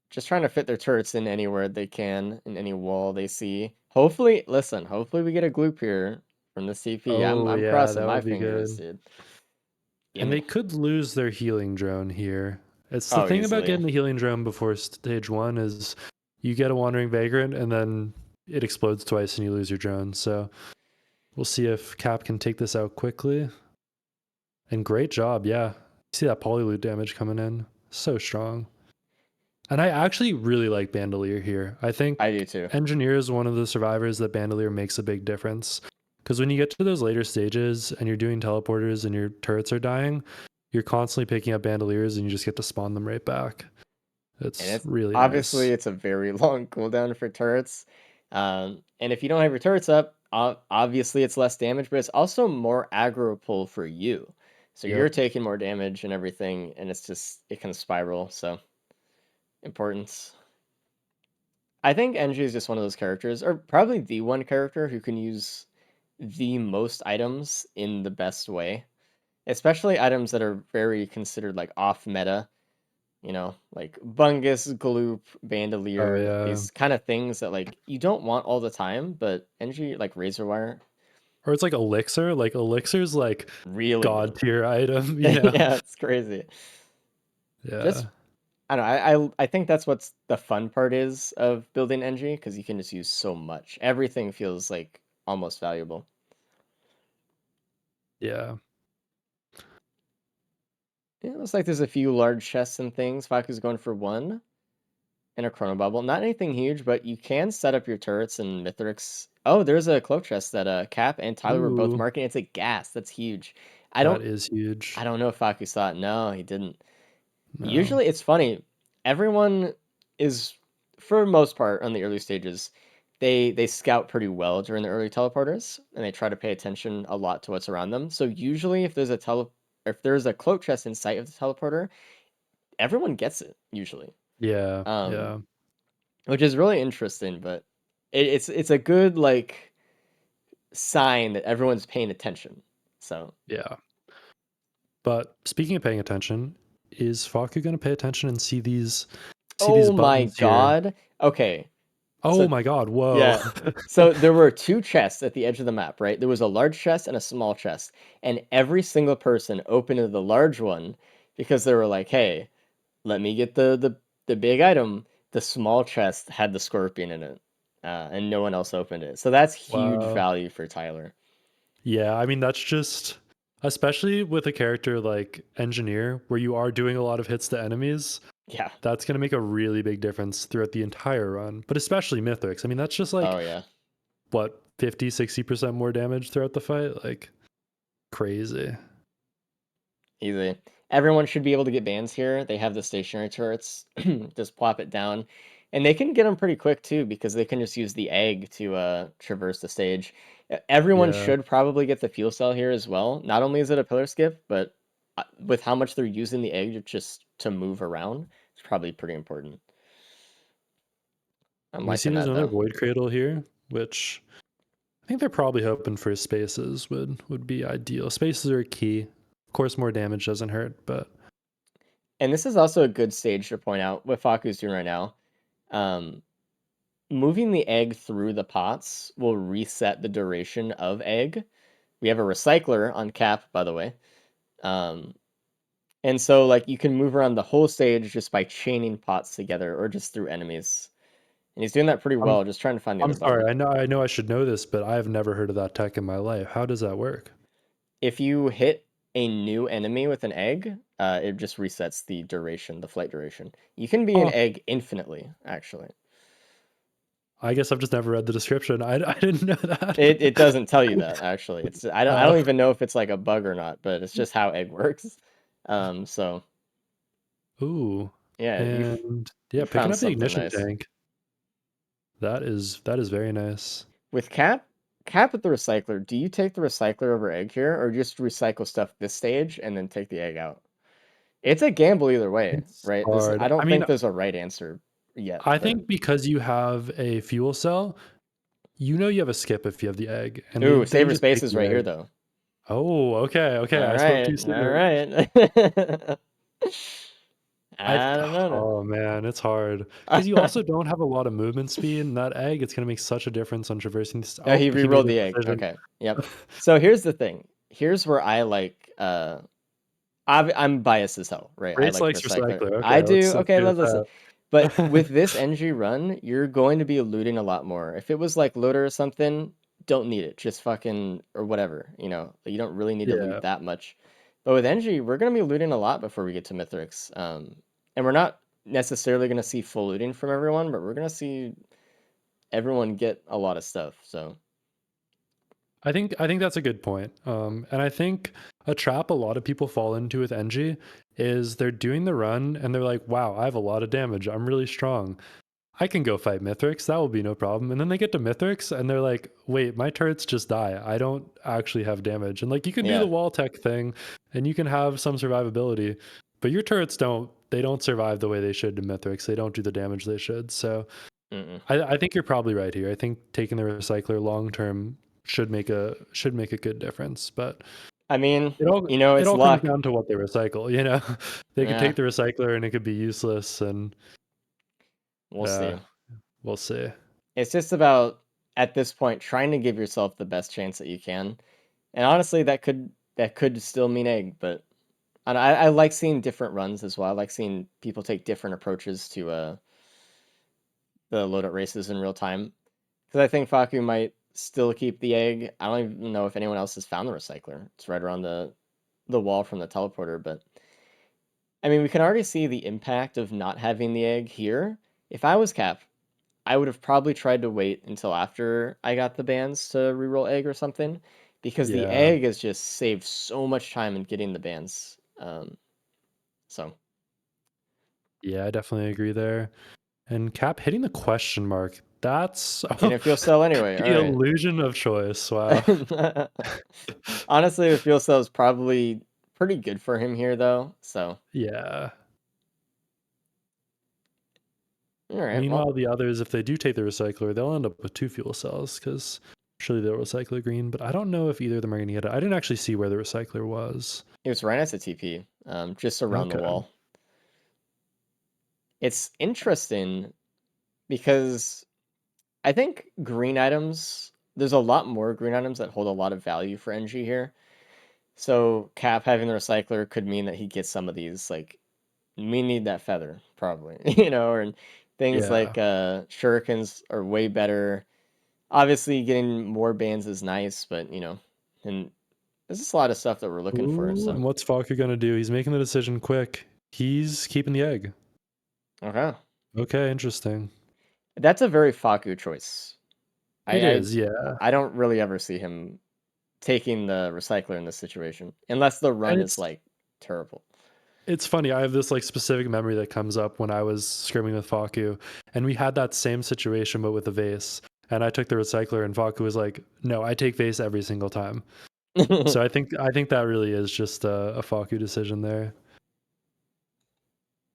Speaker 1: Just trying to fit their turrets in anywhere they can, in any wall they see. Hopefully, listen, hopefully we get a gloop here from the CP.
Speaker 2: Oh,
Speaker 1: I'm
Speaker 2: yeah,
Speaker 1: crossing
Speaker 2: that
Speaker 1: my
Speaker 2: would be
Speaker 1: fingers,
Speaker 2: good.
Speaker 1: dude.
Speaker 2: And they could lose their healing drone here. It's the
Speaker 1: Oh,
Speaker 2: thing about
Speaker 1: easily.
Speaker 2: getting the healing drone before stage 1 is you get a wandering vagrant and then it explodes twice and you lose your drone. So we'll see if Cap can take this out quickly. And great job, yeah. See that polyloot damage coming in, so strong. And I actually really like Bandolier here. I think
Speaker 1: I do too.
Speaker 2: Engineer is one of the survivors that Bandolier makes a big difference. Because when you get to those later stages and you're doing teleporters and your turrets are dying, you're constantly picking up Bandoliers and you just get to spawn them right back.
Speaker 1: And
Speaker 2: It's
Speaker 1: it's
Speaker 2: really
Speaker 1: obviously
Speaker 2: nice.
Speaker 1: it's a very long cooldown for turrets. And if you don't have your turrets up, obviously it's less damage, but it's also more aggro pull for you. So you're
Speaker 2: Yep.
Speaker 1: taking more damage and everything, and it can spiral. So importance. I think Engie is just one of those characters, or probably the one character who can use the most items in the best way, especially items that are very considered like off meta. You know, like Bungus, Gloop,
Speaker 2: Oh
Speaker 1: Bandolier,
Speaker 2: yeah.
Speaker 1: these kind of things that like you don't want all the time, but Engie like Razor Wire,
Speaker 2: Or it's like Elixir. Like Elixir's like
Speaker 1: really
Speaker 2: god
Speaker 1: good.
Speaker 2: tier item, you know?
Speaker 1: Yeah, it's crazy.
Speaker 2: Yeah.
Speaker 1: Just I don't know. I think that's what's the fun part is of building Engie because you can just use so much. Everything feels like almost valuable.
Speaker 2: Yeah.
Speaker 1: Yeah, it looks like there's a few large chests and things. Faku's going for one and a chrono bubble. Not anything huge, but you can set up your turrets and Mithrix. Oh, there's a cloak chest that Cap and Tyler were both
Speaker 2: Ooh,
Speaker 1: marking. It's a gas. That's huge. I
Speaker 2: that
Speaker 1: don't
Speaker 2: is huge.
Speaker 1: I don't know if Faku saw it. No, he didn't.
Speaker 2: No.
Speaker 1: Usually it's funny. Everyone is for most part on the early stages, they scout pretty well during the early teleporters and they try to pay attention a lot to what's around them. So usually if there's a cloak chest in sight of the teleporter, everyone gets it usually.
Speaker 2: Yeah.
Speaker 1: Um
Speaker 2: Yeah.
Speaker 1: which is really interesting, but it's a good like sign that everyone's paying attention. So
Speaker 2: Yeah. But speaking of paying attention, is Faku going to pay attention and see these
Speaker 1: oh my
Speaker 2: buttons here?
Speaker 1: god. Okay.
Speaker 2: Oh
Speaker 1: So
Speaker 2: my god, whoa.
Speaker 1: yeah. So there were two chests at the edge of the map, right? There was a large chest and a small chest. And every single person opened the large one because they were like, hey, let me get the big item. The small chest had the scorpion in it. And no one else opened it. So that's huge
Speaker 2: Wow.
Speaker 1: value for Tyler.
Speaker 2: Yeah, I mean that's just especially with a character like Engineer where you are doing a lot of hits to enemies,
Speaker 1: Yeah.
Speaker 2: that's going to make a really big difference throughout the entire run, but especially Mythics. I mean that's just like
Speaker 1: Oh yeah.
Speaker 2: what 50-60% more damage throughout the fight, like crazy.
Speaker 1: Easy. Everyone should be able to get bans here. They have the stationary turrets. Just plop it down. And they can get them pretty quick too because they can just use the egg to traverse the stage. Everyone
Speaker 2: Yeah.
Speaker 1: should probably get the fuel cell here as well. Not only is it a pillar skip, but with how much they're using the egg just to move around, it's probably pretty important. I'm
Speaker 2: We see
Speaker 1: liking
Speaker 2: there's
Speaker 1: that
Speaker 2: another
Speaker 1: though.
Speaker 2: Void Cradle here, which I think they're probably hoping for spaces would be ideal. Spaces are key. Of course, more damage doesn't hurt, but
Speaker 1: And this is also a good stage to point out what Faku's doing right now. Um, Moving the egg through the pots will reset the duration of egg. We have a recycler on Cap, by the way. Um, and so like you can move around the whole stage just by chaining pots together or just through enemies. And he's doing that pretty
Speaker 2: I'm
Speaker 1: well, just trying to find the
Speaker 2: I'm
Speaker 1: other button.
Speaker 2: sorry. I know I should know this, but I've never heard of that tech in my life. How does that work?
Speaker 1: If you hit a new enemy with an egg, it just resets the duration, the flight duration. You can be an
Speaker 2: Oh,
Speaker 1: egg infinitely, actually.
Speaker 2: I guess I've just never read the description. I didn't know that.
Speaker 1: It doesn't tell you that actually. It's I don't
Speaker 2: Oh,
Speaker 1: even know if it's like a bug or not, but it's just how egg works. So
Speaker 2: ooh,
Speaker 1: yeah,
Speaker 2: and yeah,
Speaker 1: you
Speaker 2: picking
Speaker 1: found
Speaker 2: up the
Speaker 1: something
Speaker 2: ignition
Speaker 1: nice.
Speaker 2: tank. That is very nice.
Speaker 1: With Cap with the recycler, do you take the recycler over egg here, or just recycle stuff this stage and then take the egg out? It's a gamble either way,
Speaker 2: It's
Speaker 1: right?
Speaker 2: hard.
Speaker 1: I
Speaker 2: I
Speaker 1: don't
Speaker 2: mean,
Speaker 1: think there's a right answer yet,
Speaker 2: I
Speaker 1: but
Speaker 2: think because you have a fuel cell, you know you have a skip if you have the egg, and
Speaker 1: ooh,
Speaker 2: then you
Speaker 1: saver
Speaker 2: just
Speaker 1: space
Speaker 2: take
Speaker 1: is
Speaker 2: the
Speaker 1: right here
Speaker 2: egg.
Speaker 1: though.
Speaker 2: Oh, okay, okay.
Speaker 1: All
Speaker 2: I spoke
Speaker 1: right,
Speaker 2: too
Speaker 1: all
Speaker 2: soon.
Speaker 1: right.
Speaker 2: I
Speaker 1: I don't know.
Speaker 2: oh man, it's hard because you also don't have a lot of movement speed in that egg. It's gonna make such a difference on traversing this.
Speaker 1: Oh,
Speaker 2: Oh,
Speaker 1: he
Speaker 2: he made
Speaker 1: re-rolled
Speaker 2: the
Speaker 1: the egg.
Speaker 2: decision.
Speaker 1: Okay. Yep. So here's the thing. Here's where I like I'm biased as hell, right? I
Speaker 2: Race
Speaker 1: like
Speaker 2: likes
Speaker 1: recycler.
Speaker 2: recycler.
Speaker 1: I
Speaker 2: Okay,
Speaker 1: do.
Speaker 2: let's
Speaker 1: Okay,
Speaker 2: do with
Speaker 1: listen.
Speaker 2: that.
Speaker 1: But with this NG run, you're going to be looting a lot more. If it was like Loader or something, don't need it. Just fucking or whatever, you know. You don't really need to loot
Speaker 2: Yeah.
Speaker 1: that much. But with NG, we're gonna be looting a lot before we get to Mithrix. And we're not necessarily gonna see full looting from everyone, but we're gonna see everyone get a lot of stuff. So
Speaker 2: I think that's a good point. And I think a trap a lot of people fall into with NG is they're doing the run and they're like, wow, I have a lot of damage. I'm really strong. I can go fight Mithrix. That will be no problem. And then they get to Mithrix and they're like, wait, my turrets just die. I don't actually have damage. And like you can do
Speaker 1: yeah,
Speaker 2: the wall tech thing and you can have some survivability, but your turrets don't survive the way they should to Mithrix. They don't do the damage they should. So
Speaker 1: mm-mm.
Speaker 2: I think you're probably right here. I think taking the recycler long term should make a good difference. But
Speaker 1: I mean,
Speaker 2: it all
Speaker 1: you know,
Speaker 2: it
Speaker 1: it's
Speaker 2: all comes
Speaker 1: luck.
Speaker 2: down to what they recycle, you know. They could
Speaker 1: Yeah,
Speaker 2: take the recycler and it could be useless and
Speaker 1: we'll see.
Speaker 2: we'll see.
Speaker 1: It's just about at this point trying to give yourself the best chance that you can. And honestly, that could still mean egg, but and I like seeing different runs as well. I like seeing people take different approaches to the loadout races in real time. Because I think Faku might still keep the egg. I don't even know if anyone else has found the recycler. It's right around the wall from the teleporter, but I mean we can already see the impact of not having the egg here. If I was Cap, I would have probably tried to wait until after I got the bans to reroll egg or something, because the
Speaker 2: Yeah.
Speaker 1: egg has just saved so much time in getting the bans. So
Speaker 2: Yeah, I definitely agree there. And Cap hitting the question mark. That's
Speaker 1: and if you'll sell anyway,
Speaker 2: the
Speaker 1: all right.
Speaker 2: illusion of choice. Wow.
Speaker 1: Honestly, the fuel cell is probably pretty good for him here, though. So
Speaker 2: Yeah.
Speaker 1: all right,
Speaker 2: Meanwhile,
Speaker 1: well,
Speaker 2: the others, if they do take the recycler, they'll end up with 2 fuel cells because surely they'll recycle a green. But I don't know if either of them are going to get it. I didn't actually see where the recycler was.
Speaker 1: it was right next to TP, just around the
Speaker 2: Okay.
Speaker 1: wall. It's interesting because I think green items. There's a lot more green items that hold a lot of value for NG here. So Cap having the recycler could mean that he gets some of these. Like we need that feather, probably, or things
Speaker 2: Yeah.
Speaker 1: like shurikens are way better. Obviously, getting more bans is nice, but and there's just a lot of stuff that we're looking for.
Speaker 2: Ooh, and
Speaker 1: So
Speaker 2: what's Falker going to do? He's making the decision quick. He's keeping the egg.
Speaker 1: okay,
Speaker 2: Okay, interesting.
Speaker 1: that's a very Faku choice.
Speaker 2: It
Speaker 1: I
Speaker 2: is, yeah.
Speaker 1: I don't really ever see him taking the recycler in this situation, unless the run
Speaker 2: And
Speaker 1: is like terrible.
Speaker 2: it's funny. I have this like specific memory that comes up when I was scrimming with Faku, and we had that same situation but with a vase. And I took the recycler, and Faku was like, "No, I take vase every single time." So I think that really is just a Faku decision there.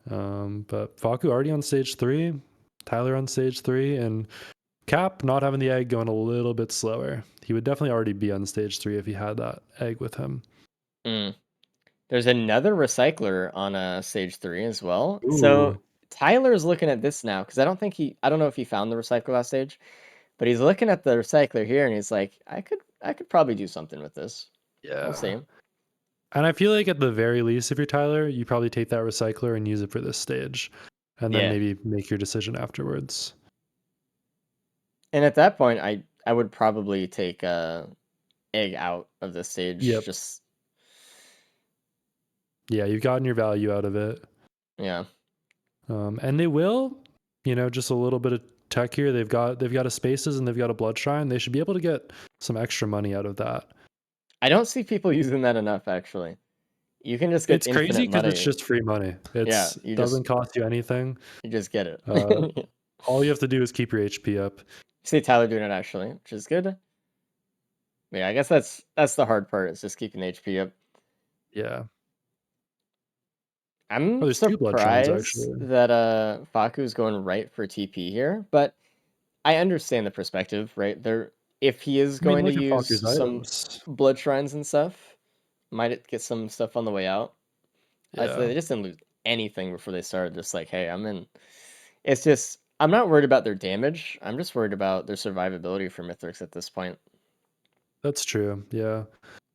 Speaker 2: But Faku already on stage 3, Tyler on stage 3, and Cap not having the egg going a little bit slower. He would definitely already be on stage 3 if he had that egg with him.
Speaker 1: Mm. There's another recycler on stage 3 as well. So
Speaker 2: Ooh,
Speaker 1: Tyler's looking at this now because I don't know if he found the recycler last stage, but he's looking at the recycler here and he's like, I could probably do something with this. We'll
Speaker 2: yeah.
Speaker 1: see.
Speaker 2: And I feel like at the very least, if you're Tyler, you probably take that recycler and use it for this stage, and then
Speaker 1: Yeah.
Speaker 2: maybe make your decision afterwards.
Speaker 1: And at that point, I would probably take egg out of the stage.
Speaker 2: Yep.
Speaker 1: Just
Speaker 2: Yeah, you've gotten your value out of it.
Speaker 1: yeah.
Speaker 2: And they will, just a little bit of tech here. They've got a spaces and they've got a blood shrine. They should be able to get some extra money out of that.
Speaker 1: I don't see people using that enough actually. You can just get
Speaker 2: It's crazy
Speaker 1: infinite
Speaker 2: because it's
Speaker 1: money.
Speaker 2: just free money.
Speaker 1: Yeah,
Speaker 2: It doesn't cost you anything.
Speaker 1: you just get it.
Speaker 2: Uh, all you have to do is keep your HP up.
Speaker 1: See Tyler doing it actually, which is good. Yeah, I guess that's the hard part. Is just keeping the HP up.
Speaker 2: Yeah. Oh,
Speaker 1: I'm
Speaker 2: there's 2 blood shrines
Speaker 1: surprised
Speaker 2: actually.
Speaker 1: that Faku's going right for TP here, but I understand the perspective, right? If he is
Speaker 2: I mean,
Speaker 1: going to
Speaker 2: look at
Speaker 1: use
Speaker 2: Falker's
Speaker 1: some
Speaker 2: items.
Speaker 1: blood shrines and stuff, might it get some stuff on the way out?
Speaker 2: Yeah.
Speaker 1: They just didn't lose anything before they started. Just like, hey, I'm in. It's just I'm not worried about their damage. I'm just worried about their survivability for Mithrix at this point.
Speaker 2: That's true. Yeah.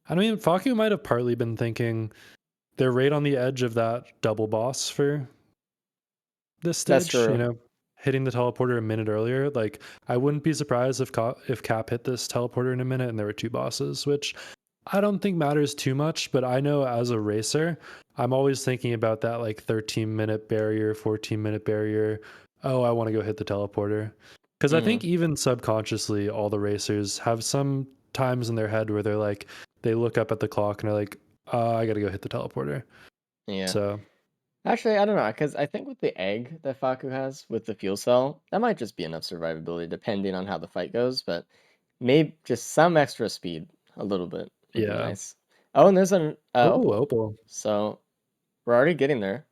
Speaker 2: I mean, Faku might have partly been thinking they're right on the edge of that double boss for this
Speaker 1: That's
Speaker 2: stage. You
Speaker 1: true.
Speaker 2: know, hitting the teleporter a minute earlier. Like, I wouldn't be surprised if Cap hit this teleporter in a minute and there were 2 bosses, which I don't think matters too much. But I know as a racer, I'm always thinking about that like 13-minute barrier, 14-minute barrier. Oh, I want to go hit the teleporter. Because I think
Speaker 1: Mhm.
Speaker 2: even subconsciously, all the racers have some times in their head where they're like, they look up at the clock and are like, I got to go hit the teleporter.
Speaker 1: Yeah.
Speaker 2: So,
Speaker 1: Actually, I don't know, because I think with the egg that Faku has with the fuel cell, that might just be enough survivability depending on how the fight goes, but maybe just some extra speed, a little bit, would be
Speaker 2: yeah.
Speaker 1: nice. Oh, and there's an
Speaker 2: Oh,
Speaker 1: opal.
Speaker 2: Opal.
Speaker 1: So we're already getting there.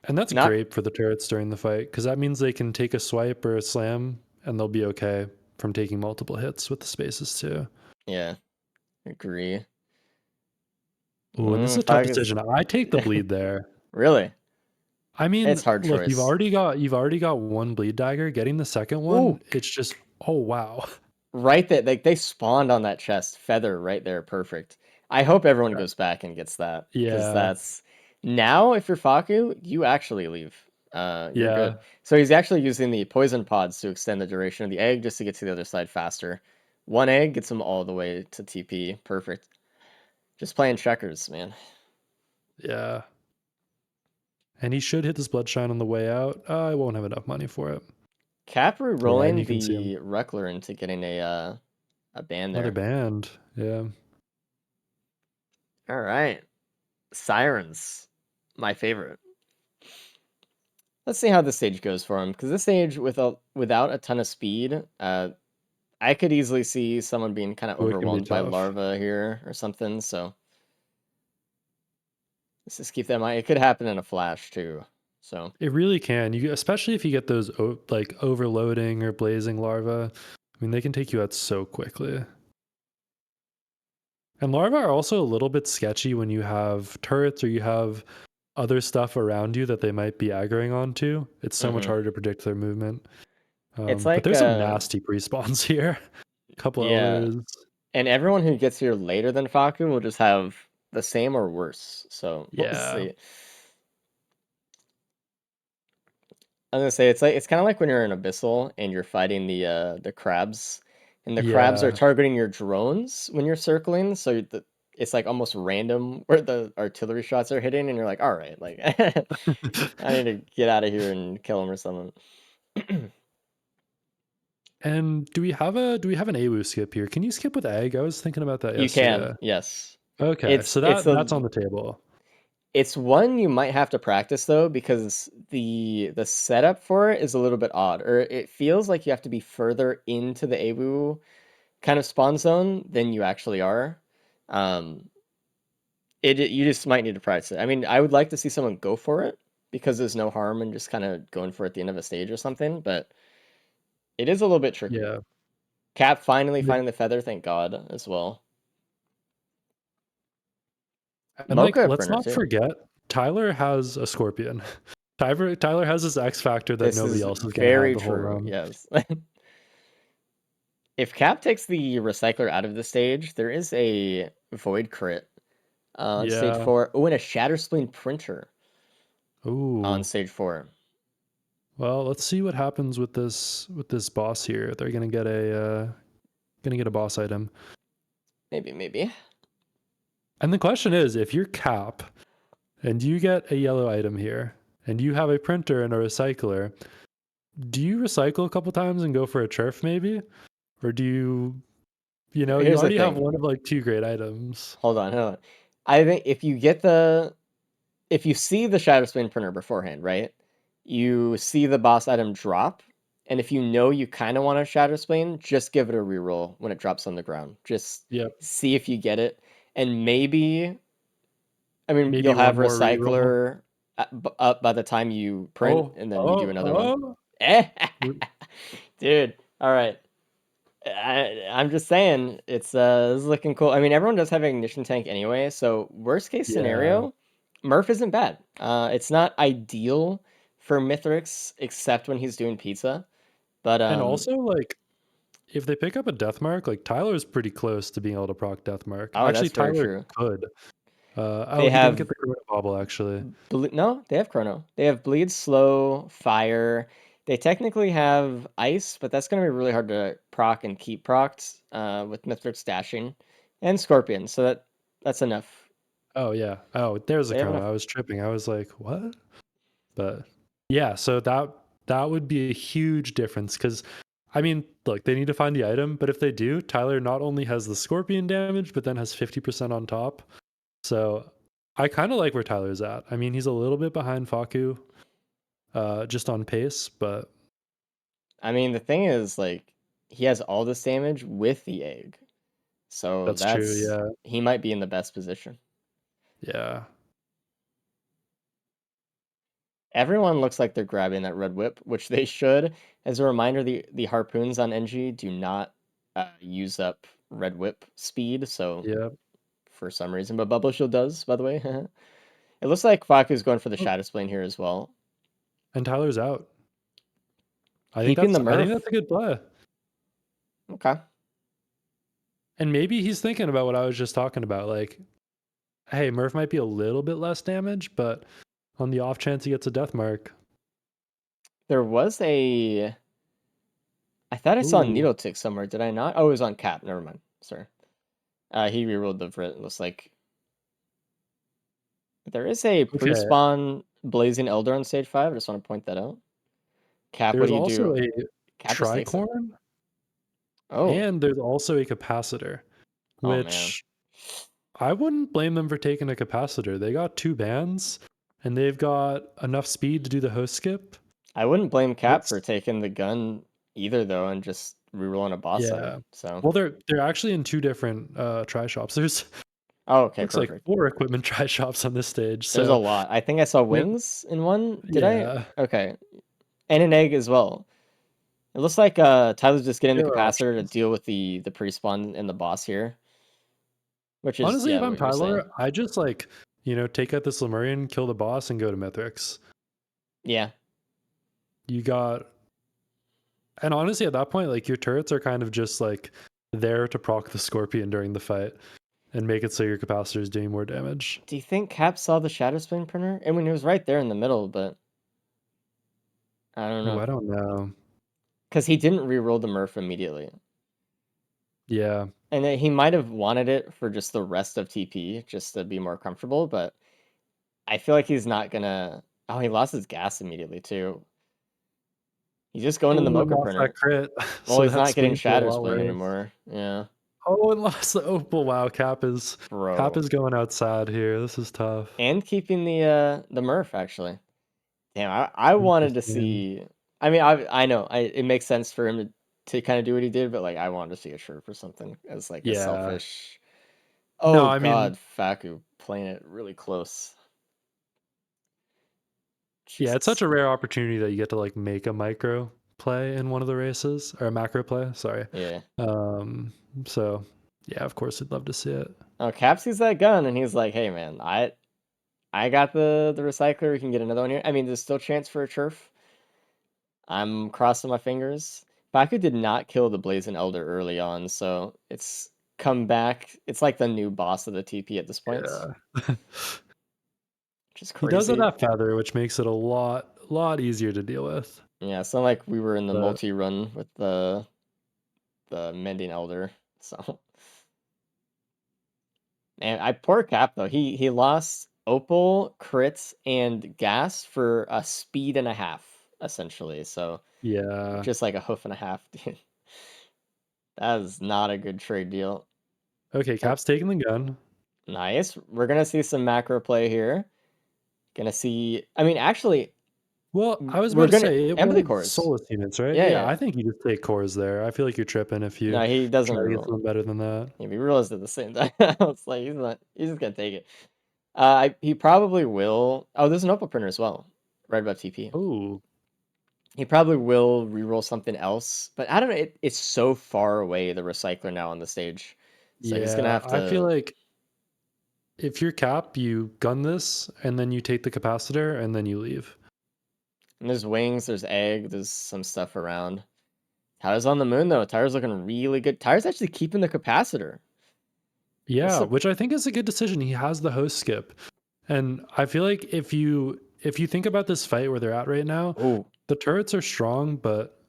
Speaker 2: And that's
Speaker 1: Not,
Speaker 2: great for the turrets during the fight because that means they can take a swipe or a slam and they'll be okay from taking multiple hits with the spaces too.
Speaker 1: yeah, agree.
Speaker 2: Ooh, and this is a tough
Speaker 1: Faku's
Speaker 2: decision. I take the bleed there.
Speaker 1: really,
Speaker 2: I
Speaker 1: it's
Speaker 2: mean,
Speaker 1: hard
Speaker 2: look, you've
Speaker 1: choice.
Speaker 2: already got one bleed dagger. Getting the second
Speaker 1: Ooh,
Speaker 2: one, it's just oh wow.
Speaker 1: right there, like they spawned on that chest, feather right there, perfect. I hope everyone goes back and gets that because
Speaker 2: Yeah,
Speaker 1: that's now if you're Faku, you actually leave. You're
Speaker 2: yeah,
Speaker 1: good. So he's actually using the poison pods to extend the duration of the egg just to get to the other side faster. One egg gets him all the way to TP. Perfect. Just playing checkers, man.
Speaker 2: yeah. And he should hit this bloodshine on the way out. I won't have enough money for it.
Speaker 1: Capri
Speaker 2: Yeah, and
Speaker 1: rolling
Speaker 2: you can see him.
Speaker 1: the Reckler into getting a ban
Speaker 2: Another
Speaker 1: there.
Speaker 2: band. Yeah.
Speaker 1: All right. Sirens. My favorite. Let's see how this stage goes for him, because this stage without a ton of speed, I could easily see someone being kind of
Speaker 2: Oh, it can be
Speaker 1: overwhelmed by
Speaker 2: tough.
Speaker 1: larva here or something. So let's just keep that in mind. It could happen in a flash too. So
Speaker 2: It really can. You especially if you get those like overloading or blazing larvae. I mean, they can take you out so quickly. And larvae are also a little bit sketchy when you have turrets or you have other stuff around you that they might be aggroing onto. It's so much
Speaker 1: mhm.
Speaker 2: harder to predict their movement.
Speaker 1: It's
Speaker 2: But
Speaker 1: like
Speaker 2: there's some nasty pre-spawns here. A couple
Speaker 1: yeah,
Speaker 2: Elders.
Speaker 1: and everyone who gets here later than Faku will just have the same or worse. So we'll
Speaker 2: Yeah.
Speaker 1: see. I'm gonna say it's kind of like when you're in Abyssal and you're fighting the crabs, and the crabs are
Speaker 2: Yeah.
Speaker 1: targeting your drones when you're circling. So it's like almost random where the artillery shots are hitting, and you're like, all right, like I need to get out of here and kill him or something.
Speaker 2: And do we have an AWU skip here? Can you skip with egg? I was thinking about that
Speaker 1: You
Speaker 2: yesterday.
Speaker 1: can, yes.
Speaker 2: Okay,
Speaker 1: It's
Speaker 2: so
Speaker 1: it's
Speaker 2: that's
Speaker 1: a
Speaker 2: on the table.
Speaker 1: it's one you might have to practice though because the setup for it is a little bit odd, or it feels like you have to be further into the Awu kind of spawn zone than you actually are. Um, you just might need to practice it. I mean, I would like to see someone go for it because there's no harm in just kind of going for it at the end of a stage or something, but it is a little bit tricky.
Speaker 2: Yeah.
Speaker 1: Cap finally finding the feather, thank God, as well.
Speaker 2: And like,
Speaker 1: Mocha
Speaker 2: let's
Speaker 1: printer
Speaker 2: not
Speaker 1: too.
Speaker 2: forget, Tyler has a scorpion. Tyler has this X factor that
Speaker 1: This
Speaker 2: nobody
Speaker 1: is
Speaker 2: else is gonna have
Speaker 1: very
Speaker 2: the whole
Speaker 1: true.
Speaker 2: run.
Speaker 1: Yes. If Cap takes the recycler out of the stage, there is a void crit on stage
Speaker 2: Yeah.
Speaker 1: 4. Oh, and a shatter spleen printer on
Speaker 2: Ooh.
Speaker 1: stage 4.
Speaker 2: Well, let's see what happens with this boss here. They're gonna get a boss item.
Speaker 1: Maybe.
Speaker 2: And the question is, if you're Cap and you get a yellow item here, and you have a printer and a recycler, do you recycle a couple times and go for a churf maybe? Or do you know, you
Speaker 1: Here's the
Speaker 2: already have
Speaker 1: thing.
Speaker 2: one of like 2 great items.
Speaker 1: Hold on. I think if you see the shatter spleen printer beforehand, right? You see the boss item drop, and if you know you kind of want a shatter spleen, just give it a reroll when it drops on the ground. Just
Speaker 2: Yep.
Speaker 1: see if you get it, and maybe I mean,
Speaker 2: Maybe
Speaker 1: you'll have
Speaker 2: one more reroll.
Speaker 1: recycler up by the time you print,
Speaker 2: Oh,
Speaker 1: and then you do
Speaker 2: oh,
Speaker 1: another one.
Speaker 2: oh.
Speaker 1: Dude, all right. I'm just saying, it's looking cool. I mean, everyone does have an ignition tank anyway, so worst case
Speaker 2: Yeah.
Speaker 1: scenario, Murph isn't bad. It's not ideal for Mithrix, except when he's doing pizza, but
Speaker 2: And also, like, if they pick up a death mark, like Tyler's pretty close to being able to proc death mark.
Speaker 1: oh,
Speaker 2: Actually,
Speaker 1: that's very
Speaker 2: Tyler
Speaker 1: true.
Speaker 2: could.
Speaker 1: They
Speaker 2: He didn't
Speaker 1: have
Speaker 2: get the Chrono Bobble actually.
Speaker 1: No, they have Chrono. They have Bleed, Slow, Fire. They technically have Ice, but that's going to be really hard to proc and keep procced with Mithrix dashing, and Scorpion. So that's enough.
Speaker 2: Oh yeah. Oh, there's a
Speaker 1: They have
Speaker 2: Chrono.
Speaker 1: enough.
Speaker 2: I was tripping. I was like, what? But yeah, so that would be a huge difference because I mean, look, they need to find the item, but if they do, Tyler not only has the Scorpion damage, but then has 50% on top. So I kind of like where Tyler's at. I mean, he's a little bit behind Faku, just on pace, but
Speaker 1: I mean, the thing is, like, he has all this damage with the egg. So
Speaker 2: that's true. Yeah,
Speaker 1: he might be in the best position.
Speaker 2: yeah,
Speaker 1: Everyone looks like they're grabbing that red whip, which they should. As a reminder, the harpoons on NG do not use up red whip speed, so
Speaker 2: yeah.
Speaker 1: for some reason, but Bubble Shield does, by the way. It looks like Faku's going for the
Speaker 2: Oh,
Speaker 1: Shadow Splane here as well.
Speaker 2: and Tyler's out.
Speaker 1: Keeping the
Speaker 2: I think
Speaker 1: Murph.
Speaker 2: that's a good play.
Speaker 1: Okay.
Speaker 2: And maybe he's thinking about what I was just talking about. Like, hey, Murph might be a little bit less damage, but on the off chance he gets a death mark.
Speaker 1: There was a... I thought I saw a
Speaker 2: Ooh,
Speaker 1: Needle Tick somewhere. Did I not? Oh, it was on Cap. Never mind. Sorry. He rerolled the Vrit. It looks like... There is a
Speaker 2: okay.
Speaker 1: pre-spawn Blazing Elder on stage 5. I just want to point that out. Cap, what
Speaker 2: There's
Speaker 1: do you
Speaker 2: also
Speaker 1: do?
Speaker 2: a
Speaker 1: Cap just takes it.
Speaker 2: tricorn,
Speaker 1: Oh.
Speaker 2: and there's also a capacitor,
Speaker 1: Oh, man.
Speaker 2: which I wouldn't blame them for taking a capacitor. They got 2 bans, and they've got enough speed to do the host skip.
Speaker 1: I wouldn't blame Cap for
Speaker 2: It's
Speaker 1: taking the gun either, though, and just rerolling a boss side.
Speaker 2: yeah.
Speaker 1: So...
Speaker 2: Well, they're actually in 2 different tri shops. There's
Speaker 1: Oh, okay,
Speaker 2: looks like
Speaker 1: perfect.
Speaker 2: 4 equipment tri shops on this stage.
Speaker 1: There's a
Speaker 2: So
Speaker 1: lot. I think I saw
Speaker 2: with
Speaker 1: wings in one. Did I?
Speaker 2: yeah,
Speaker 1: Okay. And an egg as well. It looks like Tyler's just getting the
Speaker 2: there are
Speaker 1: capacitor to
Speaker 2: options.
Speaker 1: deal with the pre-spawn and the boss here. Which is,
Speaker 2: Honestly,
Speaker 1: yeah,
Speaker 2: if I'm
Speaker 1: what you're saying.
Speaker 2: Tyler, I just like, take out this Lemurian, kill the boss, and go to Mithrix.
Speaker 1: Yeah.
Speaker 2: You got, and honestly, at that point, like your turrets are kind of just like there to proc the Scorpion during the fight and make it so your capacitor is doing more damage.
Speaker 1: Do you think Cap saw the Shadow Spin printer? I mean, he was right there in the middle, but I don't
Speaker 2: Ooh,
Speaker 1: know.
Speaker 2: I don't know.
Speaker 1: Because he didn't re-roll the Murph immediately.
Speaker 2: Yeah,
Speaker 1: And then he might have wanted it for just the rest of TP, just to be more comfortable, but I feel like he's not gonna... Oh, he lost his gas immediately, too. He's just going in the
Speaker 2: oh, and
Speaker 1: Mocha
Speaker 2: lost that
Speaker 1: printer.
Speaker 2: crit,
Speaker 1: Well,
Speaker 2: so
Speaker 1: he's
Speaker 2: that
Speaker 1: not getting
Speaker 2: swing's a
Speaker 1: Shatter
Speaker 2: lot
Speaker 1: Spleen
Speaker 2: worse.
Speaker 1: anymore. Yeah.
Speaker 2: Oh, and lost the opal. Wow, Cap is
Speaker 1: Bro.
Speaker 2: going outside here. This is tough.
Speaker 1: And keeping the Murph, actually. Damn, I wanted to
Speaker 2: Interesting.
Speaker 1: see... I mean, I know it makes sense for him to kind of do what he did, but like I wanted to see a Shurf or something as like a
Speaker 2: Yeah.
Speaker 1: selfish...
Speaker 2: No,
Speaker 1: Oh
Speaker 2: I mean,
Speaker 1: god, Faku playing it really close.
Speaker 2: yeah, it's such
Speaker 1: Jesus.
Speaker 2: a rare opportunity that you get to like make a micro play in one of the races or a macro play. Sorry.
Speaker 1: Yeah.
Speaker 2: Um. So yeah, of course, I'd love to see it.
Speaker 1: Oh, Cap sees that gun and he's like, hey man, I got the recycler, we can get another one here. I mean, there's still chance for a Churf. I'm crossing my fingers. Baku did not kill the Blazing Elder early on, so it's come back. It's like the new boss of the TP at this point.
Speaker 2: Yeah.
Speaker 1: Which is
Speaker 2: He does have
Speaker 1: crazy.
Speaker 2: that feather, which makes it a lot easier to deal with.
Speaker 1: Yeah, it's not like we were in the
Speaker 2: But
Speaker 1: multi-run with the Mending Elder, so... And I poor Cap though. He lost Opal, crits, and gas for a speed and a half, essentially. So
Speaker 2: yeah.
Speaker 1: just like a hoof and a half, dude. That is not a good trade deal.
Speaker 2: Okay,
Speaker 1: Oh,
Speaker 2: Cap's taking the gun.
Speaker 1: nice. We're gonna see some macro play here. Gonna see... I mean, actually,
Speaker 2: Well, I was
Speaker 1: we're
Speaker 2: about to
Speaker 1: gonna...
Speaker 2: say it
Speaker 1: Empathy
Speaker 2: was
Speaker 1: cores.
Speaker 2: Solus units, right?
Speaker 1: Yeah,
Speaker 2: Yeah,
Speaker 1: yeah.
Speaker 2: I think you just take cores there. I feel like you're tripping if you
Speaker 1: No, he doesn't
Speaker 2: try to get
Speaker 1: reroll.
Speaker 2: something better than that.
Speaker 1: Yeah, we realized at the same time. I was like, he's not... He's just gonna take it. He probably will... Oh, there's an Opal printer as well. Right above TP.
Speaker 2: Oh,
Speaker 1: He probably will reroll something else, but I don't know. It's so far away, the recycler now on the stage. So he's gonna
Speaker 2: yeah.
Speaker 1: have
Speaker 2: I feel
Speaker 1: to...
Speaker 2: like if you're Cap, you gun this and then you take the capacitor and then you leave.
Speaker 1: And there's wings, there's egg, there's some stuff around. Tyler's on the moon though. Tyler's looking really good. Tyler's actually keeping the capacitor.
Speaker 2: Yeah,
Speaker 1: a-
Speaker 2: which I think is a good decision. He has the host skip. And I feel like if you think about this fight where they're at right now,
Speaker 1: Oh,
Speaker 2: the turrets are strong, but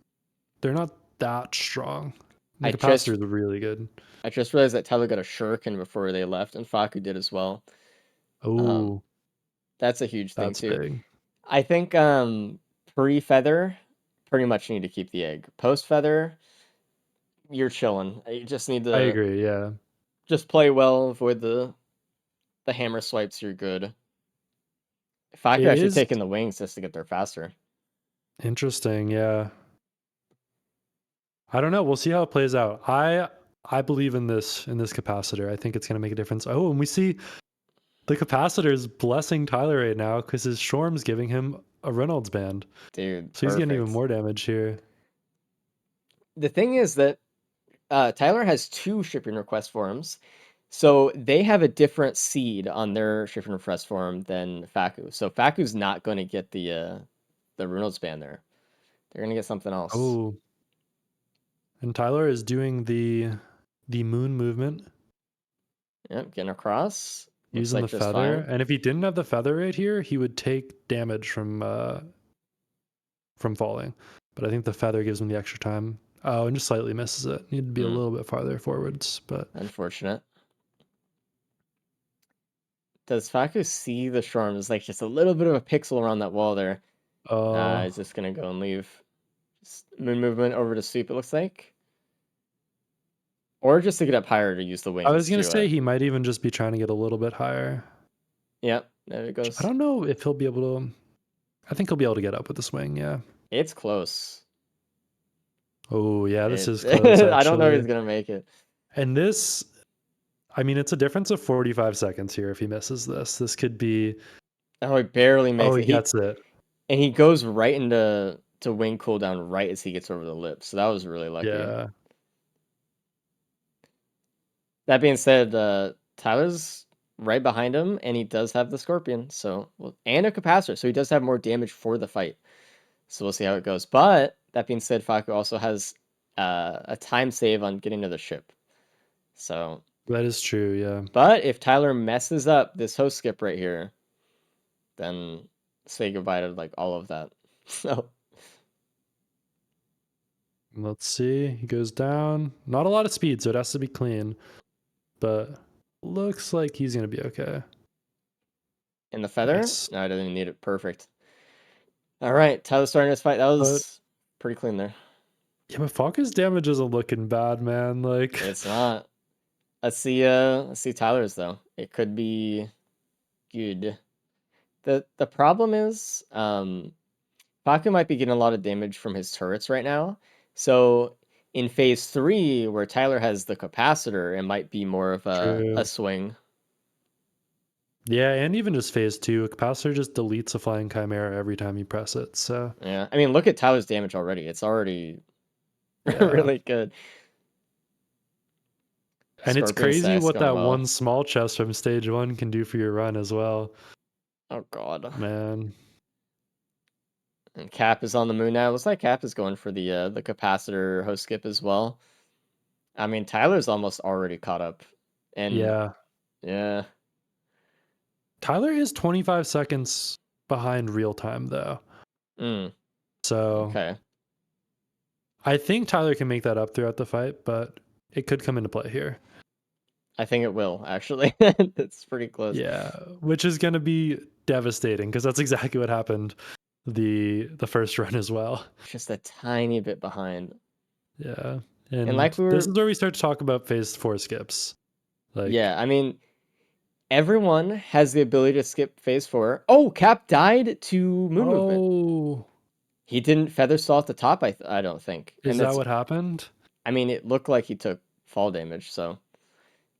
Speaker 2: they're not that strong. And
Speaker 1: I
Speaker 2: the
Speaker 1: just
Speaker 2: capacitor is really good.
Speaker 1: I just realized that Tyler got a shuriken before they left, and Faku did as well.
Speaker 2: Oh,
Speaker 1: That's a huge thing
Speaker 2: that's
Speaker 1: too.
Speaker 2: big.
Speaker 1: I think pre-feather, pretty much need to keep the egg. Post-feather, you're chilling. You just need
Speaker 2: I
Speaker 1: to
Speaker 2: agree. Yeah.
Speaker 1: just play well, avoid the hammer swipes, you're good. Faku
Speaker 2: It
Speaker 1: actually
Speaker 2: is
Speaker 1: taking the wings just to get there faster.
Speaker 2: interesting. Yeah. I don't know. We'll see how it plays out. I believe in this capacitor. I think it's going to make a difference. Oh, and we see the capacitor's blessing Tyler right now because his Shorm's giving him a Reynolds band.
Speaker 1: Dude,
Speaker 2: So he's getting even
Speaker 1: perfect.
Speaker 2: more damage here.
Speaker 1: The thing is that Tyler has 2 shipping request forms, so they have a different seed on their shipping request form than Faku. So Faku's not going to get the Reynolds band there. They're going to get something else.
Speaker 2: Oh. And Tyler is doing the moon movement
Speaker 1: Yep, getting across. Looks
Speaker 2: using
Speaker 1: like
Speaker 2: the
Speaker 1: just
Speaker 2: feather.
Speaker 1: fine.
Speaker 2: And if he didn't have the feather right here, he would take damage from falling. But I think the feather gives him the extra time. Oh, and just slightly misses it. Need to be a little bit farther forwards, but
Speaker 1: Unfortunate. Does Faku see the Shorm? There's like just a little bit of a pixel around that wall there. He's just gonna go and leave. Just moon movement over to sweep, it looks like. Or just to get up higher to use the wings.
Speaker 2: I was gonna
Speaker 1: to,
Speaker 2: say he might even just be trying to get a little bit higher.
Speaker 1: Yep, there it goes.
Speaker 2: I don't know if he'll be able to. I think he'll be able to get up with the swing. Yeah.
Speaker 1: It's close.
Speaker 2: Oh yeah, this is close.
Speaker 1: I don't know if
Speaker 2: Actually.
Speaker 1: he's gonna make it.
Speaker 2: And this, I mean, it's a difference of 45 seconds here if he misses this. This could be.
Speaker 1: Oh, he barely makes
Speaker 2: Oh,
Speaker 1: it.
Speaker 2: he gets it.
Speaker 1: And he goes right into wing cooldown right as he gets over the lip. So that was really lucky.
Speaker 2: Yeah.
Speaker 1: That being said, Tyler's right behind him, and he does have the Scorpion, and a capacitor, so he does have more damage for the fight. So we'll see how it goes. But that being said, Faku also has a time save on getting to the ship. So
Speaker 2: That is true. Yeah.
Speaker 1: but if Tyler messes up this host skip right here, then say goodbye to like all of that. So
Speaker 2: Let's see. He goes down. Not a lot of speed, so it has to be clean. But looks like he's gonna be okay.
Speaker 1: in the feather,
Speaker 2: Nice.
Speaker 1: no, I didn't even need it. Perfect. All right, Tyler starting this fight. That was pretty clean there.
Speaker 2: Yeah, but Faku's damage isn't looking bad, man. Like
Speaker 1: It's not. Let's see Tyler's though. It could be good. The problem is Faku might be getting a lot of damage from his turrets right now. So in phase 3, where Tyler has the capacitor, it might be more of a swing.
Speaker 2: Yeah, and even just phase 2, a capacitor just deletes a flying chimera every time you press it. So
Speaker 1: Yeah, I mean, look at Tyler's damage already. It's already
Speaker 2: yeah.
Speaker 1: really good.
Speaker 2: And it's
Speaker 1: Scorpion
Speaker 2: crazy
Speaker 1: stacks
Speaker 2: what
Speaker 1: going
Speaker 2: that
Speaker 1: well.
Speaker 2: one small chest from stage 1 can do for your run as well.
Speaker 1: Oh god.
Speaker 2: Man.
Speaker 1: And Cap is on the moon now. Looks like Cap is going for the capacitor host skip as well. I mean, Tyler's almost already caught up. And yeah.
Speaker 2: Tyler is 25 seconds behind real time though. So
Speaker 1: Okay.
Speaker 2: I think Tyler can make that up throughout the fight, but it could come into play here.
Speaker 1: I think it will, actually. It's pretty close.
Speaker 2: Yeah, which is going to be devastating because that's exactly what happened the first run as well.
Speaker 1: Just a tiny bit behind.
Speaker 2: Yeah. And
Speaker 1: like
Speaker 2: this is where we start to talk about phase 4 skips. Like
Speaker 1: yeah, I mean, everyone has the ability to skip phase 4. Oh, Cap died to moon movement.
Speaker 2: Oh.
Speaker 1: He didn't feather stall at the top, I don't think.
Speaker 2: Is that what happened?
Speaker 1: I mean, it looked like he took fall damage, so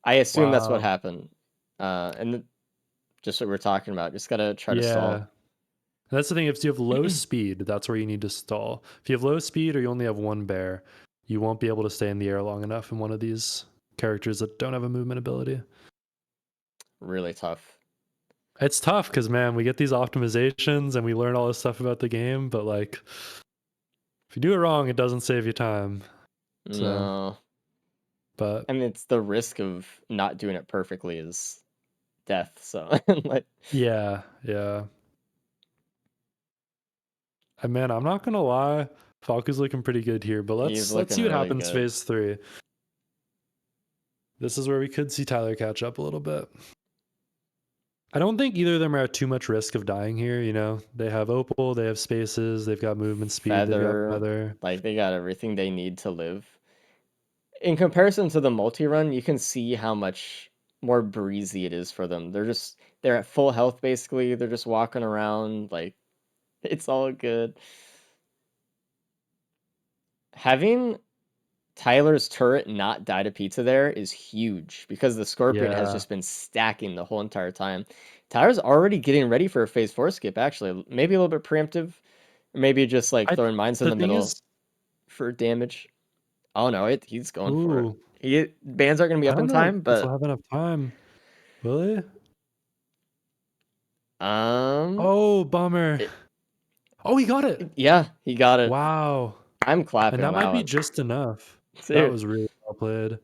Speaker 1: I assume that's what happened. And just what we're talking about. Just gotta try to stall.
Speaker 2: That's the thing. If you have low speed, that's where you need to stall. If you have low speed or you only have one bear, you won't be able to stay in the air long enough in one of these characters that don't have a movement ability.
Speaker 1: Really tough.
Speaker 2: It's tough because, man, we get these optimizations and we learn all this stuff about the game, but like, if you do it wrong, it doesn't save you time. So.
Speaker 1: No.
Speaker 2: But
Speaker 1: I mean, it's the risk of not doing it perfectly is death. So, like,
Speaker 2: yeah. And man, I'm not gonna lie, Falco's looking pretty good here. But
Speaker 1: he's
Speaker 2: let's
Speaker 1: looking
Speaker 2: see what
Speaker 1: really
Speaker 2: happens
Speaker 1: good.
Speaker 2: phase 3. This is where we could see Tyler catch up a little bit. I don't think either of them are at too much risk of dying here. You know, they have Opal, they have spaces, they've got movement speed, they've got
Speaker 1: Feather,
Speaker 2: feather.
Speaker 1: like they got everything they need to live. In comparison to the multi-run, you can see how much more breezy it is for them. They're at full health basically. They're just walking around like it's all good. Having Tyler's turret not die to pizza there is huge because the Scorpion has
Speaker 2: Yeah.
Speaker 1: just been stacking the whole entire time. Tyler's already getting ready for a phase 4 skip, actually. Maybe a little bit preemptive. Or maybe just like throwing mines in
Speaker 2: The
Speaker 1: the
Speaker 2: thing
Speaker 1: middle
Speaker 2: is,
Speaker 1: for damage. Oh no, he's going for it.
Speaker 2: ooh,
Speaker 1: Bans aren't going to be
Speaker 2: I
Speaker 1: up in
Speaker 2: don't know if
Speaker 1: time,
Speaker 2: this will
Speaker 1: but
Speaker 2: have enough time. Will it?
Speaker 1: um,
Speaker 2: Oh, bummer.
Speaker 1: it-
Speaker 2: Oh, he got it.
Speaker 1: yeah, he got it.
Speaker 2: Wow.
Speaker 1: I'm
Speaker 2: And
Speaker 1: clapping
Speaker 2: that might
Speaker 1: that
Speaker 2: be
Speaker 1: one.
Speaker 2: just enough. That
Speaker 1: Dude.
Speaker 2: was really well played.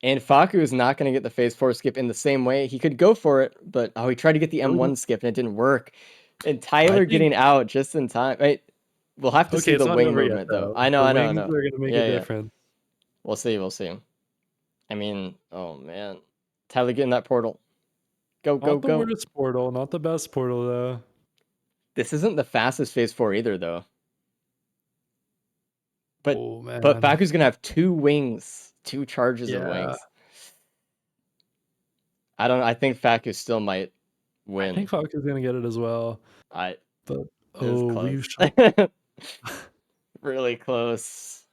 Speaker 1: And Faku is not going to get the phase 4 skip in the same way. He could go for it, but he tried to get the
Speaker 2: Oh,
Speaker 1: M1 skip and it didn't work. And Tyler getting out just in time. Right? We'll have to see
Speaker 2: Okay, it's
Speaker 1: the
Speaker 2: not
Speaker 1: wing
Speaker 2: over yet,
Speaker 1: movement though.
Speaker 2: though.
Speaker 1: I know.
Speaker 2: The wings are gonna make a
Speaker 1: Yeah.
Speaker 2: difference.
Speaker 1: We'll see. I mean, oh man. Tyler getting that portal. Go.
Speaker 2: Not the worst portal, not the best portal though.
Speaker 1: This isn't the fastest phase 4 either though.
Speaker 2: Oh man.
Speaker 1: But Faku's gonna have 2 wings. 2 charges of
Speaker 2: Yeah.
Speaker 1: wings. I think Faku still might win.
Speaker 2: I think Falco's gonna get it as well.
Speaker 1: It
Speaker 2: But
Speaker 1: was
Speaker 2: we
Speaker 1: close. Really close.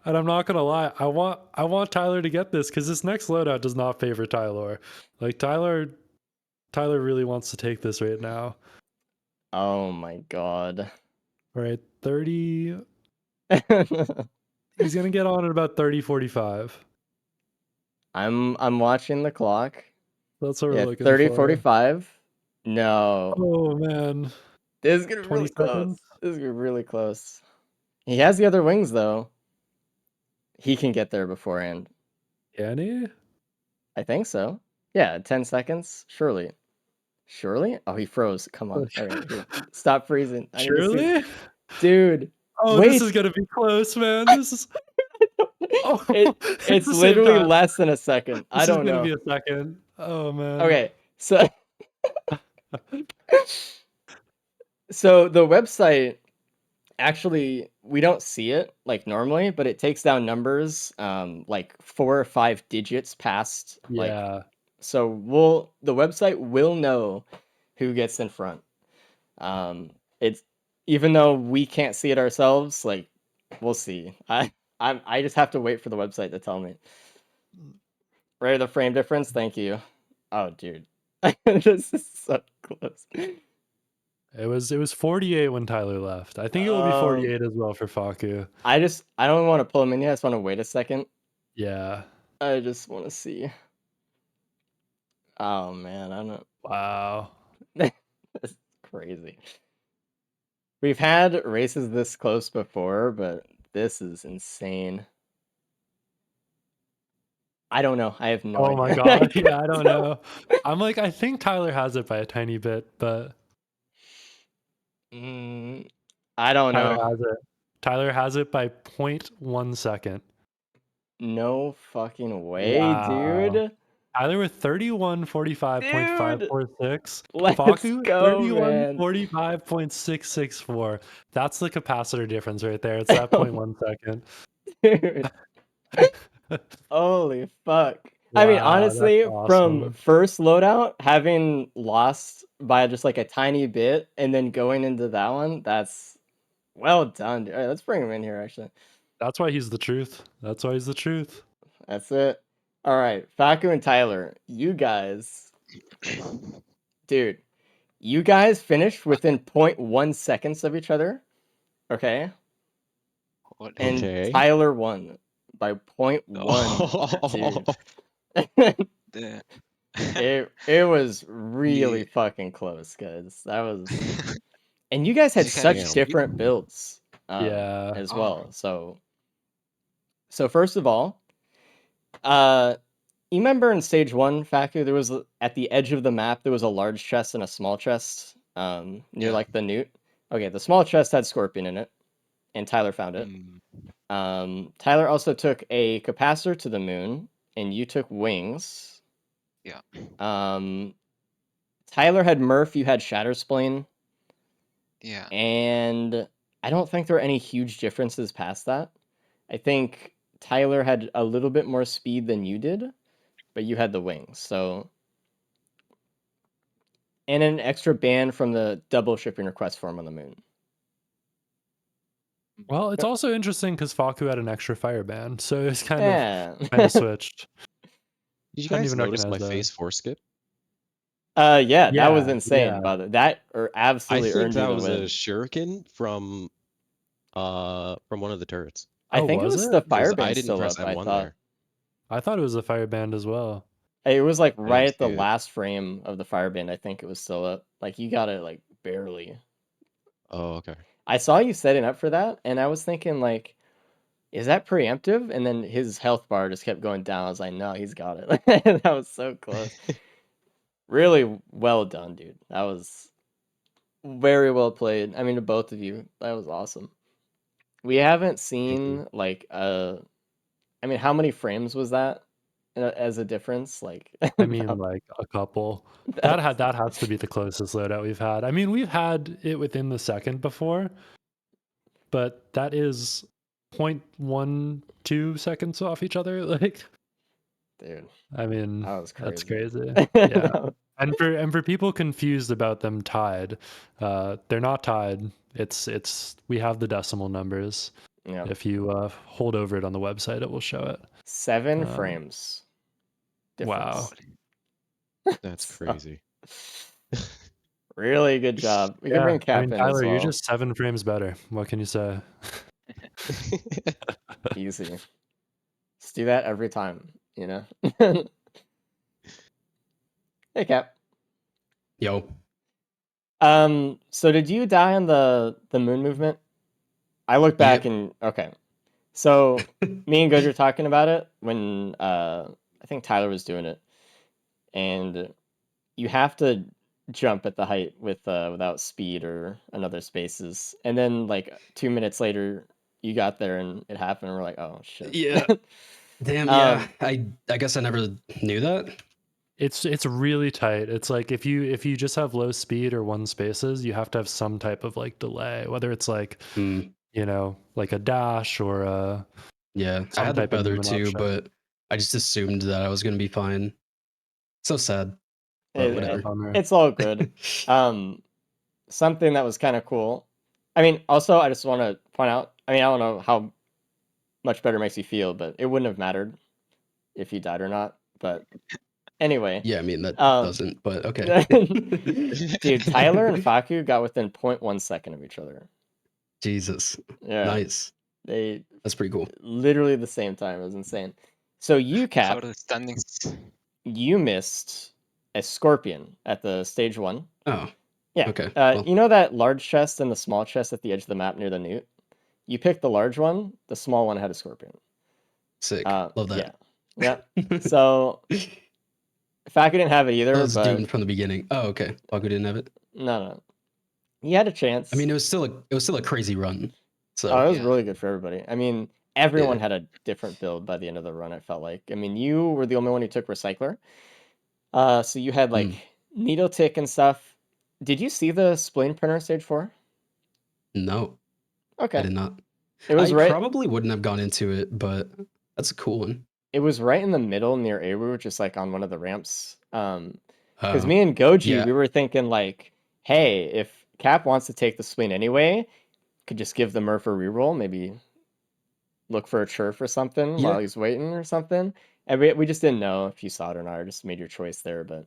Speaker 2: And I'm not gonna lie, I want Tyler to get this because this next loadout does not favor Tyler. Like Tyler really wants to take this right now.
Speaker 1: Oh my god.
Speaker 2: All right, 30. He's gonna get on at about 30-45.
Speaker 1: I'm watching the clock.
Speaker 2: That's what we're
Speaker 1: Yeah,
Speaker 2: looking
Speaker 1: 30-45. No.
Speaker 2: Oh man.
Speaker 1: This is gonna be
Speaker 2: 20
Speaker 1: really close.
Speaker 2: seconds.
Speaker 1: This is gonna be really close. He has the other wings though. He can get there beforehand.
Speaker 2: Can he?
Speaker 1: I think so. Yeah, 10 seconds. Surely. Oh, he froze. Come on. All right, here. Stop freezing. I need to see.
Speaker 2: Surely?
Speaker 1: Dude.
Speaker 2: Oh,
Speaker 1: wait.
Speaker 2: this is gonna be close, man. This is
Speaker 1: it's literally less than a second. I don't know.
Speaker 2: This is gonna be a second. Oh man.
Speaker 1: Okay, so so the website actually we don't see it like normally, but it takes down numbers like 4 or 5 digits past
Speaker 2: Yeah.
Speaker 1: so the website will know who gets in front. It's even though we can't see it ourselves, like we'll see. I just have to wait for the website to tell me. Right, the frame difference. Thank you. Oh, dude, this is so close.
Speaker 2: It was 48 when Tyler left. I think it will be 48 as well for Faku.
Speaker 1: I don't want to pull him in yet. I just want to wait a second.
Speaker 2: Yeah.
Speaker 1: I just want to see. Oh man, I don't know.
Speaker 2: Wow.
Speaker 1: That's crazy. We've had races this close before, but this is insane. I don't know. I have no idea.
Speaker 2: Oh my god. Yeah, I don't know. I'm like, I think Tyler has it by a tiny bit, but
Speaker 1: I don't know.
Speaker 2: Tyler has it by 0.1 second.
Speaker 1: No fucking way,
Speaker 2: Wow.
Speaker 1: dude.
Speaker 2: Tyler with 31:45.546.
Speaker 1: Let's
Speaker 2: Faku
Speaker 1: go, man.
Speaker 2: 31:45.664. That's the capacitor difference right there. It's that 0.1 second.
Speaker 1: Dude. Holy fuck. I mean, honestly, from first loadout, having lost by just like a tiny bit and then going into that one, that's well done. All right, let's bring him in here, actually.
Speaker 2: That's why he's the truth. That's it.
Speaker 1: All right, Faku and Tyler, you guys, dude, you guys finished within 0.1 seconds of each other, okay? And
Speaker 4: Okay.
Speaker 1: Tyler won by 0.1, dude. It was really fucking close, guys. That was, and you guys had such different builds,
Speaker 2: Yeah.
Speaker 1: as well. So first of all, You remember in stage 1, Faku, there was at the edge of the map there was a large chest and a small chest near
Speaker 3: Yeah.
Speaker 1: like the newt. Okay, the small chest had scorpion in it, and Tyler found it. Tyler also took a capacitor to the moon, and you took wings.
Speaker 3: Yeah.
Speaker 1: Tyler had Murph, you had Shatterspleen,
Speaker 3: Yeah.
Speaker 1: and I don't think there are any huge differences past that. I think Tyler had a little bit more speed than you did, but you had the wings, so. And an extra ban from the double shipping request form on the moon.
Speaker 2: Well, it's also interesting because Faku had an extra fire ban, so it's kind of
Speaker 1: Yeah.
Speaker 2: switched.
Speaker 4: Did you
Speaker 2: Hadn't
Speaker 4: guys
Speaker 2: even
Speaker 4: notice my
Speaker 2: recognized that.
Speaker 4: phase 4 skip?
Speaker 1: Yeah, that was
Speaker 2: Yeah,
Speaker 1: insane.
Speaker 2: yeah.
Speaker 1: By the that or
Speaker 4: I
Speaker 1: absolutely
Speaker 4: think
Speaker 1: earned you
Speaker 4: that
Speaker 1: the
Speaker 4: was a
Speaker 1: win.
Speaker 4: shuriken from one of the turrets.
Speaker 1: I
Speaker 2: Oh,
Speaker 1: think it
Speaker 2: was
Speaker 1: was
Speaker 2: it?
Speaker 1: the
Speaker 4: Because
Speaker 1: fire
Speaker 4: I
Speaker 1: band
Speaker 4: didn't
Speaker 1: still
Speaker 4: press
Speaker 1: up. I
Speaker 4: M1
Speaker 1: thought
Speaker 4: there.
Speaker 2: I thought it was a fire band as well.
Speaker 1: it was like
Speaker 4: I
Speaker 1: right
Speaker 4: didn't
Speaker 1: at the
Speaker 4: see it.
Speaker 1: last frame of the fire band. I think it was still up. Like you got it like barely.
Speaker 4: Oh, okay.
Speaker 1: I saw you setting up for that, and I was thinking like, is that preemptive? And then his health bar just kept going down. I was like, no, he's got it. That was so close. Really well done, dude. That was very well played. I mean, to both of you, that was awesome. We haven't seen like I mean, how many frames was that as a difference? Like,
Speaker 2: I mean, like a couple. That has to be the closest loadout we've had. I mean, we've had it within the second before, but that is 0.12 seconds off each other. Like,
Speaker 1: dude,
Speaker 2: I mean,
Speaker 1: that was
Speaker 2: that's
Speaker 1: crazy.
Speaker 2: crazy. Yeah. And for people confused about them tied, they're not tied. It's we have the decimal numbers.
Speaker 1: Yeah,
Speaker 2: If you hold over it on the website, it will show it.
Speaker 1: 7 frames.
Speaker 2: Wow.
Speaker 1: Difference.
Speaker 4: That's
Speaker 1: So,
Speaker 4: crazy.
Speaker 1: really good job. We can bring
Speaker 2: I
Speaker 1: Cap
Speaker 2: mean,
Speaker 1: in
Speaker 2: Tyler,
Speaker 1: as
Speaker 2: you're
Speaker 1: well.
Speaker 2: just 7 frames better. What can you say?
Speaker 1: Easy. Let's do that every time, you know? Hey, Cap.
Speaker 5: Yo.
Speaker 1: So did you die on the moon movement? I look back
Speaker 5: Yep.
Speaker 1: and okay. So me and Good were talking about it when I think Tyler was doing it, and you have to jump at the height with without speed or another spaces, and then like 2 minutes later you got there and it happened. And we're like, oh shit.
Speaker 5: Yeah. Damn. Yeah. I guess I never knew that.
Speaker 2: It's really tight. It's like if you just have low speed or 1 spaces, you have to have some type of like delay, whether it's like
Speaker 5: Hmm.
Speaker 2: you know, like a dash or
Speaker 5: Yeah. I
Speaker 2: some
Speaker 5: had the
Speaker 2: type of
Speaker 5: feather
Speaker 2: movement
Speaker 5: too,
Speaker 2: option.
Speaker 5: but I just assumed that I was gonna be fine. So sad. But whatever.
Speaker 2: Bummer.
Speaker 1: It's all good. Something that was kind of cool. I mean, also I just want to point out. I mean, I don't know how much better it makes you feel, but it wouldn't have mattered if you died or not. But anyway,
Speaker 5: Yeah, I mean that doesn't, but okay.
Speaker 1: dude, Tyler and Faku got within 0.1 second of each other.
Speaker 5: Jesus.
Speaker 1: Yeah,
Speaker 5: Nice. That's pretty cool.
Speaker 1: literally the same time. It was insane. So you,
Speaker 3: How
Speaker 1: Cap,
Speaker 3: are the standings?
Speaker 1: you missed a scorpion at the stage 1.
Speaker 5: Oh,
Speaker 1: Yeah.
Speaker 5: okay. Well,
Speaker 1: You know that large chest and the small chest at the edge of the map near the newt? You picked the large one. The small one had a scorpion.
Speaker 5: sick. Love
Speaker 1: Yeah.
Speaker 5: that.
Speaker 1: Yeah. So Faku didn't have it
Speaker 5: That
Speaker 1: either,
Speaker 5: was
Speaker 1: but
Speaker 5: doomed from the beginning. Oh, okay. Paku didn't have it.
Speaker 1: no. He had a chance.
Speaker 5: I mean, it was still a crazy run. So
Speaker 1: Oh, it was
Speaker 3: Yeah.
Speaker 1: really good for everybody. I mean, everyone
Speaker 5: Yeah.
Speaker 1: had a different build by the end of the run, I felt like. I mean, you were the only one who took Recycler. So you had like Needle Tick and stuff. Did you see the spleen printer stage 4?
Speaker 5: No,
Speaker 1: Okay.
Speaker 5: I did not.
Speaker 1: It was
Speaker 5: I
Speaker 1: right.
Speaker 5: probably wouldn't have gone into it, but that's a cool one.
Speaker 1: It was right in the middle near Aru, just like on one of the ramps. Because
Speaker 5: Oh,
Speaker 1: me and Goji,
Speaker 5: yeah.
Speaker 1: we were thinking like, hey, if Cap wants to take the spleen anyway, could just give the Murph a reroll, maybe look for a churf or something
Speaker 5: Yeah.
Speaker 1: while he's waiting or something. And we just didn't know if you saw it or not, or just made your choice there. But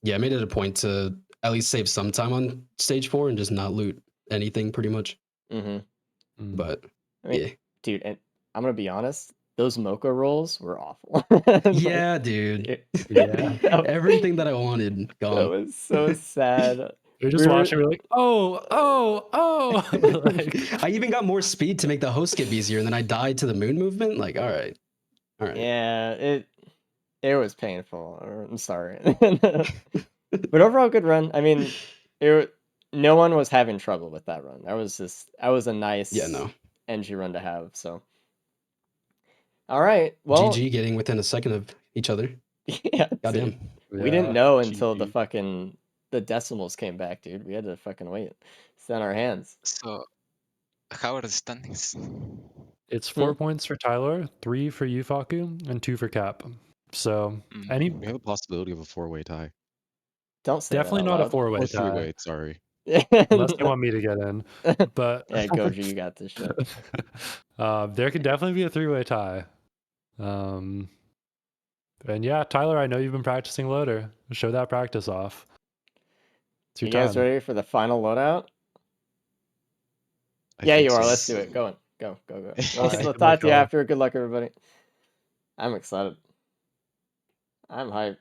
Speaker 5: Yeah, I made it a point to at least save some time on stage 4 and just not loot anything pretty much. But
Speaker 1: I mean,
Speaker 5: yeah.
Speaker 1: dude, and I'm gonna be honest, those Mocha rolls were awful.
Speaker 5: Yeah, dude.
Speaker 2: Yeah.
Speaker 5: Everything that I wanted
Speaker 1: That
Speaker 5: gone.
Speaker 1: was so sad.
Speaker 2: We're just watching. We're like, oh.
Speaker 5: I even got more speed to make the host skip easier, and then I died to the moon movement. Like, all right. All right.
Speaker 1: Yeah, it was painful. I'm sorry. But overall, good run. I mean, no one was having trouble with that run. That was a nice
Speaker 5: Yeah, no.
Speaker 1: NG run to have. So, all right. Well,
Speaker 5: GG getting within a second of each other.
Speaker 1: yeah, dude.
Speaker 5: Goddamn.
Speaker 1: We didn't know until the
Speaker 4: GG.
Speaker 1: the decimals came back, dude. We had to fucking wait. Sit on our hands.
Speaker 3: So, how are the standings?
Speaker 2: It's 4 points for Tyler, 3 for you, Faku, and 2 for Cap. So any
Speaker 4: We have a possibility of a 4-way tie.
Speaker 1: Don't say
Speaker 2: definitely
Speaker 1: that
Speaker 2: not a
Speaker 1: out
Speaker 2: 4-way
Speaker 4: Or
Speaker 2: tie,
Speaker 4: 3-way, sorry.
Speaker 2: unless you want me to get in. But
Speaker 1: Yeah, Goji, you got this shit.
Speaker 2: there could definitely be a 3-way tie. And yeah, Tyler, I know you've been practicing loader. Show that practice off. It's your
Speaker 1: You guys
Speaker 2: time.
Speaker 1: ready for the final loadout?
Speaker 4: I
Speaker 1: Yeah,
Speaker 4: think
Speaker 1: you are.
Speaker 4: so.
Speaker 1: Let's do it. Go on. Go. We'll
Speaker 2: Alright,
Speaker 1: we'll
Speaker 2: good
Speaker 1: talk
Speaker 2: luck,
Speaker 1: to you
Speaker 2: y'all.
Speaker 1: after. Good luck, everybody. I'm excited. I'm hyped.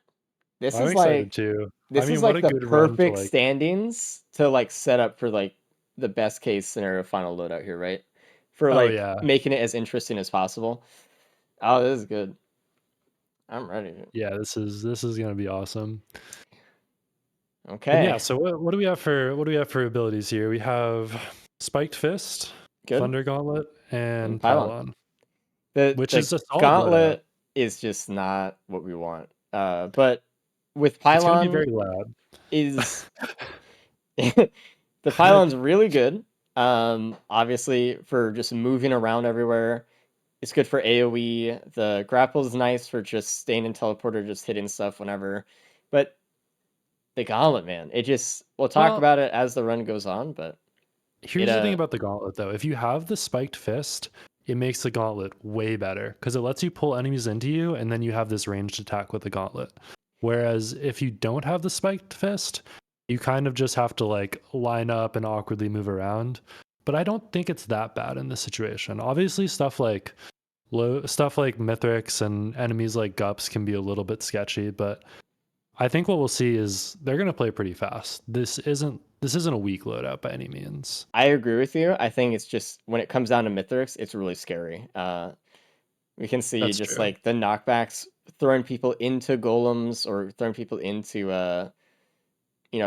Speaker 1: This
Speaker 2: I'm
Speaker 1: is
Speaker 2: excited
Speaker 1: like
Speaker 2: too.
Speaker 1: this
Speaker 2: I mean,
Speaker 1: is
Speaker 2: what
Speaker 1: like
Speaker 2: a
Speaker 1: the
Speaker 2: good run to
Speaker 1: perfect
Speaker 2: like.
Speaker 1: standings to like set up for like the best case scenario final loadout here, right? For
Speaker 2: Oh
Speaker 1: like
Speaker 2: yeah,
Speaker 1: making it as interesting as possible. Oh, this is good. I'm ready.
Speaker 2: yeah. This is gonna be awesome. And
Speaker 1: Okay.
Speaker 2: yeah, so what do we have for abilities here? We have Spiked Fist,
Speaker 1: Good.
Speaker 2: Thunder Gauntlet, and
Speaker 1: Pylon.
Speaker 2: Pylon, which
Speaker 1: The
Speaker 2: is a solid loadout.
Speaker 1: gauntlet is just not what we want. But with
Speaker 2: It's gonna be
Speaker 1: Pylon
Speaker 2: very loud.
Speaker 1: is the Pylon's really good. Obviously for just moving around everywhere. It's good for AoE. The grapple is nice for just staying in teleporter, just hitting stuff whenever. But the gauntlet, man, we'll talk
Speaker 2: Well,
Speaker 1: about it as the run goes on, but
Speaker 2: here's the thing about the Gauntlet though. If you have the Spiked Fist, it makes the Gauntlet way better because it lets you pull enemies into you and then you have this ranged attack with the Gauntlet. Whereas if you don't have the Spiked Fist, you kind of just have to like line up and awkwardly move around. But I don't think it's that bad in this situation. Obviously, stuff like Mithrix and enemies like Gups can be a little bit sketchy, but I think what we'll see is they're going to play pretty fast. This isn't a weak loadout by any means.
Speaker 1: I agree with you. I think it's just when it comes down to Mithrix, it's really scary. We can see
Speaker 2: That's
Speaker 1: just
Speaker 2: true.
Speaker 1: like the knockbacks throwing people into golems or throwing people into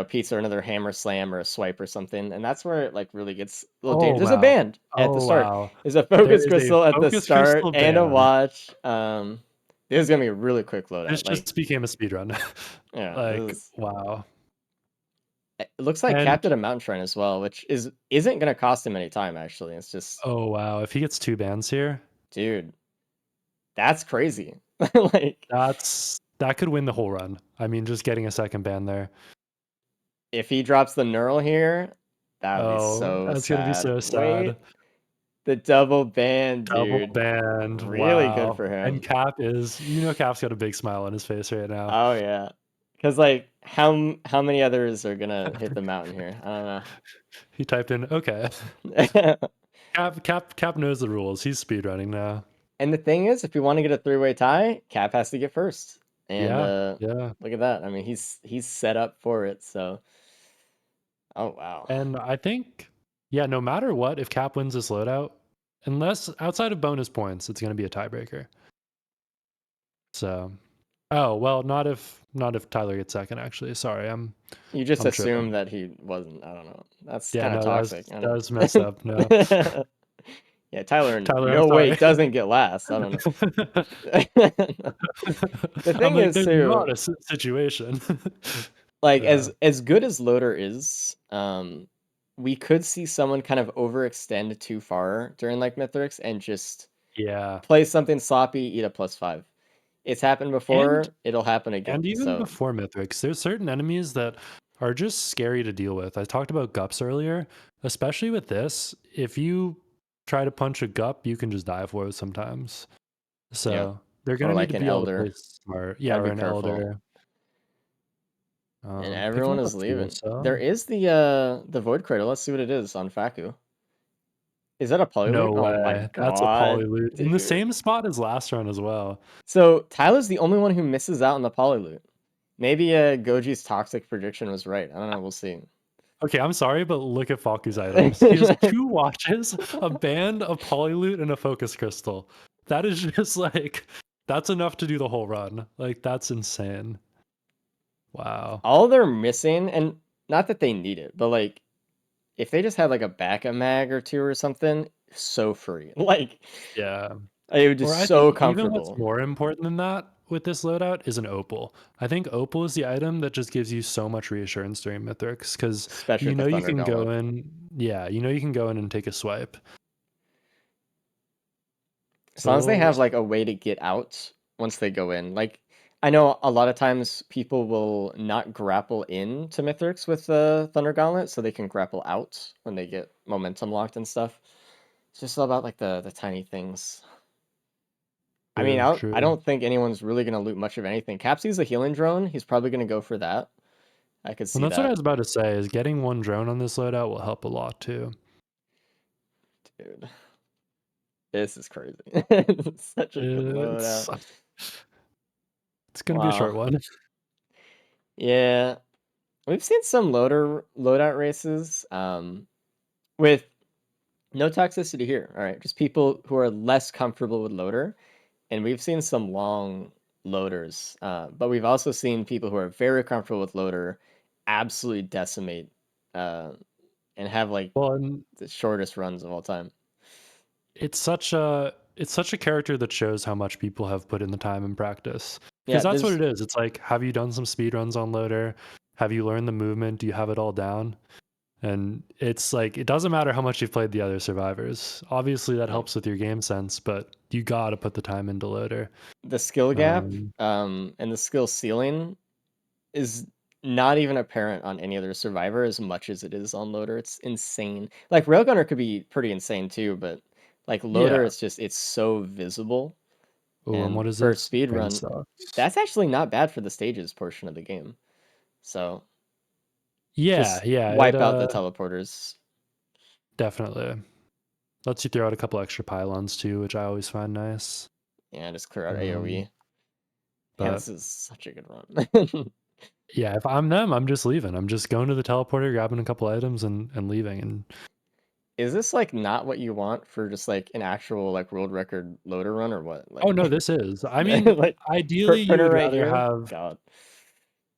Speaker 1: Pizza or another hammer slam or a swipe or something, and that's where it like really gets a little dangerous. There's a
Speaker 2: wow.
Speaker 1: band at the
Speaker 2: Oh
Speaker 1: start.
Speaker 2: wow.
Speaker 1: There's a
Speaker 2: There
Speaker 1: focus
Speaker 2: is a
Speaker 1: crystal at the
Speaker 2: focus
Speaker 1: start
Speaker 2: crystal
Speaker 1: and a
Speaker 2: band.
Speaker 1: watch. This is gonna be a really quick
Speaker 2: This
Speaker 1: loadout. Like,
Speaker 2: just became a speedrun.
Speaker 1: yeah,
Speaker 2: Like wow.
Speaker 1: it looks like
Speaker 2: And
Speaker 1: Cap did a mountain shrine as well, which isn't gonna cost him any time actually. It's just,
Speaker 2: oh wow, if he gets 2 bans here,
Speaker 1: dude, that's crazy. Like,
Speaker 2: that could win the whole run. I mean, just getting a second ban there.
Speaker 1: if he drops the neural here, that would be so
Speaker 2: that's
Speaker 1: sad.
Speaker 2: gonna be so
Speaker 1: Wait,
Speaker 2: sad.
Speaker 1: the double ban,
Speaker 2: Double
Speaker 1: dude.
Speaker 2: banned.
Speaker 1: Really
Speaker 2: Wow.
Speaker 1: good for him.
Speaker 2: And Cap Cap's got a big smile on his face right now.
Speaker 1: Oh yeah, because like how many others are gonna hit the mountain here? I don't
Speaker 2: He typed in okay.
Speaker 1: know.
Speaker 2: Cap knows the rules. He's speedrunning now.
Speaker 1: And the thing is, if we want to get a 3-way tie, Cap has to get first. And
Speaker 2: Yeah.
Speaker 1: look at that. I mean, he's set up for it. So, oh wow.
Speaker 2: And I think, yeah, no matter what, if Cap wins this loadout, unless outside of bonus points, it's going to be a tiebreaker. So, oh well, not if Tyler gets second. Actually, sorry,
Speaker 1: You just
Speaker 2: I'm
Speaker 1: assume
Speaker 2: tripping.
Speaker 1: that he wasn't. I don't know. That's
Speaker 2: Yeah,
Speaker 1: kind of
Speaker 2: no,
Speaker 1: toxic.
Speaker 2: that was messed up. No,
Speaker 1: Yeah, Tyler,
Speaker 2: Tyler,
Speaker 1: no
Speaker 2: I'm
Speaker 1: way
Speaker 2: sorry.
Speaker 1: doesn't get last. I don't know. The
Speaker 2: I'm
Speaker 1: thing
Speaker 2: like,
Speaker 1: is
Speaker 2: there's
Speaker 1: too,
Speaker 2: not a situation.
Speaker 1: like
Speaker 2: Yeah.
Speaker 1: as good as Loader is, we could see someone kind of overextend too far during like Mithrix and just
Speaker 2: Yeah,
Speaker 1: play something sloppy, eat a +5. It's happened before, it'll happen again.
Speaker 2: and even
Speaker 1: So
Speaker 2: before Mithrix, there's certain enemies that are just scary to deal with. I talked about Gups earlier, especially with this. If you try to punch a Gup, you can just die for it sometimes. So
Speaker 1: Yeah.
Speaker 2: they're
Speaker 1: Or
Speaker 2: gonna
Speaker 1: like
Speaker 2: need to
Speaker 1: an
Speaker 2: be able to
Speaker 1: elder.
Speaker 2: play smart. Yeah,
Speaker 1: Gotta
Speaker 2: or
Speaker 1: be
Speaker 2: an
Speaker 1: careful.
Speaker 2: elder.
Speaker 1: And
Speaker 2: Picking
Speaker 1: everyone
Speaker 2: up
Speaker 1: is
Speaker 2: a
Speaker 1: leaving.
Speaker 2: TSL.
Speaker 1: There is the Void Cradle. Let's see what it is on Faku. Is that a poly
Speaker 2: No
Speaker 1: loot? Oh my
Speaker 2: way. That's a
Speaker 1: god,
Speaker 2: poly loot in the
Speaker 1: dude.
Speaker 2: same spot as last run as well.
Speaker 1: So Tyler's the only one who misses out on the poly loot. Maybe Goji's toxic prediction was right. I don't know. We'll see.
Speaker 2: Okay, I'm sorry, but look at Faku's items. He has 2 watches, a band, a poly loot, and a focus crystal. That is just like That's enough to do the whole run. Like, that's insane. Wow.
Speaker 1: All they're missing, and not that they need it, but like if they just had like a backup mag or two or something, so free. Like
Speaker 2: Yeah.
Speaker 1: it would
Speaker 2: Or
Speaker 1: just
Speaker 2: I
Speaker 1: so
Speaker 2: think even what's
Speaker 1: comfortable.
Speaker 2: more important than that with this loadout is an opal. I think opal is the item that just gives you so much reassurance during Mithrix because
Speaker 1: Especially
Speaker 2: you
Speaker 1: with the
Speaker 2: know you
Speaker 1: Thunder
Speaker 2: can go
Speaker 1: Gauntlet.
Speaker 2: in. Yeah, you know you can go in and take a swipe.
Speaker 1: As
Speaker 2: So
Speaker 1: long as they
Speaker 2: we'll
Speaker 1: have like a way to get out once they go in. Like I know a lot of times people will not grapple in to Mithrix with the Thunder Gauntlet, so they can grapple out when they get momentum locked and stuff. It's just all about like the tiny things. I mean,
Speaker 2: true,
Speaker 1: I
Speaker 2: true.
Speaker 1: don't think anyone's really gonna loot much of anything. Capsy's a healing drone. He's probably gonna go for that. I could see
Speaker 2: And that's what I
Speaker 1: that,
Speaker 2: was about to say is getting one drone on this loadout will help a lot too.
Speaker 1: dude. This is crazy. It's such a good
Speaker 2: It's
Speaker 1: loadout.
Speaker 2: it's gonna be a short
Speaker 1: Wow.
Speaker 2: one.
Speaker 1: Yeah, we've seen some loadout races with no toxicity here. All right, just people who are less comfortable with loader, and we've seen some long loaders, but we've also seen people who are very comfortable with loader absolutely decimate uh, and have like
Speaker 2: Well, and
Speaker 1: the shortest runs of all time.
Speaker 2: it's such a character that shows how much people have put in the time and practice.
Speaker 1: Yeah,
Speaker 2: Because that's what
Speaker 1: there's
Speaker 2: it is. It's like, have you done some speed runs on loader? Have you learned the movement? Do you have it all down? And it's like it doesn't matter how much you've played the other survivors. Obviously that
Speaker 1: no.
Speaker 2: helps with your game sense, but you gotta put the time into loader.
Speaker 1: The skill gap
Speaker 2: Um,
Speaker 1: and the skill ceiling is not even apparent on any other survivor as much as it is on loader. It's insane. Like railgunner could be pretty insane too, but like loader,
Speaker 2: yeah.
Speaker 1: it's so visible.
Speaker 2: Oh, and
Speaker 1: And
Speaker 2: what is
Speaker 1: for a
Speaker 2: this?
Speaker 1: speed
Speaker 2: Pain
Speaker 1: run,
Speaker 2: sucks.
Speaker 1: that's actually not bad for the stages portion of the game. So
Speaker 2: Yeah,
Speaker 1: just
Speaker 2: yeah, it
Speaker 1: wipe out the teleporters.
Speaker 2: definitely lets you throw out a couple extra pylons too, which I always find nice.
Speaker 1: Yeah, just clear out
Speaker 2: Um,
Speaker 1: AoE. Man,
Speaker 2: but
Speaker 1: this is such a good run.
Speaker 2: yeah, if I'm them, I'm just leaving. I'm just going to the teleporter, grabbing a couple items, and leaving. And
Speaker 1: Is this like not what you want for just like an actual like world record loader run or what?
Speaker 2: oh
Speaker 1: Like,
Speaker 2: no, this is. I mean,
Speaker 1: like
Speaker 2: ideally, you
Speaker 1: printer
Speaker 2: would
Speaker 1: right
Speaker 2: rather
Speaker 1: here.
Speaker 2: have.
Speaker 1: God.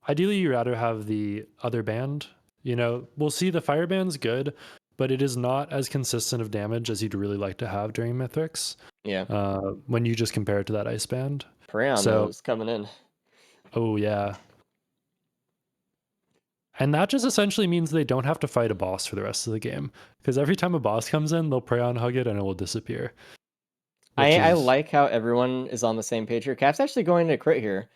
Speaker 2: Ideally, you'd rather have the other band. You know, we'll see the fire band's good, but it is not as consistent of damage as you'd really like to have during Mythics.
Speaker 1: Yeah.
Speaker 2: When you just compare it to that ice band.
Speaker 1: Parayon though
Speaker 2: So,
Speaker 1: is coming in.
Speaker 2: oh yeah. And that just essentially means they don't have to fight a boss for the rest of the game. Because every time a boss comes in, they'll pray on hug it and it will disappear. Which
Speaker 1: I
Speaker 2: is
Speaker 1: like how everyone is on the same page here. Cap's actually going to crit here,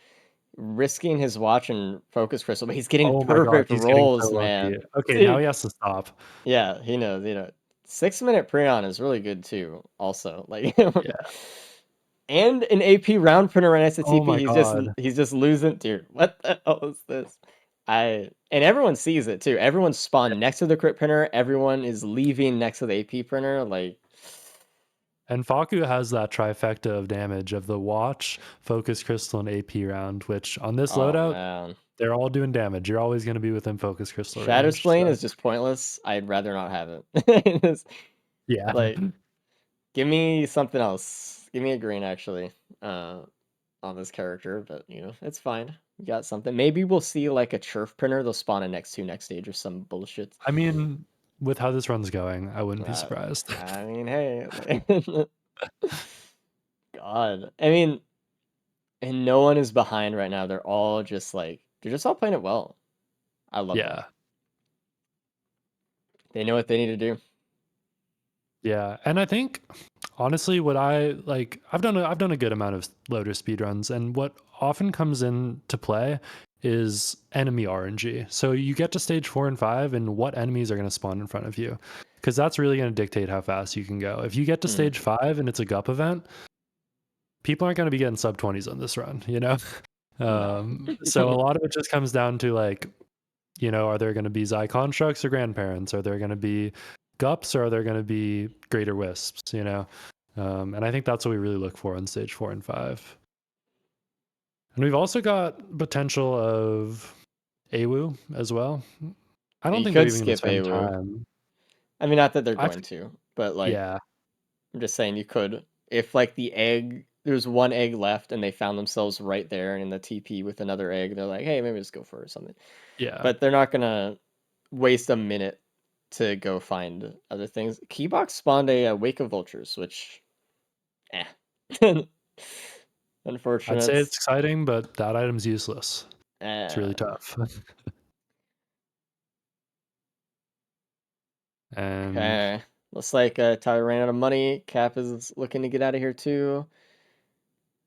Speaker 1: risking his watch and focus crystal, but he's getting
Speaker 2: oh my god,
Speaker 1: perfect
Speaker 2: he's getting so
Speaker 1: rolls,
Speaker 2: lucky.
Speaker 1: man.
Speaker 2: Okay, now
Speaker 1: Dude.
Speaker 2: he has to stop.
Speaker 1: Yeah, he knows, 6-minute Prion is really good too, also. Like
Speaker 2: Yeah.
Speaker 1: and an AP round printer right next to
Speaker 2: Oh
Speaker 1: TP,
Speaker 2: my god.
Speaker 1: he's just losing. Dude, what the hell is this? And everyone sees it too. Everyone spawned next to the crit printer, everyone is leaving next to the AP printer, like
Speaker 2: And Faku has that trifecta of damage of the watch, focus crystal, and AP round, which on this
Speaker 1: oh
Speaker 2: loadout,
Speaker 1: man.
Speaker 2: they're all doing damage. You're always going to be within focus crystal
Speaker 1: Shadow
Speaker 2: range.
Speaker 1: Splane
Speaker 2: So
Speaker 1: is just pointless. I'd rather not have it.
Speaker 2: yeah.
Speaker 1: Like, give me something else. Give me a green actually, on this character, but it's fine. We got something. Maybe we'll see like a churf printer they'll spawn a next stage or some bullshit.
Speaker 2: I mean, with how this run's going, I wouldn't be
Speaker 1: Uh,
Speaker 2: surprised.
Speaker 1: I mean, hey, God. I mean, and no one is behind right now. They're all just like they're just all playing it well. I love them.
Speaker 2: Yeah.
Speaker 1: They know what they need to do.
Speaker 2: Yeah. And I think honestly what I like I've done a good amount of loader speedruns, and what often comes into play is enemy RNG. So you get to stage 4 and 5 and what enemies are going to spawn in front of you, because that's really going to dictate how fast you can go. If you get to stage 5 and it's a gup event, people aren't going to be getting sub 20s on this run, you know?
Speaker 1: No.
Speaker 2: So a lot of it just comes down to like, are there going to be Xi constructs or grandparents? Are there going to be gups or are there going to be greater wisps, and I think that's what we really look for on stage 4 and 5. And we've also got potential of AWU as well. I don't
Speaker 1: You
Speaker 2: think they're
Speaker 1: could
Speaker 2: even going to
Speaker 1: skip
Speaker 2: spend
Speaker 1: AWU.
Speaker 2: time.
Speaker 1: I mean, not that they're
Speaker 2: I
Speaker 1: going to, but like
Speaker 2: Yeah.
Speaker 1: I'm just saying you could if like the egg there's one egg left and they found themselves right there and in the TP with another egg, they're like, hey, maybe just go for it or something.
Speaker 2: Yeah.
Speaker 1: But they're not gonna waste a minute to go find other things. Keybox spawned a Wake of Vultures, which, unfortunate.
Speaker 2: I'd say it's exciting, but that item's useless. It's really tough. And
Speaker 1: Okay. Looks like Tyler ran out of money. Cap is looking to get out of here too.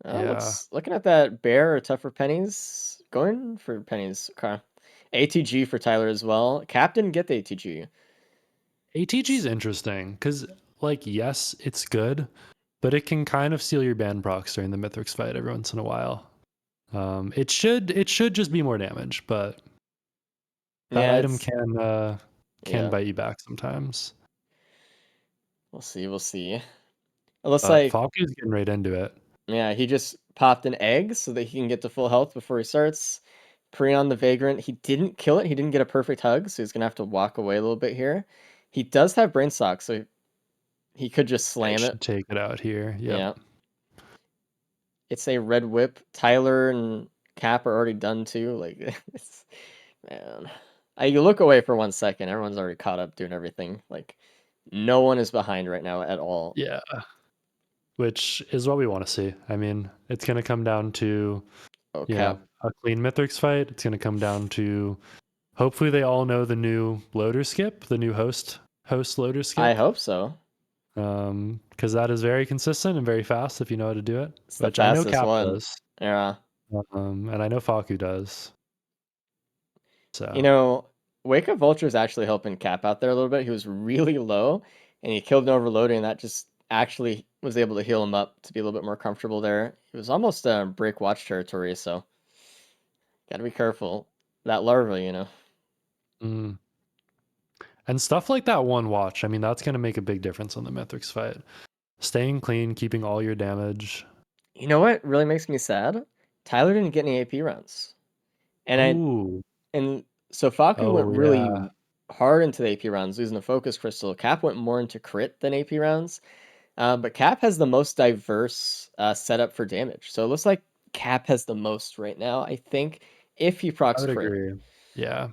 Speaker 2: yeah,
Speaker 1: Looking at that bear or tougher pennies. Going for pennies. Okay. ATG for Tyler as well. Cap didn't get the ATG.
Speaker 2: ATG is interesting because, like, yes, it's good, but it can kind of steal your ban procs during the Mithrix fight every once in a while. It should just be more damage, but that
Speaker 1: Yeah,
Speaker 2: item
Speaker 1: it's-
Speaker 2: can
Speaker 1: yeah.
Speaker 2: bite you back sometimes.
Speaker 1: We'll see. We'll see. It looks
Speaker 2: But
Speaker 1: like
Speaker 2: Falco's getting right into it.
Speaker 1: yeah, he just popped an egg so that he can get to full health before he starts. Pre on the Vagrant. He didn't kill it. He didn't get a perfect hug, so he's gonna have to walk away a little bit here. He does have Brain Sock, so he could just
Speaker 2: They
Speaker 1: slam
Speaker 2: should
Speaker 1: it.
Speaker 2: take it out here. Yep.
Speaker 1: Yeah. It's a red whip. Tyler and Cap are already done too. Like, it's, man. You look away for 1 second. Everyone's already caught up doing everything. Like, no one is behind right now at all.
Speaker 2: Yeah. Which is what we want to see. I mean, it's going to come down to,
Speaker 1: Oh,
Speaker 2: you
Speaker 1: Cap.
Speaker 2: know, a clean Mithrix fight. It's going to come down to, hopefully they all know the new loader skip, the new host loader skip.
Speaker 1: I hope so.
Speaker 2: Because that is very consistent and very fast if you know how to do it.
Speaker 1: It's the
Speaker 2: Which I know
Speaker 1: fastest
Speaker 2: Cap
Speaker 1: one.
Speaker 2: does.
Speaker 1: Yeah.
Speaker 2: And I know Faku does. So
Speaker 1: You know, Wake of Vulture is actually helping Cap out there a little bit. He was really low, and he killed an overloading, and that just actually was able to heal him up to be a little bit more comfortable there. He was almost break watch territory, so gotta be careful. That larva, you know.
Speaker 2: Mm. And stuff like that one watch, I mean, that's going to make a big difference on the Mithrix fight. Staying clean, keeping all your damage.
Speaker 1: You know what really makes me sad? Tyler didn't get any AP rounds.
Speaker 2: Ooh.
Speaker 1: And so Faku went
Speaker 2: Oh,
Speaker 1: really
Speaker 2: yeah.
Speaker 1: hard into the AP rounds, losing the focus crystal. Cap went more into crit than AP rounds. But Cap has the most diverse setup for damage. So it looks like Cap has the most right now, I think, if he procs
Speaker 2: I would
Speaker 1: crit.
Speaker 2: agree. Yeah.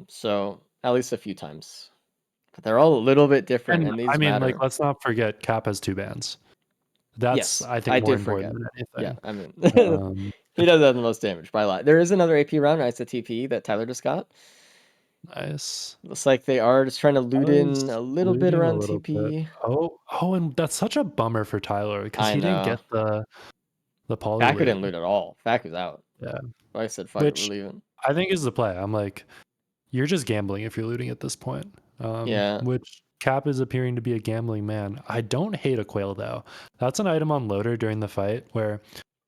Speaker 1: So at least a few times. But they're all a little bit different, and these
Speaker 2: I mean,
Speaker 1: matter.
Speaker 2: like, let's not forget Cap has 2 bans. That's,
Speaker 1: Yes,
Speaker 2: I think,
Speaker 1: I
Speaker 2: more
Speaker 1: did
Speaker 2: important
Speaker 1: forget.
Speaker 2: than
Speaker 1: Yeah,
Speaker 2: anything.
Speaker 1: I mean, he does have the most damage by a lot. There is another AP round, right? It's a TP that Tyler just got.
Speaker 2: Nice.
Speaker 1: Looks like they are just trying to loot in a little bit
Speaker 2: Looting a
Speaker 1: around
Speaker 2: little
Speaker 1: TP.
Speaker 2: bit. Oh, and that's such a bummer for Tyler because
Speaker 1: I
Speaker 2: he didn't
Speaker 1: know.
Speaker 2: get the poly
Speaker 1: Faku didn't
Speaker 2: loot.
Speaker 1: loot at all. Faku's out.
Speaker 2: Yeah.
Speaker 1: I said, fuck it,
Speaker 2: Which
Speaker 1: we're leaving.
Speaker 2: I think is the play. I'm like, you're just gambling if you're looting at this point.
Speaker 1: Yeah.
Speaker 2: Which Cap is appearing to be a gambling man. I don't hate a quail though. That's an item on loader during the fight where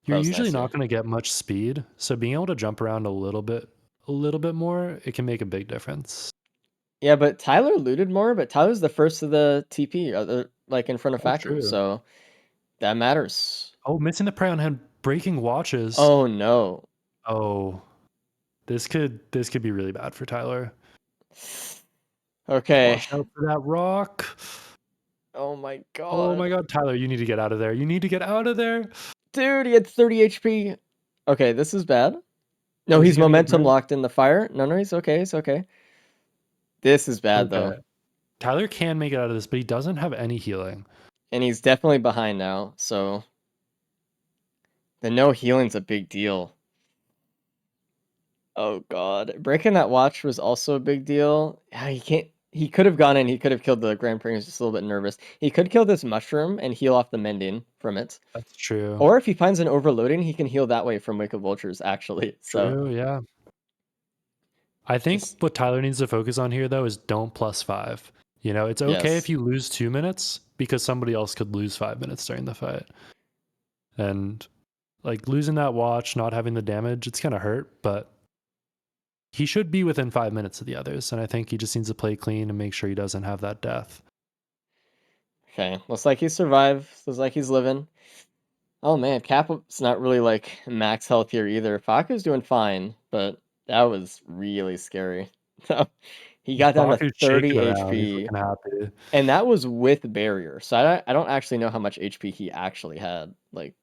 Speaker 2: you're
Speaker 1: Quail's
Speaker 2: usually
Speaker 1: nice,
Speaker 2: not
Speaker 1: yeah.
Speaker 2: going to get much speed. So being able to jump around a little bit more, it can make a big difference.
Speaker 1: Yeah, but Tyler looted more, but Tyler's the first of the TP, like in front of
Speaker 2: Oh,
Speaker 1: Faku,
Speaker 2: true.
Speaker 1: so that matters.
Speaker 2: Oh, missing the prey on him, breaking watches.
Speaker 1: Oh no.
Speaker 2: Oh, this could be really bad for Tyler.
Speaker 1: Okay.
Speaker 2: Watch out for that rock.
Speaker 1: Oh my god.
Speaker 2: Oh my god, Tyler, you need to get out of there. You need to get out of there.
Speaker 1: Dude, he had 30 HP. Okay, this is bad. No,
Speaker 2: Is
Speaker 1: he's
Speaker 2: he gonna get
Speaker 1: momentum
Speaker 2: burned?
Speaker 1: locked in the fire. No, he's okay. He's okay. This is bad though.
Speaker 2: Okay. Tyler can make it out of this, but he doesn't have any healing.
Speaker 1: And he's definitely behind now, so the no healing's a big deal. Oh god. Breaking that watch was also a big deal. He could have gone in, he could have killed the Grand Prix, he was just a little bit nervous. He could kill this mushroom and heal off the mending from it.
Speaker 2: That's true.
Speaker 1: Or if he finds an overloading, he can heal that way from Wake of Vultures, actually. So
Speaker 2: True, yeah. I think what Tyler needs to focus on here, though, is don't +5. You know, it's okay if you lose 2 minutes because somebody else could lose 5 minutes during the fight. And like losing that watch, not having the damage, it's gonna hurt, but he should be within 5 minutes of the others. And I think he just needs to play clean and make sure he doesn't have that death.
Speaker 1: Okay, looks like he survived. Looks like he's living. Oh man, Cap's not really like max health here either. Faku's doing fine, but that was really scary. He got down to
Speaker 2: Faku's
Speaker 1: 30
Speaker 2: shaking around. He's
Speaker 1: HP.
Speaker 2: looking happy.
Speaker 1: And that was with barrier. So I don't actually know how much HP he actually had. Like,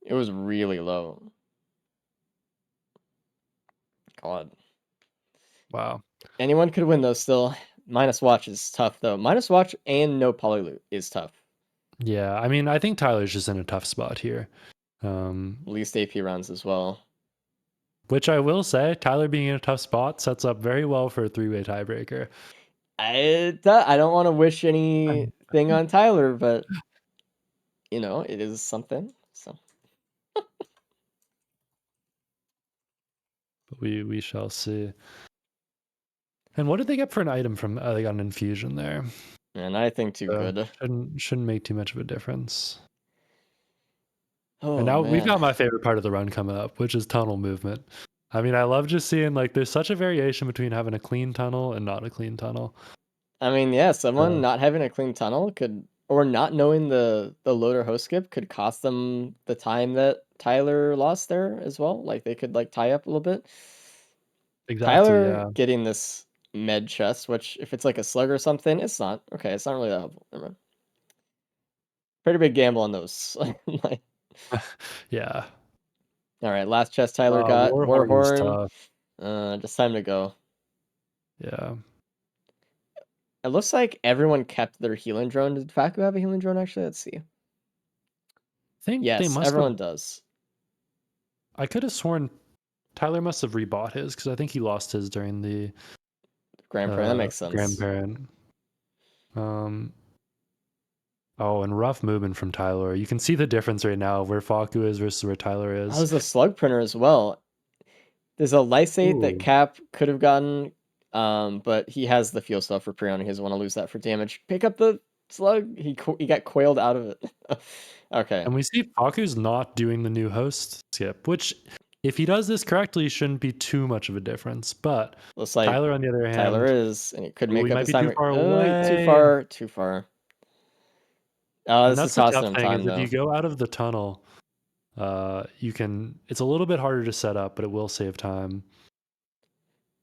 Speaker 1: It was really low. God.
Speaker 2: Wow.
Speaker 1: Anyone could win though still. Minus watch is tough though. Minus watch and no polyloot is tough.
Speaker 2: Yeah, I mean, I think Tyler's just in a tough spot here.
Speaker 1: Least AP rounds as well.
Speaker 2: Which I will say, Tyler being in a tough spot sets up very well for a three-way tiebreaker.
Speaker 1: I don't want to wish anything on Tyler, but you know, it is something. So
Speaker 2: But we shall see. And what did they get for an item from? They got an infusion there.
Speaker 1: and I think too
Speaker 2: So
Speaker 1: good.
Speaker 2: shouldn't make too much of a difference.
Speaker 1: Oh
Speaker 2: And now we've
Speaker 1: man.
Speaker 2: got my favorite part of the run coming up, which is tunnel movement. I mean, I love just seeing like there's such a variation between having a clean tunnel and not a clean tunnel.
Speaker 1: I mean, yeah, someone
Speaker 2: Uh,
Speaker 1: not having a clean tunnel could, or not knowing the loader host skip could cost them the time that Tyler lost there as well. Like they could like tie up a little bit.
Speaker 2: Exactly,
Speaker 1: Tyler
Speaker 2: yeah.
Speaker 1: getting this med chest, which if it's like a slug or something, it's not. Okay, it's not really that helpful. Never mind. Pretty big gamble on those. Like,
Speaker 2: Yeah.
Speaker 1: all right, last chest Tyler got.
Speaker 2: Warhorn was
Speaker 1: Warhorn.
Speaker 2: tough.
Speaker 1: Just time to go.
Speaker 2: Yeah.
Speaker 1: It looks like everyone kept their healing drone. Did Faku have a healing drone actually? Let's see.
Speaker 2: I think they
Speaker 1: Yes,
Speaker 2: must
Speaker 1: everyone
Speaker 2: have.
Speaker 1: does.
Speaker 2: I could have sworn Tyler must have rebought his because I think he lost his during the
Speaker 1: Grandparent, that makes sense.
Speaker 2: grandparent. Oh, and rough movement from Tyler. You can see the difference right now of where Faku is versus where Tyler
Speaker 1: That
Speaker 2: is.
Speaker 1: was the slug printer as well. There's a lysate that
Speaker 2: Ooh.
Speaker 1: Cap could have gotten, but he has the fuel cell for Prion. He doesn't want to lose that for damage. Pick up the slug. He got coiled out of it. Okay.
Speaker 2: And we see Faku's not doing the new host skip, which if he does this correctly, shouldn't be too much of a difference. But
Speaker 1: Looks like
Speaker 2: Tyler, on the other hand,
Speaker 1: Tyler is, and he could make
Speaker 2: he
Speaker 1: up
Speaker 2: might
Speaker 1: his
Speaker 2: be too
Speaker 1: time.
Speaker 2: far
Speaker 1: Too
Speaker 2: away.
Speaker 1: far. Too far.
Speaker 2: And
Speaker 1: This is
Speaker 2: that's the
Speaker 1: costing
Speaker 2: tough
Speaker 1: him
Speaker 2: thing
Speaker 1: time
Speaker 2: is if
Speaker 1: though.
Speaker 2: you go out of the tunnel, you can. It's a little bit harder to set up, but it will save time.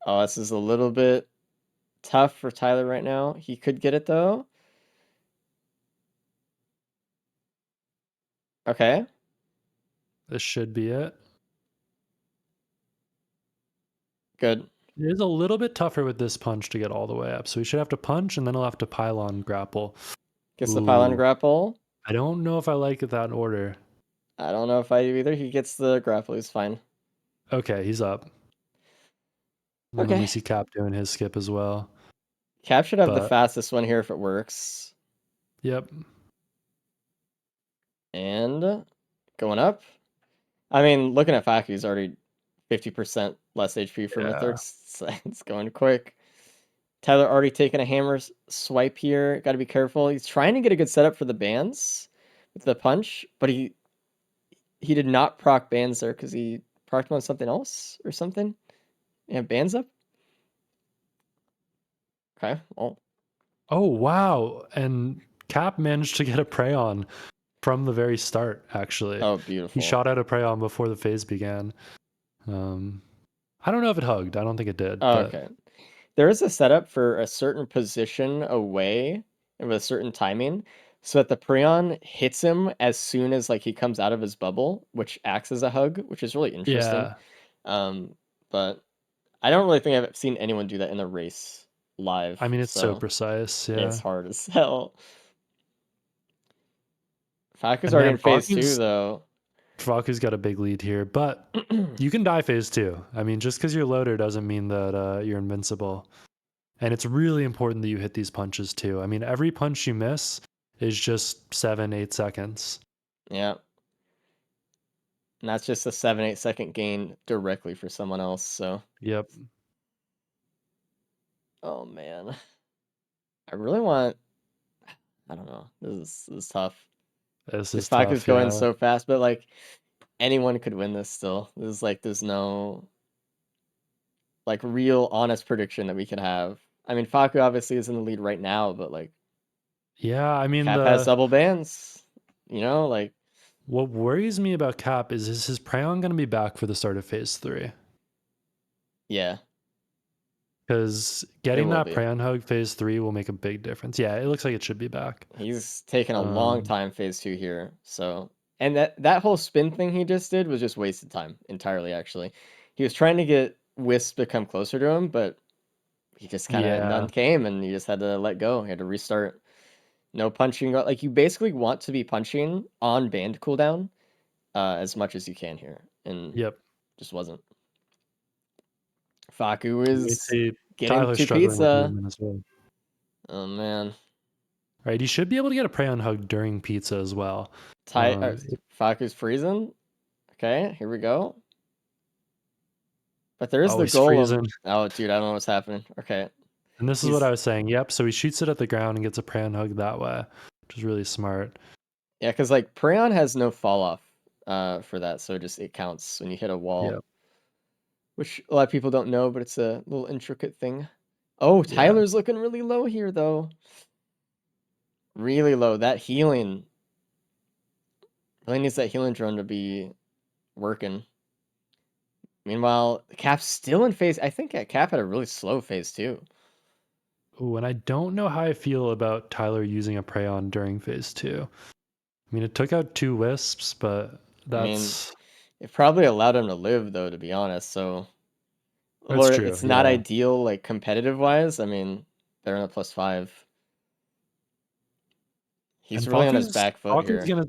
Speaker 1: Oh, this is a little bit tough for Tyler right now. He could get it though. Okay.
Speaker 2: This should be it.
Speaker 1: Good.
Speaker 2: It is a little bit tougher with this punch to get all the way up. So he should have to punch and then he'll have to pylon grapple.
Speaker 1: Gets the pylon
Speaker 2: Ooh.
Speaker 1: grapple.
Speaker 2: I don't know if I like it that order.
Speaker 1: I don't know if I do either. He gets the grapple. He's fine.
Speaker 2: Okay, he's up. And then
Speaker 1: Okay.
Speaker 2: we see Cap doing his skip as well.
Speaker 1: Cap should have the
Speaker 2: But-
Speaker 1: fastest one here if it works.
Speaker 2: Yep.
Speaker 1: And going up. I mean, looking at Faku, he's already 50% less HP for
Speaker 2: Yeah.
Speaker 1: Mythics. So it's going quick. Tyler already taking a hammer swipe here. Got to be careful. He's trying to get a good setup for the bands with the punch, but he did not proc bands there because he procced on something else or something. Yeah, bands up. Okay. Well,
Speaker 2: Oh, wow. And Cap managed to get a prey on from the very start, actually.
Speaker 1: oh, beautiful.
Speaker 2: He shot out a prey on before the phase began. I don't know if it hugged. I don't think it did.
Speaker 1: Oh,
Speaker 2: but
Speaker 1: okay. There is a setup for a certain position away and with a certain timing so that the Prion hits him as soon as like he comes out of his bubble, which acts as a hug, which is really interesting.
Speaker 2: Yeah.
Speaker 1: But I don't really think I've seen anyone do that in the race live.
Speaker 2: I mean, it's so precise. Yeah.
Speaker 1: It's hard as hell. Faku's
Speaker 2: And
Speaker 1: already
Speaker 2: man,
Speaker 1: in phase 2
Speaker 2: Faku's-
Speaker 1: though.
Speaker 2: Faku's got a big lead here, but you can die phase 2. I mean, just because you're loader doesn't mean that you're invincible. And it's really important that you hit these punches too. I mean, every punch you miss is just 7-8 seconds.
Speaker 1: Yeah. And that's just a 7-8 second gain directly for someone else, so.
Speaker 2: Yep.
Speaker 1: Oh man. I really want, I don't know. This is tough.
Speaker 2: This
Speaker 1: This
Speaker 2: is
Speaker 1: Faku's
Speaker 2: tough.
Speaker 1: going
Speaker 2: Yeah.
Speaker 1: so fast, but like anyone could win this still. This is like there's no like real honest prediction that we could have. I mean, Faku obviously is in the lead right now, but like
Speaker 2: Yeah, I mean,
Speaker 1: Cap has double bans. You know, like
Speaker 2: what worries me about Cap is his Prayon going to be back for the start of phase 3?
Speaker 1: yeah.
Speaker 2: Because getting
Speaker 1: will
Speaker 2: that
Speaker 1: be.
Speaker 2: Prayon hug phase 3 will make a big difference. Yeah, it looks like it should be back.
Speaker 1: He's taken a long time phase 2 here, so And that whole spin thing he just did was just wasted time entirely, actually. He was trying to get Wisp to come closer to him, but he just kind of none
Speaker 2: Yeah.
Speaker 1: came, and you just had to let go. You had to restart. No punching. Like, you basically want to be punching on band cooldown as much as you can here, and
Speaker 2: Yep.
Speaker 1: just wasn't. Faku
Speaker 2: We
Speaker 1: is
Speaker 2: see
Speaker 1: getting
Speaker 2: Tyler
Speaker 1: to
Speaker 2: struggling with
Speaker 1: pizza.
Speaker 2: movement as well.
Speaker 1: Oh man,
Speaker 2: Right, he should be able to get a prey on hug during pizza as well. Um,
Speaker 1: Faku's freezing. Okay, here we go. But there is
Speaker 2: Oh,
Speaker 1: the
Speaker 2: he's
Speaker 1: golem.
Speaker 2: freezing.
Speaker 1: Oh, dude, I don't know what's happening. Okay,
Speaker 2: And this is what I was saying. Yep. So he shoots it at the ground and gets a prey on hug that way, which is really smart.
Speaker 1: yeah, because like Prayon has no fall off for that, so it counts when you hit a wall.
Speaker 2: Yep.
Speaker 1: Which a lot of people don't know, but it's a little intricate thing. Oh,
Speaker 2: Yeah.
Speaker 1: Tyler's looking really low here, though. Really low. That healing. Really needs that healing drone to be working. Meanwhile, Cap's still in phase. I think Cap had a really slow phase, too.
Speaker 2: Ooh, and I don't know how I feel about Tyler using a prey on during phase 2. I mean, it took out 2 wisps, but that's
Speaker 1: It probably allowed him to live, though, to be honest. So,
Speaker 2: that's
Speaker 1: or
Speaker 2: true.
Speaker 1: it's not
Speaker 2: Yeah.
Speaker 1: ideal, like, competitive-wise. I mean, they're in a +5. He's
Speaker 2: And
Speaker 1: really on his back foot here.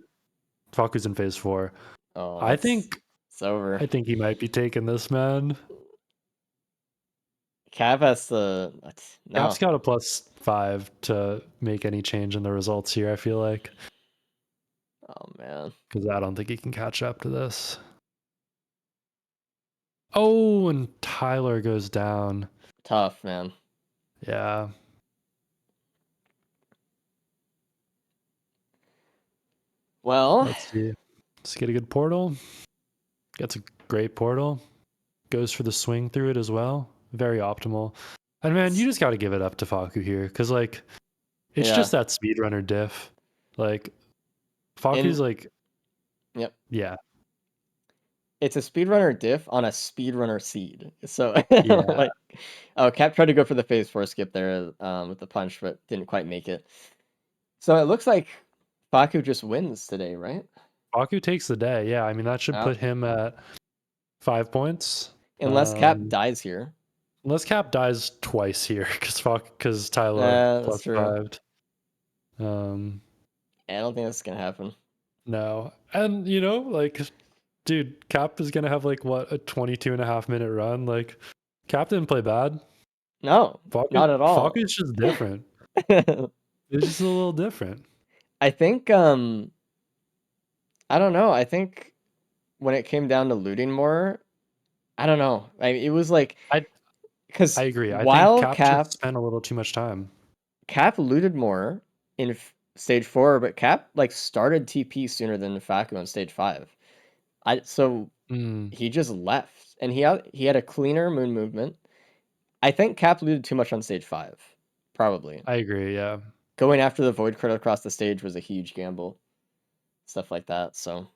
Speaker 2: Faku's in phase 4.
Speaker 1: Oh,
Speaker 2: I think
Speaker 1: it's over.
Speaker 2: I think he might be taking this, man.
Speaker 1: Cap has to. No.
Speaker 2: Cap's got a +5 to make any change in the results here, I feel like.
Speaker 1: Oh, man.
Speaker 2: Because I don't think he can catch up to this. Oh, and Tyler goes down.
Speaker 1: Tough, man.
Speaker 2: Yeah.
Speaker 1: Well,
Speaker 2: Let's see. Let's get a good portal. Gets a great portal. Goes for the swing through it as well. Very optimal. And man, you just got to give it up to Faku here, because like, it's just that speedrunner diff. Like, Faku's like,
Speaker 1: yep.
Speaker 2: Yeah.
Speaker 1: It's a speedrunner diff on a speedrunner seed. So,
Speaker 2: Yeah.
Speaker 1: like, oh, Cap tried to go for the phase 4 skip there with the punch, but didn't quite make it. So it looks like Faku just wins today, right?
Speaker 2: Faku takes the day. Yeah, I mean, that should put him at 5 points.
Speaker 1: Unless Cap dies here.
Speaker 2: Unless Cap dies twice here, because Tyler
Speaker 1: that's true.
Speaker 2: +5.
Speaker 1: I don't think that's gonna happen.
Speaker 2: No. And you know, like, dude, Cap is gonna have like what, a 22.5-minute run. Like, Cap didn't play bad.
Speaker 1: No, not at all.
Speaker 2: Faku's just different. It's just a little different.
Speaker 1: I think I don't know. I think when it came down to looting more, I don't know. It was like, because
Speaker 2: I agree. I
Speaker 1: while
Speaker 2: think Cap spent a little too much time.
Speaker 1: Cap looted more in stage 4, but Cap like started TP sooner than Faku on stage 5. He just left, and he had a cleaner moon movement. I think Cap looted too much on stage 5, probably.
Speaker 2: I agree. Yeah.
Speaker 1: Going after the void crit across the stage was a huge gamble. Stuff like that. So.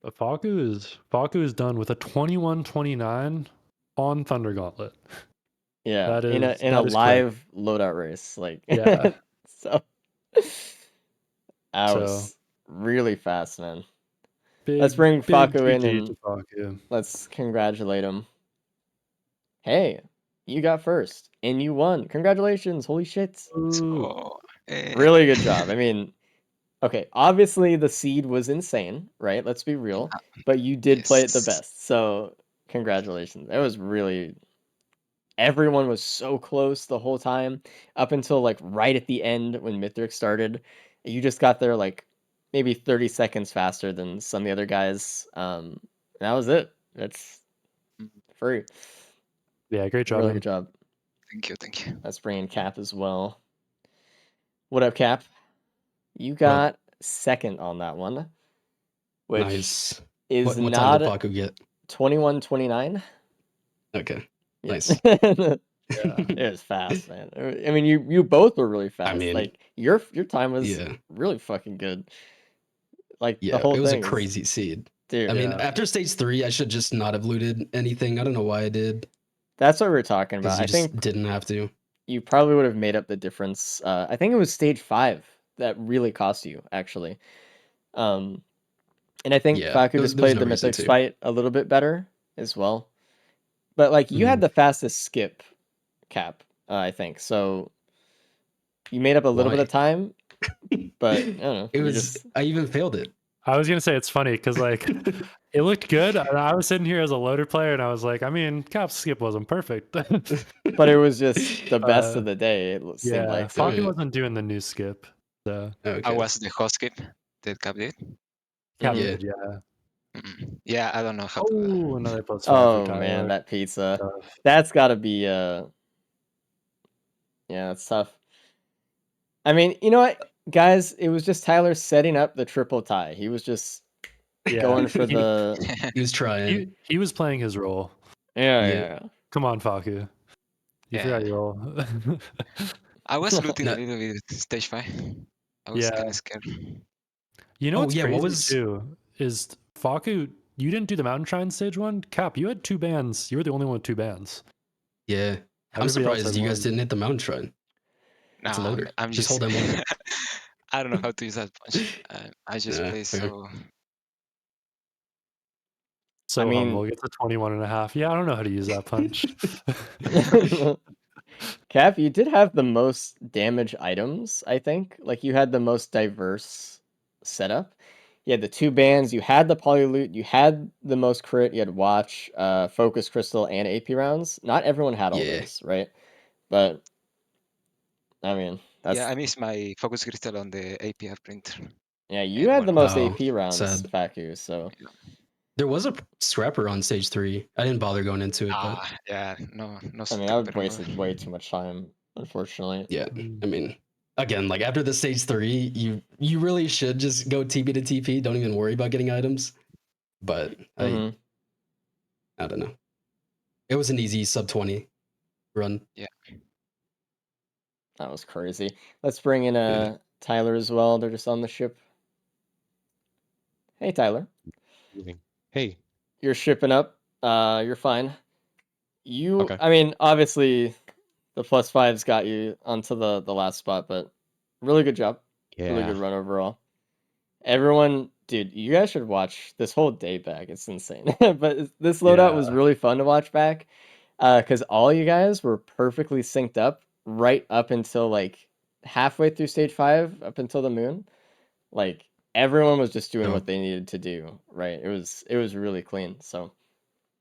Speaker 2: But Faku is done with a 21-29 on Thunder Gauntlet.
Speaker 1: Yeah,
Speaker 2: that is
Speaker 1: in a live loadout race, like
Speaker 2: yeah.
Speaker 1: So that was really fast, man. Let's bring Faku in and let's congratulate him. Hey, you got first and you won. Congratulations! Holy shit! Really good job. I mean, okay, obviously the seed was insane, right? Let's be real, but you did play it the best. So congratulations. That was really. Everyone was so close the whole time up until like right at the end when Mithrix started. You just got there like maybe 30 seconds faster than some of the other guys. That was it. That's free.
Speaker 2: Yeah, great job.
Speaker 1: Really good job.
Speaker 3: Thank you.
Speaker 1: Let's bring in Cap as well. What up, Cap? You got second on that one, which
Speaker 5: nice.
Speaker 1: is
Speaker 5: what
Speaker 1: not
Speaker 5: time did Faku get?
Speaker 1: 21:29.
Speaker 5: Okay.
Speaker 1: Yes.
Speaker 5: Nice.
Speaker 1: It was fast, man. I mean, you both were really fast.
Speaker 5: I mean,
Speaker 1: like your time was really fucking good. Like the whole
Speaker 5: thing. It was
Speaker 1: thing
Speaker 5: a crazy seed.
Speaker 1: Dude.
Speaker 5: I mean, after stage 3, I should just not have looted anything. I don't know why I did.
Speaker 1: That's what we were talking about. I think
Speaker 5: didn't have to.
Speaker 1: You probably would have made up the difference. I think it was stage 5 that really cost you, actually. And I think
Speaker 5: Yeah,
Speaker 1: Faku just
Speaker 5: there's
Speaker 1: played
Speaker 5: no
Speaker 1: the
Speaker 5: reason
Speaker 1: Mythics
Speaker 5: to.
Speaker 1: fight a little bit better as well. But like you had
Speaker 5: Mhm.
Speaker 1: the fastest skip cap, I think. So you made up a little bit of
Speaker 5: Why?
Speaker 1: time, but I don't know.
Speaker 5: It
Speaker 1: You
Speaker 5: was.
Speaker 1: just
Speaker 5: I even failed it.
Speaker 2: I was gonna say it's funny because like it looked good. And I was sitting here as a loader player, and I was like, I mean, Cap's skip wasn't perfect.
Speaker 1: but it was just the best
Speaker 2: Uh,
Speaker 1: of the day, it seemed
Speaker 2: yeah,
Speaker 1: like. So
Speaker 2: Faku
Speaker 5: Alright.
Speaker 2: wasn't doing the new skip. So
Speaker 3: I
Speaker 5: Okay.
Speaker 3: was the host skip that Cap did.
Speaker 2: Cap
Speaker 1: Mhm.
Speaker 2: did, yeah.
Speaker 3: Yeah, I don't know how to.
Speaker 2: Oh, another +5 for
Speaker 1: Oh
Speaker 2: Tyler.
Speaker 1: man, that pizza.
Speaker 2: Tough.
Speaker 1: That's gotta be yeah, that's tough. I mean, you know what, guys? It was just Tyler setting up the triple tie. He was just
Speaker 2: Yeah,
Speaker 1: going for
Speaker 2: he,
Speaker 1: the
Speaker 5: He was trying.
Speaker 2: he was playing his role.
Speaker 1: yeah,
Speaker 5: Yeah.
Speaker 1: yeah,
Speaker 2: Come on, Faku. You forgot
Speaker 3: Yeah.
Speaker 2: your role.
Speaker 3: I was looting
Speaker 5: No.
Speaker 3: a little bit at stage 5. I was kind
Speaker 2: Yeah.
Speaker 3: of scared.
Speaker 2: You know
Speaker 5: Oh
Speaker 2: what's
Speaker 5: yeah, what
Speaker 2: crazy
Speaker 5: was?
Speaker 2: too is Faku. You didn't do the Mountain Shrine stage 1. Cap, you had 2 bands. You were the only one with 2 bands.
Speaker 5: Yeah, I'm
Speaker 2: Everybody else
Speaker 5: surprised
Speaker 2: had
Speaker 5: you
Speaker 2: more
Speaker 5: guys
Speaker 2: than
Speaker 5: didn't hit the Mountain Shrine.
Speaker 3: No,
Speaker 5: It's a loader.
Speaker 3: I'm
Speaker 5: Just
Speaker 3: just.
Speaker 5: hold M1.
Speaker 3: I don't know how to use that punch. I just
Speaker 5: Yeah,
Speaker 3: play
Speaker 5: fair.
Speaker 3: so.
Speaker 2: so
Speaker 1: I mean-
Speaker 2: humble. Gets a 21.5. Yeah, I don't know how to use that punch.
Speaker 1: Cap, you did have the most damage items, I think. Like you had the most diverse setup. You had the 2 bands, you had the polyloot, you had the most crit, you had watch, focus crystal, and AP rounds. Not everyone had all
Speaker 5: Yeah.
Speaker 1: those, right? But I mean, that's
Speaker 3: Yeah, I missed my focus crystal on the APR print.
Speaker 1: yeah, you
Speaker 3: and
Speaker 1: had the
Speaker 3: one
Speaker 1: most
Speaker 5: Oh,
Speaker 1: AP rounds,
Speaker 5: sad.
Speaker 1: Faku, so
Speaker 5: There was a scrapper on stage 3. I didn't bother going into it, but
Speaker 3: Yeah, no
Speaker 1: I mean, I would
Speaker 3: scrapper
Speaker 1: wasted
Speaker 3: involved.
Speaker 1: way too much time, unfortunately.
Speaker 5: yeah, I mean, again, like after the stage 3, you really should just go TP to TP. Don't even worry about getting items. But
Speaker 1: Mhm.
Speaker 5: I don't know. It was an easy sub 20 run.
Speaker 1: That was crazy. Let's bring in
Speaker 5: Yeah.
Speaker 1: Tyler as well. They're just on the ship. Hey Tyler,
Speaker 4: Moving. Hey,
Speaker 1: you're shipping up. You're fine. You,
Speaker 4: Okay.
Speaker 1: I mean, obviously, the +5's got you onto the last spot, but really good job. Really
Speaker 4: yeah.
Speaker 1: good run overall. Everyone, dude, you guys should watch this whole day back. It's insane. But this loadout was
Speaker 2: Yeah.
Speaker 1: really fun to watch back, because all you guys were perfectly synced up right up until like halfway through stage 5, up until the moon. Like everyone was just doing
Speaker 5: So
Speaker 1: what they needed to do, right? It was really clean. So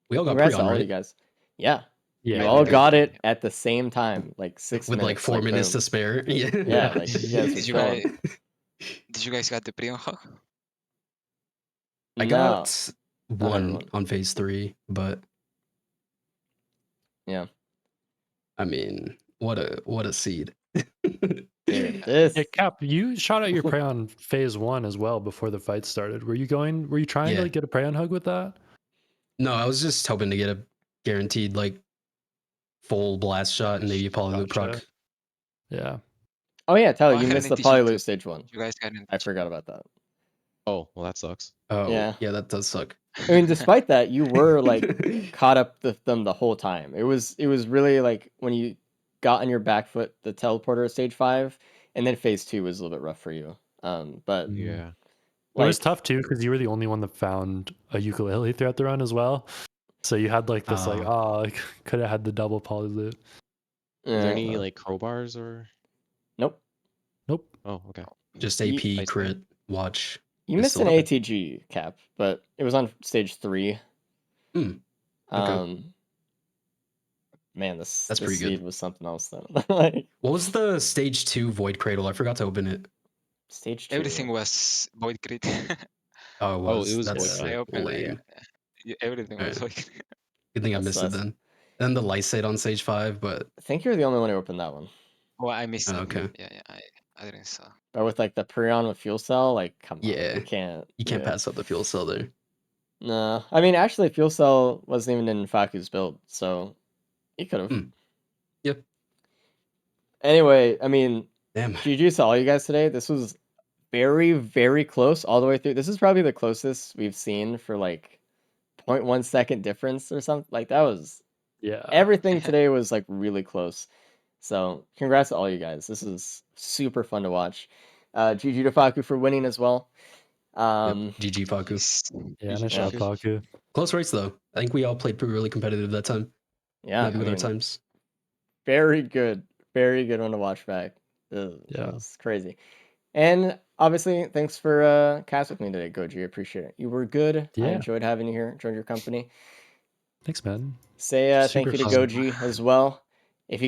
Speaker 5: we all got
Speaker 1: congrats to
Speaker 5: pre-on,
Speaker 1: all you
Speaker 5: right?
Speaker 1: guys. Yeah,
Speaker 2: Yeah,
Speaker 1: you
Speaker 3: Yeah,
Speaker 1: all
Speaker 3: we
Speaker 2: we
Speaker 3: did.
Speaker 1: got
Speaker 2: did.
Speaker 1: it at the same time, like 6
Speaker 5: With like
Speaker 1: minutes,
Speaker 5: 4
Speaker 1: like
Speaker 5: minutes
Speaker 1: boom.
Speaker 5: to spare. Yeah.
Speaker 1: Yeah, like you guys were
Speaker 3: Did you
Speaker 1: chilling.
Speaker 3: guys? Did you guys get the pre-on hug?
Speaker 5: I
Speaker 1: No,
Speaker 5: got
Speaker 1: not
Speaker 5: one
Speaker 1: everyone.
Speaker 5: on phase 3, but
Speaker 1: Yeah,
Speaker 5: I mean, what a seed.
Speaker 1: dude,
Speaker 2: Yeah,
Speaker 1: this.
Speaker 2: Cap, you shot at your prey on phase 1 as well before the fight started. Were you trying
Speaker 5: Yeah.
Speaker 2: to like get a prey on hug with that?
Speaker 5: No, I was just hoping to get a guaranteed like full blast shot and maybe a polyloop
Speaker 2: Gotcha.
Speaker 5: proc.
Speaker 2: Yeah.
Speaker 1: Oh yeah, Tyler,
Speaker 3: I
Speaker 1: you
Speaker 3: had
Speaker 1: missed
Speaker 3: an
Speaker 1: the
Speaker 3: issue
Speaker 1: polyloot
Speaker 3: too.
Speaker 1: stage 1.
Speaker 3: You guys got an
Speaker 1: I forgot about that.
Speaker 4: Oh, well, that sucks.
Speaker 5: Oh,
Speaker 1: Yeah.
Speaker 5: yeah, that does suck.
Speaker 1: I mean, despite that, you were like caught up with them the whole time. It was really like when you got on your back foot the teleporter at stage 5, and then phase 2 was a little bit rough for you. But
Speaker 4: Yeah.
Speaker 2: It was
Speaker 1: like,
Speaker 2: tough too because you were the only one that found a ukulele throughout the run as well. So you had like this like could have had the double poly loot.
Speaker 4: Was there any
Speaker 2: but-
Speaker 4: like crowbars or?
Speaker 1: nope.
Speaker 2: Nope.
Speaker 4: Oh, okay.
Speaker 5: Just
Speaker 1: Ye-
Speaker 5: AP
Speaker 4: Nice
Speaker 5: crit watch.
Speaker 1: You
Speaker 5: is
Speaker 1: missed an
Speaker 5: still-
Speaker 1: ATG cap, but it was on stage 3.
Speaker 5: Hmm, okay.
Speaker 1: Man,
Speaker 5: That's
Speaker 1: this
Speaker 5: pretty good.
Speaker 1: seed was something else though. Like
Speaker 5: What was the stage 2 void cradle? I forgot to open it.
Speaker 1: stage 2.
Speaker 3: Everything was void crit.
Speaker 5: Oh, it was.
Speaker 4: it was
Speaker 5: That's
Speaker 4: void
Speaker 3: I
Speaker 4: crit.
Speaker 3: opened it.
Speaker 5: lame.
Speaker 3: Yeah, everything was void crit.
Speaker 5: Good thing I
Speaker 1: That's
Speaker 5: missed
Speaker 1: sus.
Speaker 5: it then. And the lysate on stage 5, but
Speaker 1: I think you're the only one who opened that one.
Speaker 3: Oh, I missed
Speaker 5: Oh,
Speaker 3: it.
Speaker 5: okay.
Speaker 3: Yeah, I didn't saw.
Speaker 1: But with like the Prion with fuel cell, like come on,
Speaker 5: Yeah,
Speaker 1: you can't.
Speaker 5: you can't
Speaker 1: yeah.
Speaker 5: pass up the fuel cell there.
Speaker 1: No, I mean actually, fuel cell wasn't even in Faku's build, so he could have.
Speaker 5: Hmm. Yep.
Speaker 1: Anyway, I mean,
Speaker 5: Damn.
Speaker 1: GG to all you guys today. This was very, very close all the way through. This is probably the closest we've seen for like 0.1 second difference or something. Like that was
Speaker 2: Yeah.
Speaker 1: everything today was like really close. So congrats to all you guys. This is super fun to watch. GG to Faku for winning as well.
Speaker 5: GG Faku.
Speaker 3: Nice.
Speaker 2: Yeah,
Speaker 3: GG
Speaker 2: nice job,
Speaker 3: Faku.
Speaker 2: Faku.
Speaker 5: Close race though. I think we all played really competitive that time.
Speaker 1: Yeah,
Speaker 5: Happy
Speaker 1: I
Speaker 5: with our
Speaker 1: mean,
Speaker 5: times.
Speaker 1: very good one to watch back.
Speaker 2: Yeah.
Speaker 1: It's crazy. And obviously, thanks for cast with me today, Goji. I appreciate it. You were good. I
Speaker 2: Yeah.
Speaker 1: enjoyed having you here. Enjoyed your company.
Speaker 2: Thanks, man.
Speaker 1: Say thank
Speaker 2: Super
Speaker 1: you to
Speaker 2: fun.
Speaker 1: Goji as well. If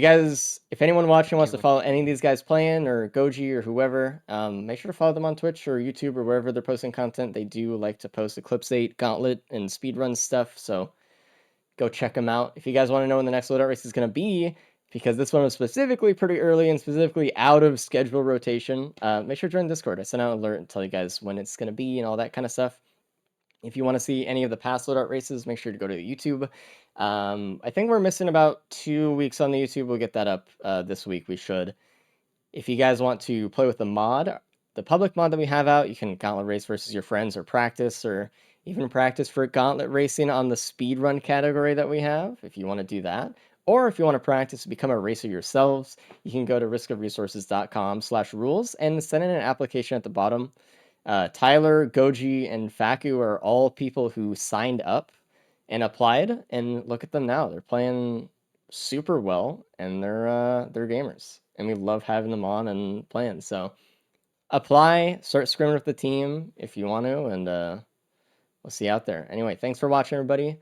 Speaker 1: anyone watching wants to
Speaker 3: you.
Speaker 1: follow any of these guys playing or Goji or whoever, make sure to follow them on Twitch or YouTube or wherever they're posting content. They do like to post Eclipse 8, Gauntlet, and speedrun stuff. So go check them out. If you guys want to know when the next loadout race is going to be, because this one was specifically pretty early and specifically out of schedule rotation, make sure to join Discord. I sent out an alert and tell you guys when it's going to be and all that kind of stuff. If you want to see any of the past loadout races, make sure to go to the YouTube. I think we're missing about 2 weeks on the YouTube. We'll get that up this week. We should. If you guys want to play with the public mod that we have out, you can gauntlet race versus your friends or even practice for gauntlet racing on the speedrun category that we have, if you want to do that. Or if you want to practice to become a racer yourselves, you can go to riskofresources.com/rules and send in an application at the bottom. Tyler, Goji, and Faku are all people who signed up and applied, and look at them now. They're playing super well, and they're gamers, and we love having them on and playing. So apply, start scrimming with the team if you want to, and we'll see you out there. Anyway, thanks for watching, everybody.